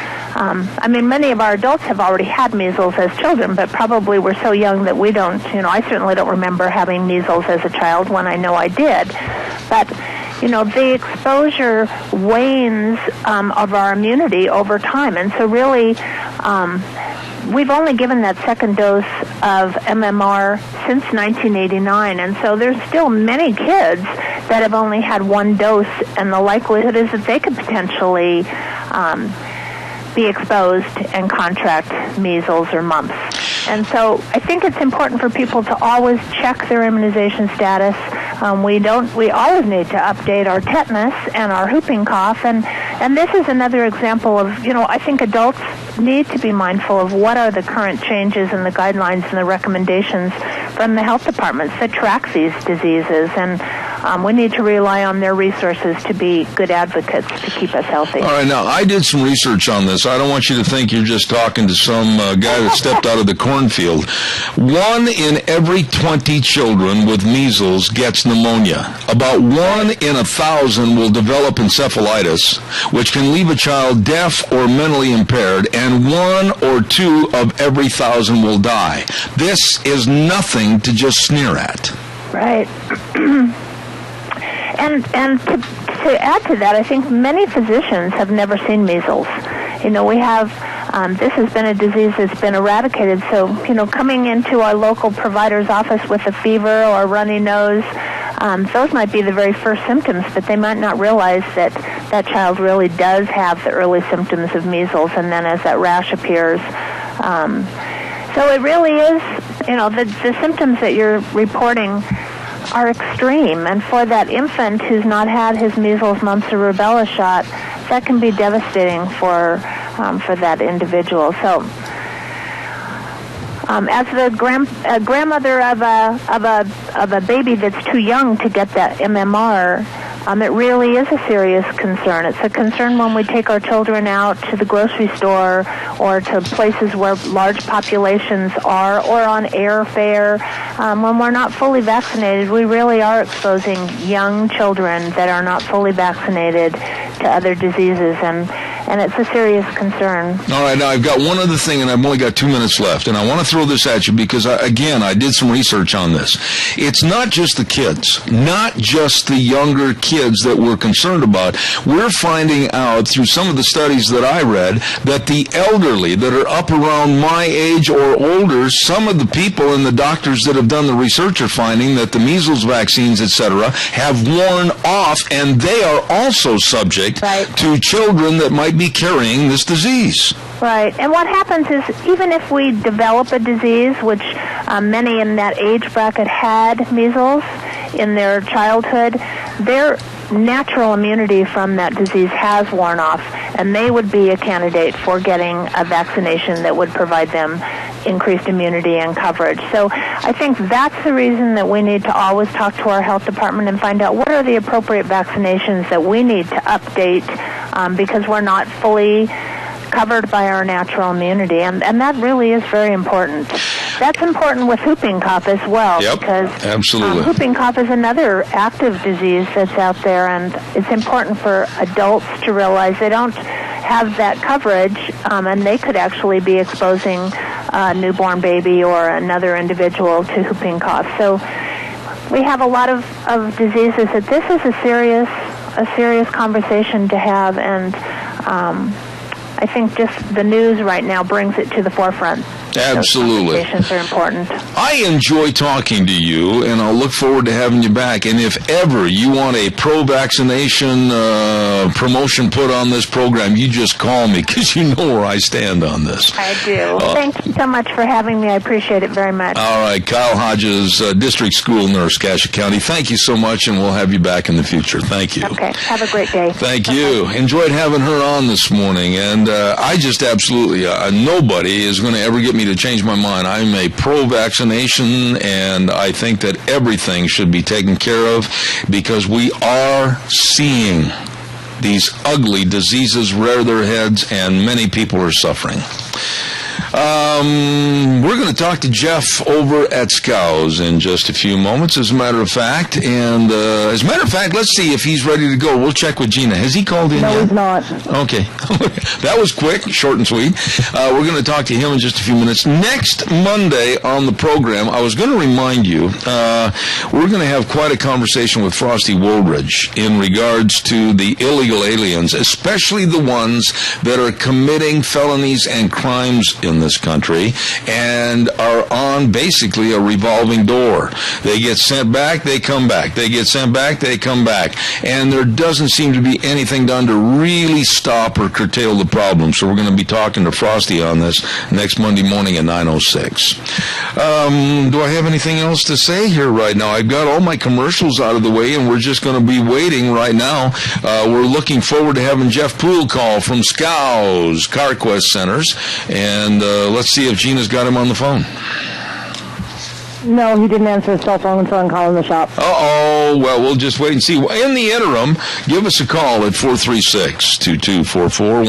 Many of our adults have already had measles as children, but probably we're so young that we don't, I certainly don't remember having measles as a child when I know I did. But, the exposure wanes of our immunity over time. And so really, we've only given that second dose of MMR since 1989. And so there's still many kids that have only had 1 dose, and the likelihood is that they could potentially be exposed and contract measles or mumps. And so I think it's important for people to always check their immunization status. We always need to update our tetanus and our whooping cough, and this is another example of, I think adults need to be mindful of what are the current changes in the guidelines and the recommendations from the health departments that track these diseases, and we need to rely on their resources to be good advocates to keep us healthy. All right, now, I did some research on this. I don't want you to think you're just talking to some guy that stepped out of the cornfield. 1 in every 20 children with measles gets pneumonia. About 1 in 1,000 will develop encephalitis, which can leave a child deaf or mentally impaired, and 1 or 2 of every 1,000 will die. This is nothing to just sneer at. Right. And to add to that, I think many physicians have never seen measles. We have, this has been a disease that's been eradicated, so, coming into our local provider's office with a fever or a runny nose, those might be the very first symptoms, but they might not realize that that child really does have the early symptoms of measles, and then as that rash appears. So it really is, the symptoms that you're reporting are extreme, and for that infant who's not had his measles, mumps, or rubella shot, that can be devastating for that individual. So, as the grandmother of a baby that's too young to get that MMR, it really is a serious concern. It's a concern when we take our children out to the grocery store or to places where large populations are, or on airfare. When we're not fully vaccinated, we really are exposing young children that are not fully vaccinated to other diseases, and it's a serious concern. All right, now I've got one other thing, and I've only got 2 minutes left, and I want to throw this at you because, I did some research on this. It's not just the kids, not just the younger kids that we're concerned about. We're finding out through some of the studies that I read that the elderly that are up around my age or older, some of the people and the doctors that have done the research are finding that the measles vaccines, etc., have worn off, and they are also subject to children that might be carrying this disease. Right. And what happens is, even if we develop a disease, which many in that age bracket had measles in their childhood, their natural immunity from that disease has worn off, and they would be a candidate for getting a vaccination that would provide them increased immunity and coverage. So I think that's the reason that we need to always talk to our health department and find out what are the appropriate vaccinations that we need to update because we're not fully covered by our natural immunity, and that really is very important. That's important with whooping cough as well, because absolutely. Whooping cough is another active disease that's out there, and it's important for adults to realize they don't have that coverage, and they could actually be exposing a newborn baby or another individual to whooping cough. So we have a lot of diseases that this is a serious conversation to have, and I think just the news right now brings it to the forefront. Absolutely. Those conversations are important. I enjoy talking to you, and I'll look forward to having you back. And if ever you want a pro-vaccination promotion put on this program, you just call me, because you know where I stand on this. I do. Thank you so much for having me. I appreciate it very much. All right. Kyle Hodges, District School Nurse, Cassia County. Thank you so much, and we'll have you back in the future. Thank you. Okay. Have a great day. Thank you. Enjoyed having her on this morning, and I just absolutely, nobody is going to ever get me to change my mind. I'm a pro-vaccination, and I think that everything should be taken care of, because we are seeing these ugly diseases rear their heads, and many people are suffering. We're going to talk to Jeff over at Scows in just a few moments, as a matter of fact. And let's see if he's ready to go. We'll check with Gina. Has he called in yet? No, he's not. Okay. That was quick, short and sweet. We're going to talk to him in just a few minutes. Next Monday on the program, I was going to remind you, we're going to have quite a conversation with Frosty Woolridge in regards to the illegal aliens, especially the ones that are committing felonies and crimes in this country and are on basically a revolving door. They get sent back, they come back. They get sent back, they come back. And there doesn't seem to be anything done to really stop or curtail the problem. So we're going to be talking to Frosty on this next Monday morning at 9:06. Do I have anything else to say here right now? I've got all my commercials out of the way, and we're just going to be waiting right now. We're looking forward to having Jeff Poole call from Scows CarQuest Centers, and let's see if Gina's got him on the phone. No, he didn't answer his cell phone, so I'm calling the shop. Uh-oh. Well, we'll just wait and see. In the interim, give us a call at 436-2244,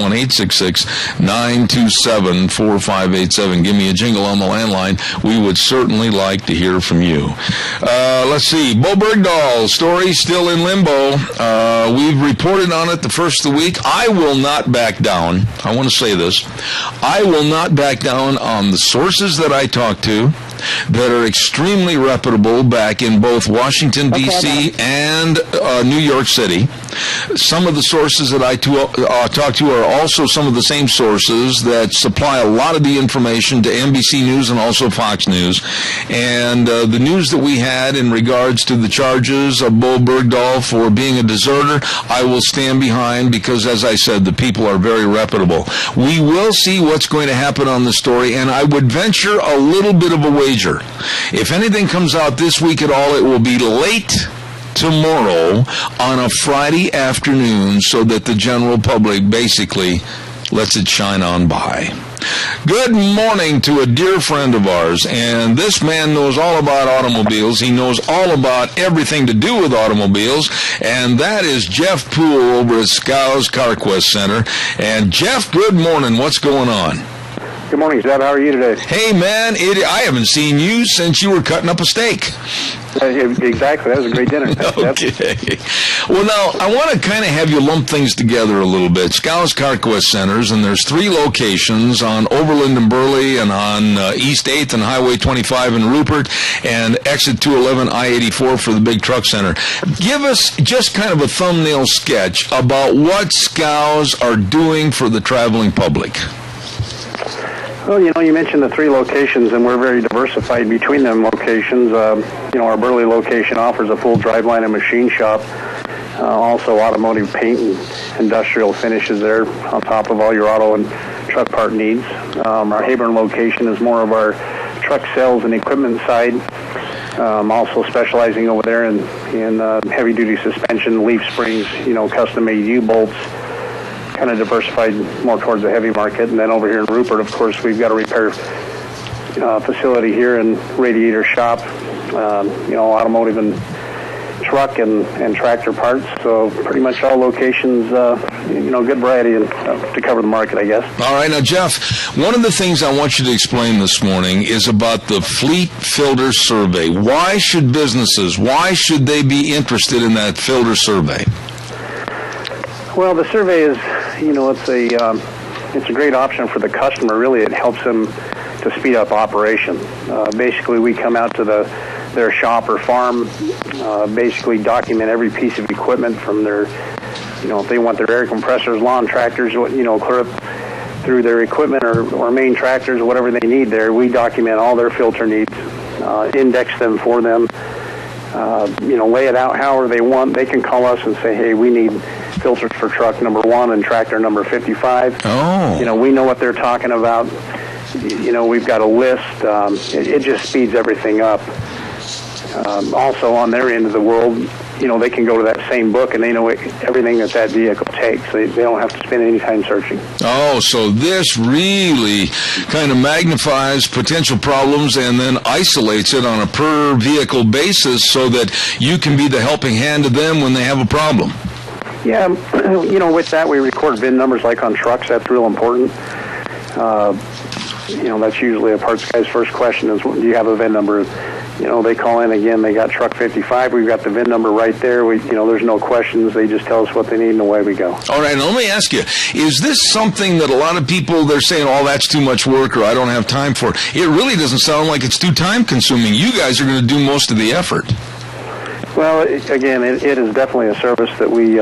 1-866-927-4587. Give me a jingle on the landline. We would certainly like to hear from you. Let's see. Bo Bergdahl, story still in limbo. We've reported on it the first of the week. I will not back down. I want to say this. I will not back down on the sources that I talk to that are extremely reputable back in both Washington, D.C. and New York City. Some of the sources that I talk to are also some of the same sources that supply a lot of the information to NBC News and also Fox News. And the news that we had in regards to the charges of Bo Bergdahl for being a deserter, I will stand behind, because, as I said, the people are very reputable. We will see what's going to happen on the story, and I would venture a little bit of a wager. If anything comes out this week at all, it will be late tomorrow on a Friday afternoon, so that the general public basically lets it shine on by. Good morning to a dear friend of ours, and this man knows all about automobiles. He knows all about everything to do with automobiles, and that is Jeff Poole over at Scows CarQuest Center. And Jeff, good morning. What's going on? Good morning, Zeb. How are you today? Hey, man, I haven't seen you since you were cutting up a steak. Exactly. That was a great dinner. Okay. Well, now, I want to kind of have you lump things together a little bit. Scows CarQuest Centers, and there's 3 locations on Overland and Burley, and on East 8th and Highway 25 in Rupert, and Exit 211 I-84 for the big truck center. Give us just kind of a thumbnail sketch about what Scows are doing for the traveling public. Well, you mentioned the 3 locations, and we're very diversified between them locations. Our Burley location offers a full driveline and machine shop, also automotive paint and industrial finishes there on top of all your auto and truck part needs. Our Hayburn location is more of our truck sales and equipment side, also specializing over there in heavy-duty suspension, leaf springs, custom-made U-bolts, kind of diversified more towards the heavy market. And then over here in Rupert, of course, we've got a repair facility here and radiator shop, automotive and truck and tractor parts. So pretty much all locations, good variety to cover the market, I guess. All right. Now, Jeff, one of the things I want you to explain this morning is about the Fleet Filter Survey. Why should they be interested in that filter survey? Well, the survey is, it's a great option for the customer. Really, it helps them to speed up operation. Basically, we come out to their shop or farm, basically document every piece of equipment from their, if they want their air compressors, lawn tractors, clear up through their equipment or main tractors, whatever they need there. We document all their filter needs, index them for them, lay it out however they want. They can call us and say, hey, we need filters for truck number 1 and tractor number 55. Oh. We know what they're talking about. We've got a list. It just speeds everything up. Also, on their end of the world, they can go to that same book and they know everything that vehicle takes. They don't have to spend any time searching. Oh, so this really kind of magnifies potential problems and then isolates it on a per vehicle basis so that you can be the helping hand to them when they have a problem. Yeah, with that we record VIN numbers like on trucks. That's real important. That's usually a parts guy's first question is, do you have a VIN number? They call in again, they got truck 55, we've got the VIN number right there. There's no questions, they just tell us what they need and away we go. All right, now let me ask you, is this something that a lot of people, they're saying, oh, that's too much work or I don't have time for it? It really doesn't sound like it's too time consuming. You guys are going to do most of the effort. Well, again, it is definitely a service that we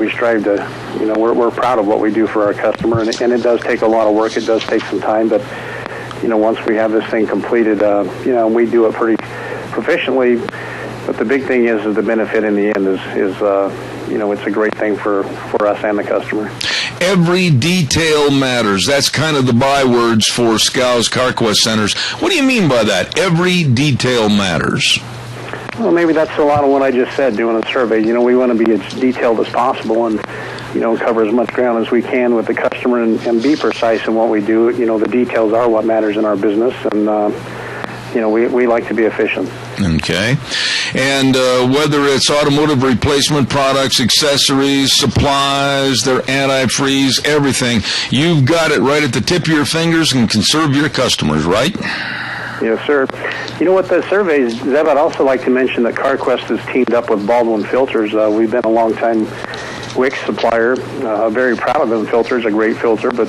strive to, we're proud of what we do for our customer, and it does take a lot of work. It does take some time, but, once we have this thing completed, we do it pretty proficiently. But the big thing is the benefit in the end is it's a great thing for us and the customer. Every detail matters. That's kind of the bywords for Skow's CarQuest centers. What do you mean by that? Every detail matters. Well, maybe that's a lot of what I just said, doing a survey. We want to be as detailed as possible and, cover as much ground as we can with the customer and be precise in what we do. The details are what matters in our business, and, we like to be efficient. Okay. And whether it's automotive replacement products, accessories, supplies, their antifreeze, everything, you've got it right at the tip of your fingers and can serve your customers, right? Yes, sir. You know what, the surveys, Zeb, I'd also like to mention that CarQuest has teamed up with Baldwin Filters. We've been a long-time Wix supplier. Very proud of them filters, a great filter, but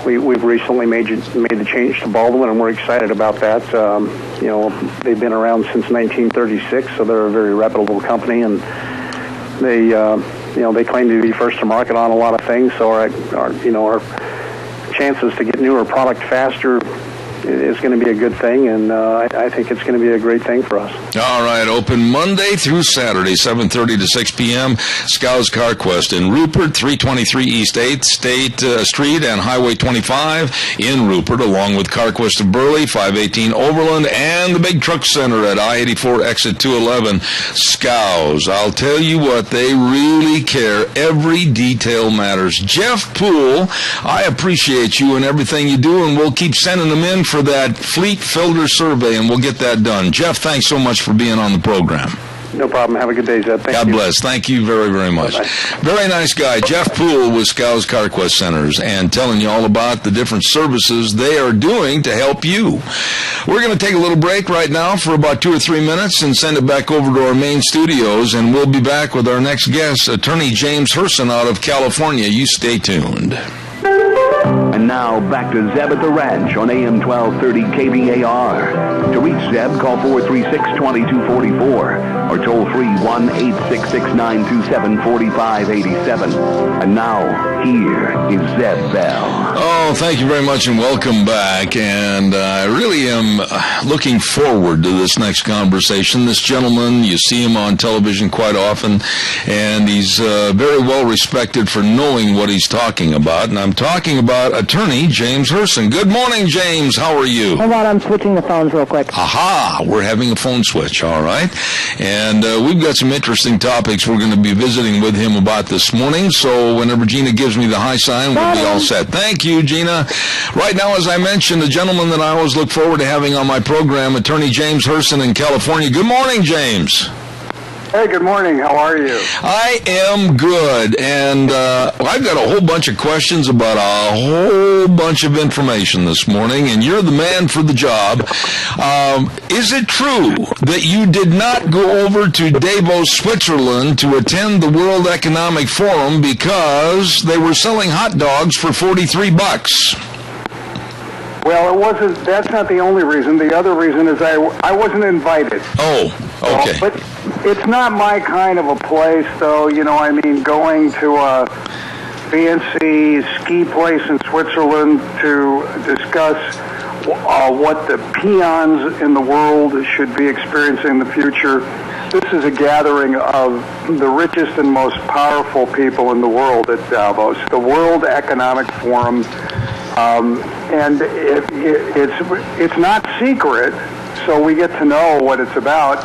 we've recently made the change to Baldwin, and we're excited about that. They've been around since 1936, so they're a very reputable company, and they claim to be first to market on a lot of things, so our chances to get newer product faster is going to be a good thing, and I think it's going to be a great thing for us. All right, open Monday through Saturday, 7:30 to 6 p.m., Skow's CarQuest in Rupert, 323 East 8th State Street and Highway 25 in Rupert, along with CarQuest of Burley, 518 Overland, and the Big Truck Center at I-84 Exit 211. Skow's, I'll tell you what, they really care. Every detail matters. Jeff Poole, I appreciate you and everything you do, and we'll keep sending them in for that Fleet Filter Survey, and we'll get that done. Jeff, thanks so much for being on the program. No problem. Have a good day, Zeb. God bless. Thank you very, very much. Bye-bye. Very nice guy. Jeff Poole with Skow's CarQuest Centers, and telling you all about the different services they are doing to help you. We're going to take a little break right now for about 2 or 3 minutes and send it back over to our main studios, and we'll be back with our next guest, Attorney James Herson out of California. You stay tuned. And now, back to Zeb at the Ranch on AM 1230 KVAR. To reach Zeb, call 436-2244 or toll free 1-866-927-4587. And now, here is Zeb Bell. Oh, thank you very much and welcome back. And I really am looking forward to this next conversation. This gentleman, you see him on television quite often, and he's very well respected for knowing what he's talking about. And I'm talking about Attorney James Herson. Good morning, James. How are you? Hold on, I'm switching the phones real quick. Aha, we're having a phone switch, all right. And we've got some interesting topics we're going to be visiting with him about this morning. So whenever Gina gives me the high sign, we'll be all set. Thank you, Gina. Right now, as I mentioned, the gentleman that I always look forward to having on my program, Attorney James Herson in California. Good morning, James. Hey, good morning. How are you? I am good, and I've got a whole bunch of questions about a whole bunch of information this morning, and you're the man for the job. Is it true that you did not go over to Davos, Switzerland to attend the World Economic Forum because they were selling hot dogs for $43? Well, it wasn't. That's not the only reason. The other reason is I wasn't invited. Oh, okay. But it's not my kind of a place, though. You know, I mean, going to a fancy ski place in Switzerland to discuss what the peons in the world should be experiencing in the future. This is a gathering of the richest and most powerful people in the world at Davos, the World Economic Forum. And it's not secret, so we get to know what it's about.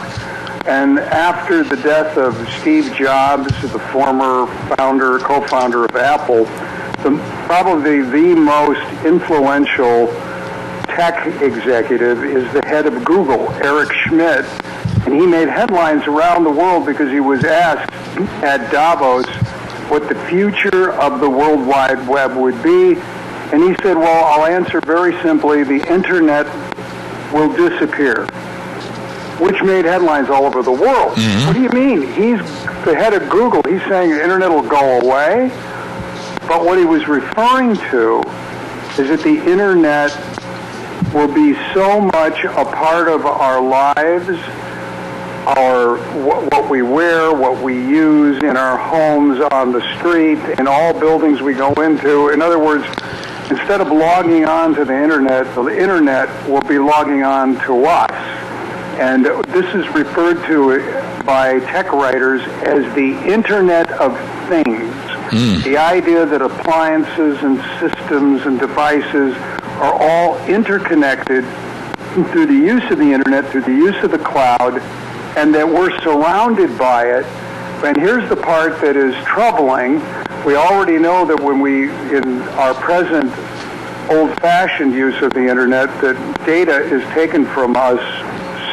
And after the death of Steve Jobs, the former co-founder of Apple, probably the most influential tech executive is the head of Google, Eric Schmidt. And he made headlines around the world because he was asked at Davos what the future of the World Wide Web would be. And he said, well, I'll answer very simply, the Internet will disappear, which made headlines all over the world. Mm-hmm. What do you mean? He's the head of Google. He's saying the Internet will go away. But what he was referring to is that the Internet will be so much a part of our lives, what we wear, what we use in our homes, on the street, in all buildings we go into. In other words, instead of logging on to the Internet will be logging on to us. And this is referred to by tech writers as the Internet of Things. The idea that appliances and systems and devices are all interconnected through the use of the Internet, through the use of the cloud, and that we're surrounded by it. And here's the part that is troubling. We already know that in our present old-fashioned use of the Internet, that data is taken from us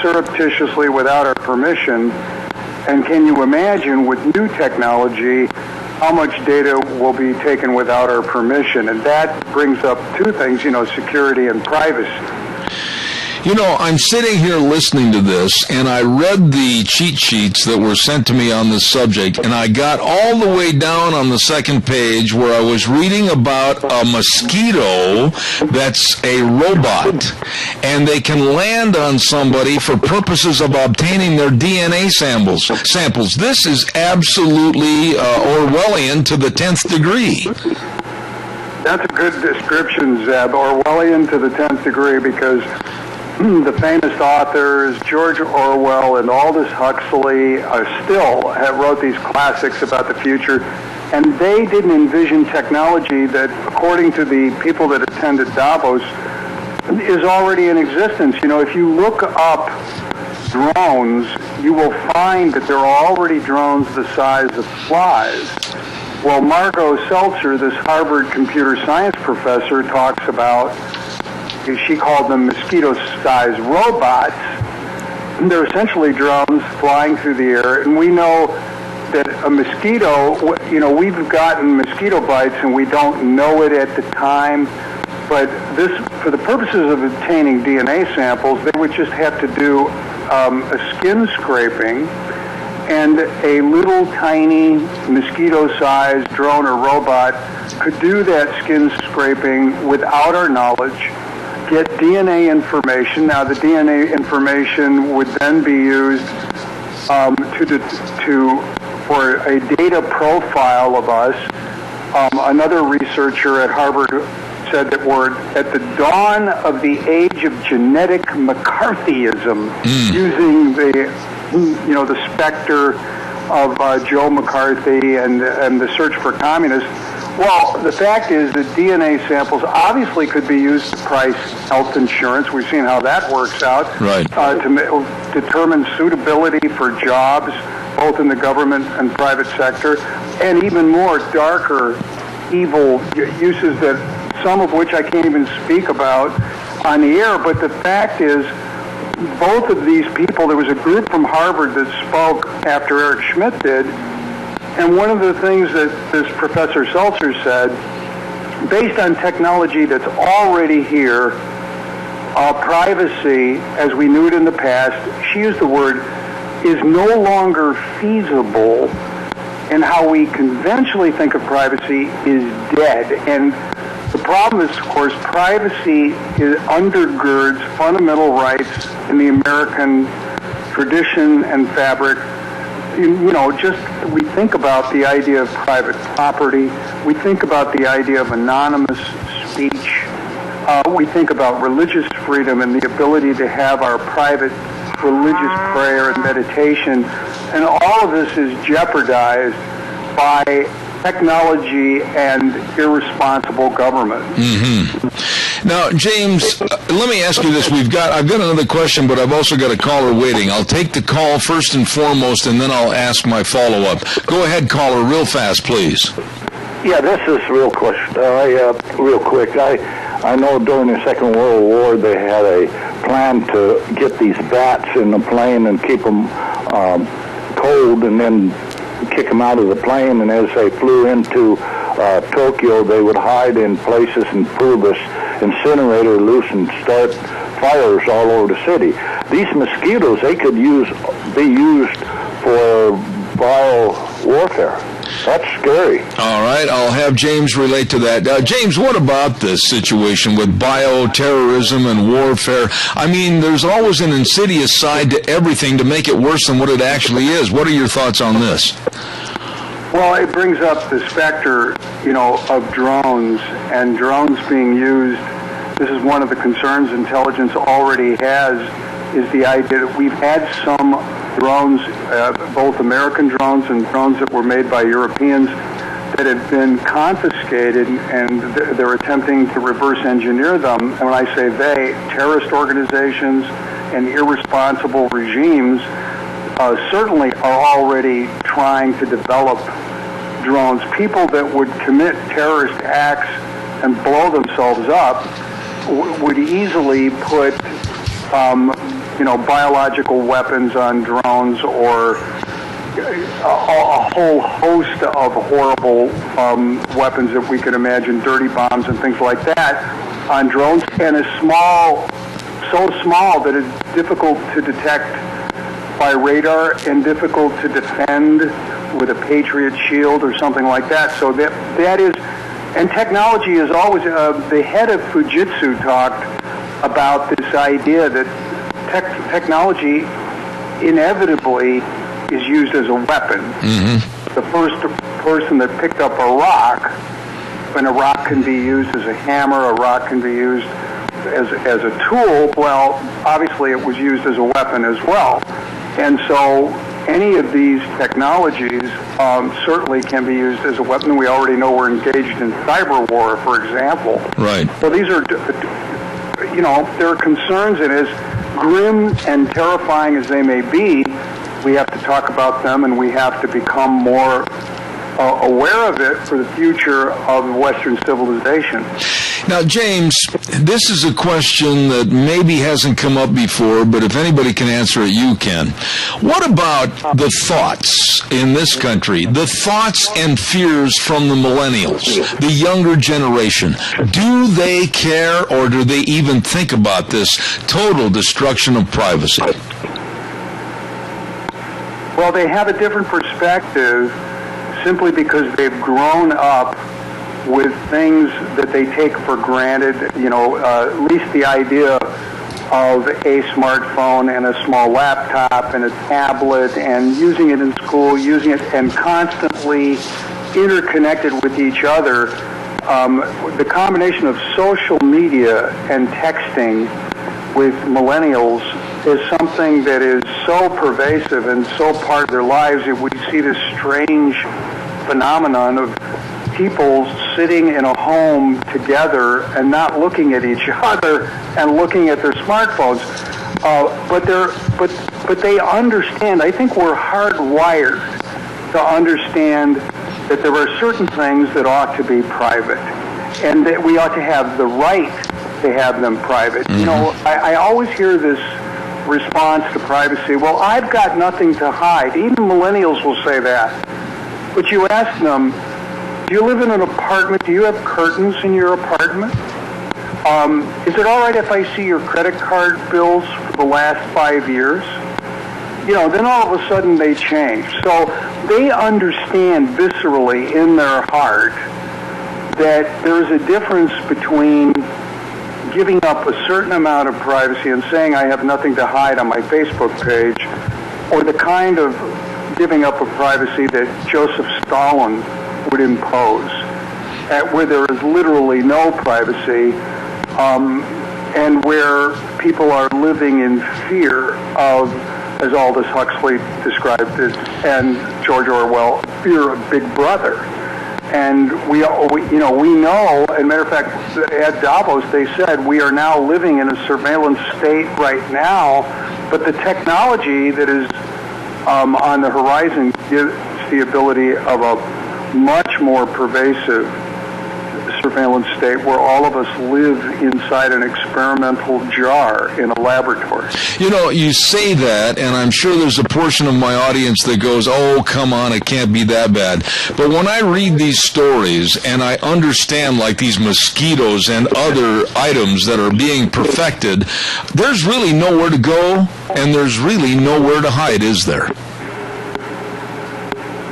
surreptitiously without our permission. And can you imagine with new technology how much data will be taken without our permission? And that brings up two things, security and privacy. I'm sitting here listening to this, and I read the cheat sheets that were sent to me on this subject, and I got all the way down on the second page where I was reading about a mosquito that's a robot, and they can land on somebody for purposes of obtaining their DNA samples. This is absolutely Orwellian to the 10th degree. That's a good description, Zeb. Orwellian to the 10th degree, because the famous authors, George Orwell and Aldous Huxley, still wrote these classics about the future, and they didn't envision technology that, according to the people that attended Davos, is already in existence. If you look up drones, you will find that there are already drones the size of flies. Well, Margot Seltzer, this Harvard computer science professor, talks about, she called them mosquito-sized robots. They're essentially drones flying through the air, and we know that a mosquito, we've gotten mosquito bites and we don't know it at the time, but this, for the purposes of obtaining DNA samples, they would just have to do a skin scraping, and a little tiny mosquito-sized drone or robot could do that skin scraping without our knowledge, get DNA information. Now, the DNA information would then be used for a data profile of us. Another researcher at Harvard said that we're at the dawn of the age of genetic McCarthyism, using the specter of Joe McCarthy and the search for communists. Well, the fact is that DNA samples obviously could be used to price health insurance. We've seen how that works out. Right. To determine suitability for jobs, both in the government and private sector, and even more darker, evil uses that some of which I can't even speak about on the air. But the fact is, both of these people, there was a group from Harvard that spoke after Eric Schmidt did, and one of the things that this Professor Seltzer said, based on technology that's already here, privacy, as we knew it in the past, she used the word, is no longer feasible, and how we conventionally think of privacy is dead. And the problem is, of course, privacy undergirds fundamental rights in the American tradition and fabric. Just we think about the idea of private property. We think about the idea of anonymous speech. We think about religious freedom and the ability to have our private religious prayer and meditation. And all of this is jeopardized by technology and irresponsible government. Mm-hmm. Now, James, let me ask you this. I've got another question, but I've also got a caller waiting. I'll take the call first and foremost, and then I'll ask my follow-up. Go ahead, caller, real fast, please. Yeah, this is real question. Real quick. I know during the Second World War they had a plan to get these bats in the plane and keep them cold, and then kick them out of the plane. And as they flew into Tokyo, they would hide in places and pull this incinerator loose and start fires all over the city. These mosquitoes, they could be used for bio-warfare. That's scary. All right, I'll have James relate to that. James, what about this situation with bioterrorism and warfare? I mean, there's always an insidious side to everything to make it worse than what it actually is. What are your thoughts on this? Well, it brings up the specter, of drones, and drones being used. This is one of the concerns intelligence already has, is the idea that we've had some drones, both American drones and drones that were made by Europeans, that have been confiscated, and they're attempting to reverse engineer them. And when I say they, terrorist organizations and irresponsible regimes certainly are already trying to develop drones. People that would commit terrorist acts and blow themselves up would easily put biological weapons on drones, or a whole host of horrible weapons that we could imagine, dirty bombs and things like that, on drones, and so small that it's difficult to detect by radar and difficult to defend with a Patriot shield or something like that. So that is, and technology is always, the head of Fujitsu talked about this idea that technology inevitably is used as a weapon. Mm-hmm. The first person that picked up a rock, when a rock can be used as a hammer, a rock can be used as a tool, well, obviously it was used as a weapon as well. And so any of these technologies certainly can be used as a weapon. We already know we're engaged in cyber war, for example. Right. So these are, there are concerns, and as grim and terrifying as they may be, we have to talk about them, and we have to become more aware of it for the future of Western civilization. Now, James, this is a question that maybe hasn't come up before, but if anybody can answer it, you can. What about the thoughts in this country, the thoughts and fears from the millennials, the younger generation? Do they care, or do they even think about this total destruction of privacy? Well, they have a different perspective simply because they've grown up with things that they take for granted, at least the idea of a smartphone and a small laptop and a tablet, and using it in school, using it and constantly interconnected with each other. The combination of social media and texting with millennials is something that is so pervasive and so part of their lives that we see this strange phenomenon of people sitting in a home together and not looking at each other and looking at their smartphones. But they understand. I think we're hardwired to understand that there are certain things that ought to be private, and that we ought to have the right to have them private. Mm-hmm. I always hear this response to privacy, well, I've got nothing to hide. Even millennials will say that. But you ask them, do you live in an apartment? Do you have curtains in your apartment? Is it all right if I see your credit card bills for the last 5 years? Then all of a sudden they change. So they understand viscerally in their heart that there's a difference between giving up a certain amount of privacy and saying I have nothing to hide on my Facebook page, or the kind of giving up of privacy that Joseph Stalin would impose, where there is literally no privacy, and where people are living in fear of, as Aldous Huxley described it, and George Orwell, fear of Big Brother. And we know, and matter of fact, at Davos they said we are now living in a surveillance state right now, but the technology that is on the horizon gives the ability of a much more pervasive surveillance state where all of us live inside an experimental jar in a laboratory. You say that, and I'm sure there's a portion of my audience that goes, oh, come on, it can't be that bad. But when I read these stories and I understand, like these mosquitoes and other items that are being perfected, there's really nowhere to go, and there's really nowhere to hide, is there?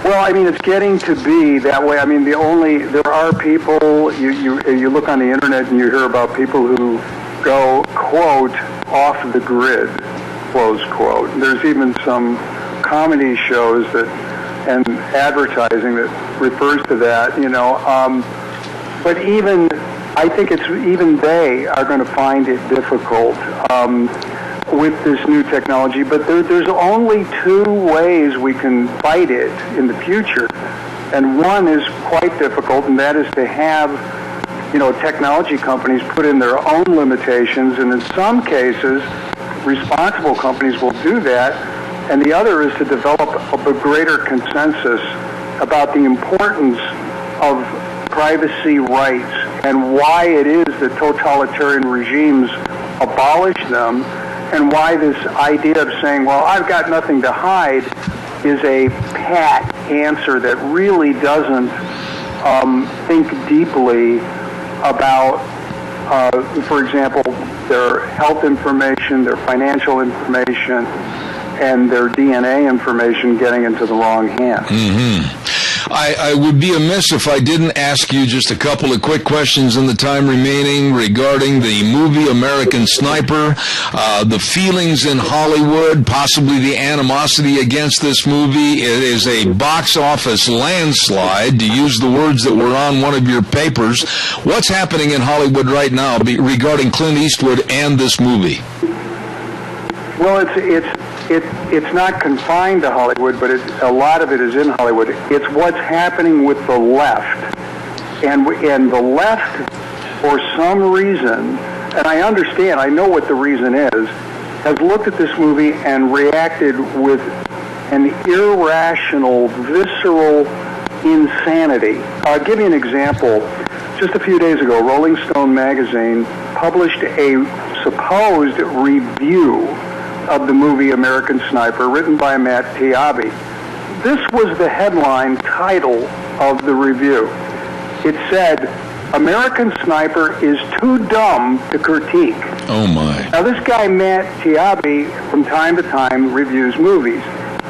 Well, it's getting to be that way. There are people, you look on the internet and you hear about people who go, quote, off the grid, close quote. There's even some comedy shows and advertising that refers to that, but I think even they are going to find it difficult with this new technology, but there's only two ways we can fight it in the future, and one is quite difficult, and that is to have technology companies put in their own limitations, and in some cases responsible companies will do that, and the other is to develop a greater consensus about the importance of privacy rights and why it is that totalitarian regimes abolish them, and why this idea of saying, well, I've got nothing to hide is a pat answer that really doesn't think deeply about, for example, their health information, their financial information, and their DNA information getting into the wrong hands. Mm-hmm. I would be amiss if I didn't ask you just a couple of quick questions in the time remaining regarding the movie American Sniper, the feelings in Hollywood, possibly the animosity against this movie. It is a box office landslide, to use the words that were on one of your papers. What's happening in Hollywood right now regarding Clint Eastwood and this movie? Well, it's not confined to Hollywood, but a lot of it is in Hollywood. It's what's happening with the left. And the left, for some reason, and I understand, I know what the reason is, has looked at this movie and reacted with an irrational, visceral insanity. I'll give you an example. Just a few days ago, Rolling Stone magazine published a supposed review of the movie American Sniper, written by Matt Taibbi. This was the headline title of the review. It said, American Sniper is too dumb to critique. Oh, my. Now, this guy, Matt Taibbi, from time to time reviews movies.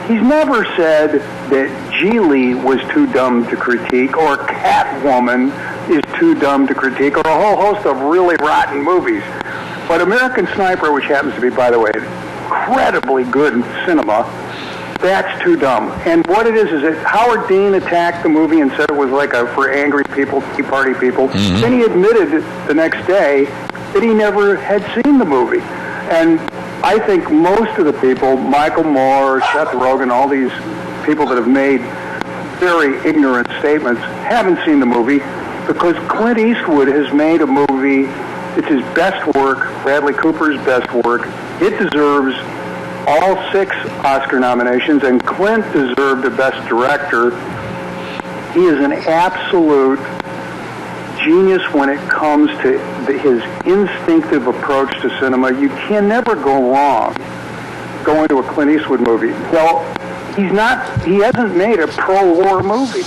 He's never said that Geely was too dumb to critique, or Catwoman is too dumb to critique, or a whole host of really rotten movies. But American Sniper, which happens to be, by the way, incredibly good in cinema, that's too dumb. And what it is that Howard Dean attacked the movie and said it was like for angry people, Tea Party people. Mm-hmm. Then he admitted the next day that he never had seen the movie. And I think most of the people, Michael Moore, Seth Rogen, all these people that have made very ignorant statements, haven't seen the movie because Clint Eastwood has made a movie. It's his best work, Bradley Cooper's best work. It deserves all 6 Oscar nominations, and Clint deserved a Best Director. He is an absolute genius when it comes to his instinctive approach to cinema. You can never go wrong going to a Clint Eastwood movie. Well, he hasn't made a pro-war movie.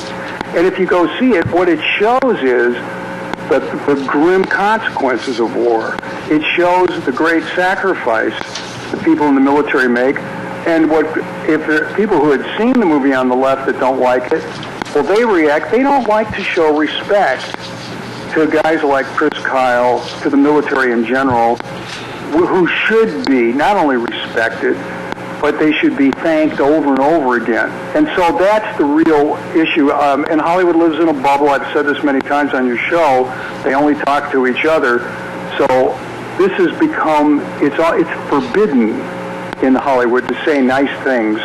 And if you go see it, what it shows is the grim consequences of war. It shows the great sacrifice the people in the military make. And if there are people who had seen the movie on the left that don't like it, well, they react. They don't like to show respect to guys like Chris Kyle, to the military in general, who should be not only respected, but they should be thanked over and over again. And so that's the real issue. And Hollywood lives in a bubble. I've said this many times on your show. They only talk to each other. So this has become, it's forbidden in Hollywood to say nice things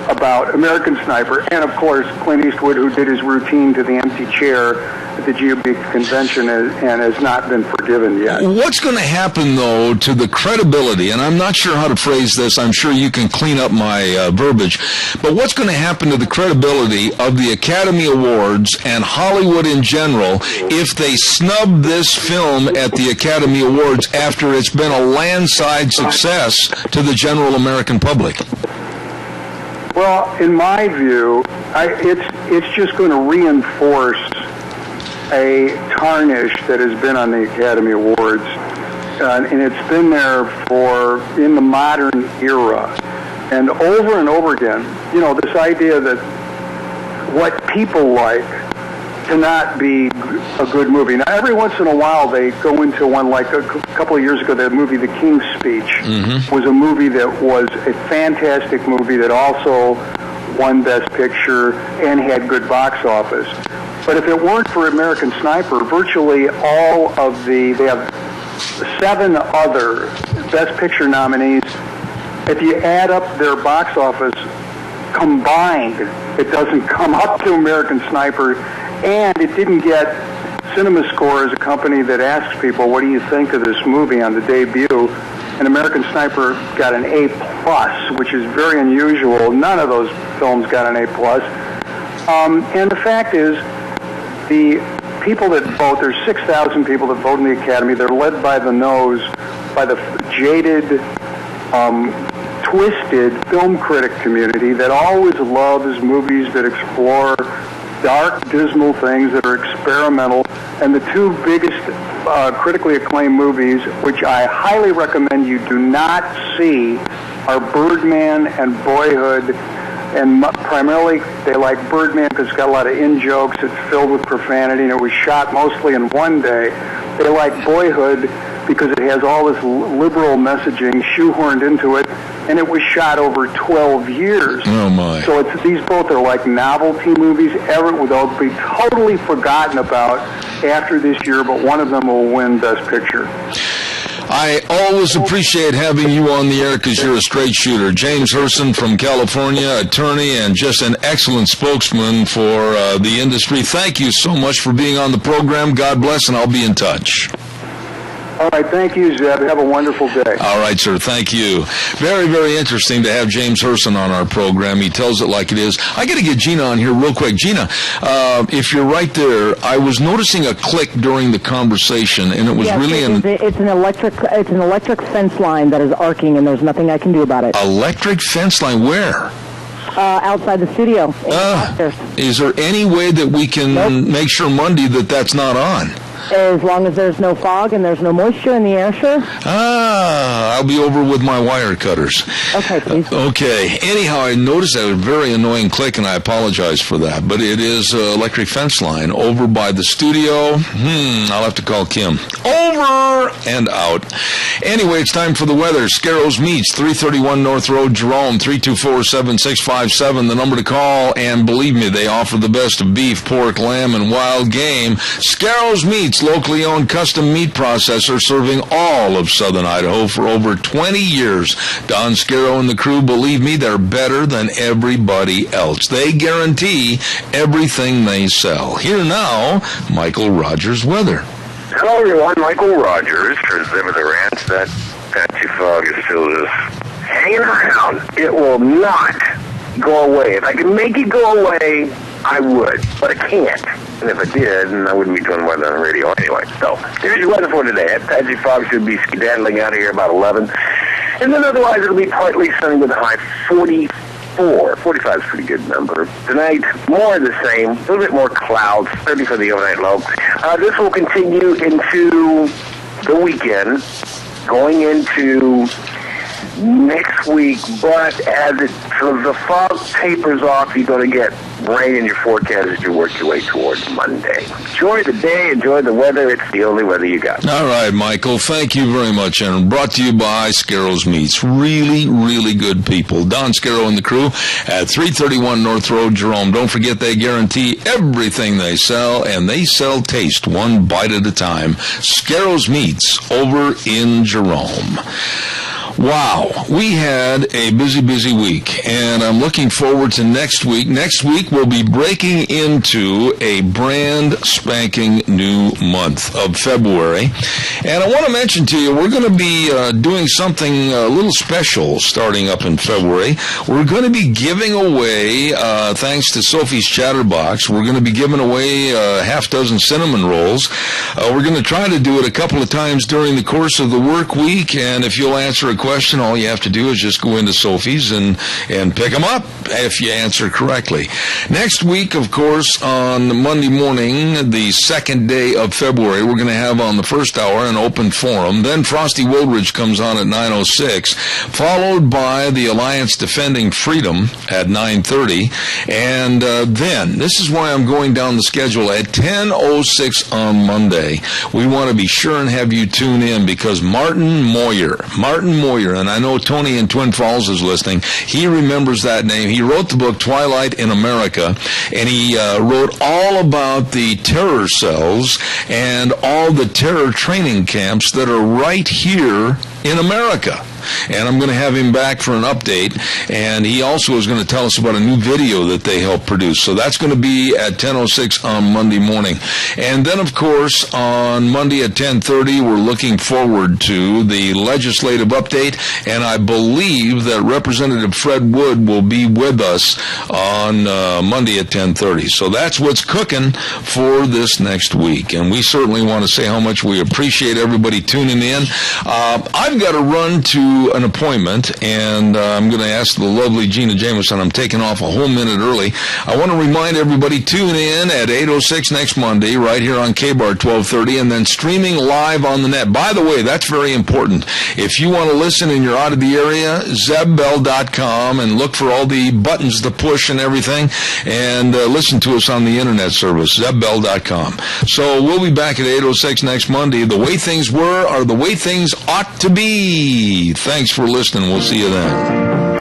about American Sniper, and of course Clint Eastwood, who did his routine to the empty chair at the GOP convention and has not been forgiven yet. What's going to happen, though, to the credibility, and I'm not sure how to phrase this, I'm sure you can clean up my verbiage, but what's going to happen to the credibility of the Academy Awards and Hollywood in general if they snub this film at the Academy Awards after it's been a landslide success to the general American public? Well, in my view, it's just going to reinforce a tarnish that has been on the Academy Awards, and it's been there in the modern era. And over again, this idea that what people like cannot be a good movie. Now, every once in a while, they go into one, like a couple of years ago, the movie The King's Speech was a movie that was a fantastic movie that also won Best Picture and had good box office. But if it weren't for American Sniper, virtually all of they have 7 other Best Picture nominees. If you add up their box office combined, it doesn't come up to American Sniper, and it didn't get CinemaScore as a company that asks people, what do you think of this movie on the debut? And American Sniper got an A+, which is very unusual. None of those films got an A+. And the fact is, the people that vote, there's 6,000 people that vote in the Academy. They're led by the nose, by the jaded, twisted film critic community that always loves movies that explore dark, dismal things that are experimental. And the 2 biggest critically acclaimed movies, which I highly recommend you do not see, are Birdman and Boyhood. And primarily, they like Birdman because it's got a lot of in-jokes. It's filled with profanity, and it was shot mostly in one day. They like Boyhood because it has all this liberal messaging shoehorned into it, and it was shot over 12 years. Oh, my. So these both are like novelty movies. They'll be totally forgotten about after this year, but one of them will win Best Picture. I always appreciate having you on the air because you're a straight shooter. James Herson from California, attorney and just an excellent spokesman for the industry. Thank you so much for being on the program. God bless, and I'll be in touch. All right, thank you, Zeb. Have a wonderful day. All right, sir. Thank you. Very, very interesting to have James Herson on our program. He tells it like it is. I got to get Gina on here real quick. Gina, if you're right there, I was noticing a click during the conversation, and it was it's an electric fence line that is arcing, and there's nothing I can do about it. Electric fence line? Where? Outside the studio. Is there any way that we can make sure Monday that's not on? As long as there's no fog and there's no moisture in the air, sure. I'll be over with my wire cutters. Okay, please. Okay. Anyhow, I noticed that a very annoying click, and I apologize for that. But it is electric fence line over by the studio. I'll have to call Kim. Over and out. Anyway, it's time for the weather. Scarrows Meats, 331 North Road, Jerome, 324-7657. The number to call, and believe me, they offer the best of beef, pork, lamb, and wild game. Scarrows Meats, locally owned custom meat processor serving all of southern Idaho for over 20 years. Don Scarrow and the crew, believe me, they're better than everybody else. They guarantee everything they sell. Here now, Michael Rogers weather. Hello, everyone. Michael Rogers for Zim of the Ranch. That patchy fog is still just hanging around. It will not go away. If I could make it go away, I would, but I can't. And if I did, then I wouldn't be doing weather on the radio anyway. So, here's your weather for today. That patchy fog should be skedaddling out of here about 11. And then otherwise it'll be partly sunny with a high 44. 45 is a pretty good number. Tonight, more of the same. A little bit more clouds, 30 for the overnight low. This will continue into the weekend, going into next week, but as the fog tapers off, you're going to get rain in your forecast as you work your way towards Monday. Enjoy the day, enjoy the weather. It's the only weather you got. All right, Michael, thank you very much. And brought to you by Scarrows Meats. Really, really good people. Don Scarrow and the crew at 331 North Road, Jerome. Don't forget, they guarantee everything they sell, and they sell taste one bite at a time. Scarrows Meats over in Jerome. Wow, we had a busy week, and I'm looking forward to next week. Next week, we'll be breaking into a brand spanking new month of February. And I want to mention to you, we're going to be doing something a little special starting up in February. We're going to be giving away, thanks to Sophie's Chatterbox, we're going to be giving away a half dozen cinnamon rolls. We're going to try to do it a couple of times during the course of the work week, and if you'll answer a question, all you have to do is just go into Sophie's and pick them up if you answer correctly. Next week, of course, on Monday morning, the second day of February, we're going to have on the first hour an open forum. Then Frosty Woolridge comes on at 9:06, followed by the Alliance Defending Freedom at 9:30. And then, this is why I'm going down the schedule, at 10:06 on Monday. We want to be sure and have you tune in, because Martin Moyer, and I know Tony in Twin Falls is listening. He remembers that name. He wrote the book Twilight in America, and he wrote all about the terror cells and all the terror training camps that are right here in America. And I'm going to have him back for an update, and he also is going to tell us about a new video that they helped produce. So that's going to be at 10:06 on Monday morning. And then, of course, on Monday at 10:30, we're looking forward to the legislative update, and I believe that Representative Fred Wood will be with us on Monday at 10:30. So that's what's cooking for this next week, and we certainly want to say how much we appreciate everybody tuning in. I've got to run to an appointment, and I'm going to ask the lovely Gina Jameson. I'm taking off a whole minute early. I want to remind everybody, tune in at 8:06 next Monday right here on KBAR 1230, and then streaming live on the net. By the way, that's very important. If you want to listen and you're out of the area, zebbell.com, and look for all the buttons to push and everything, and listen to us on the internet service, zebbell.com. So we'll be back at 8:06 next Monday. The way things were are the way things ought to be. Thanks for listening. We'll see you then.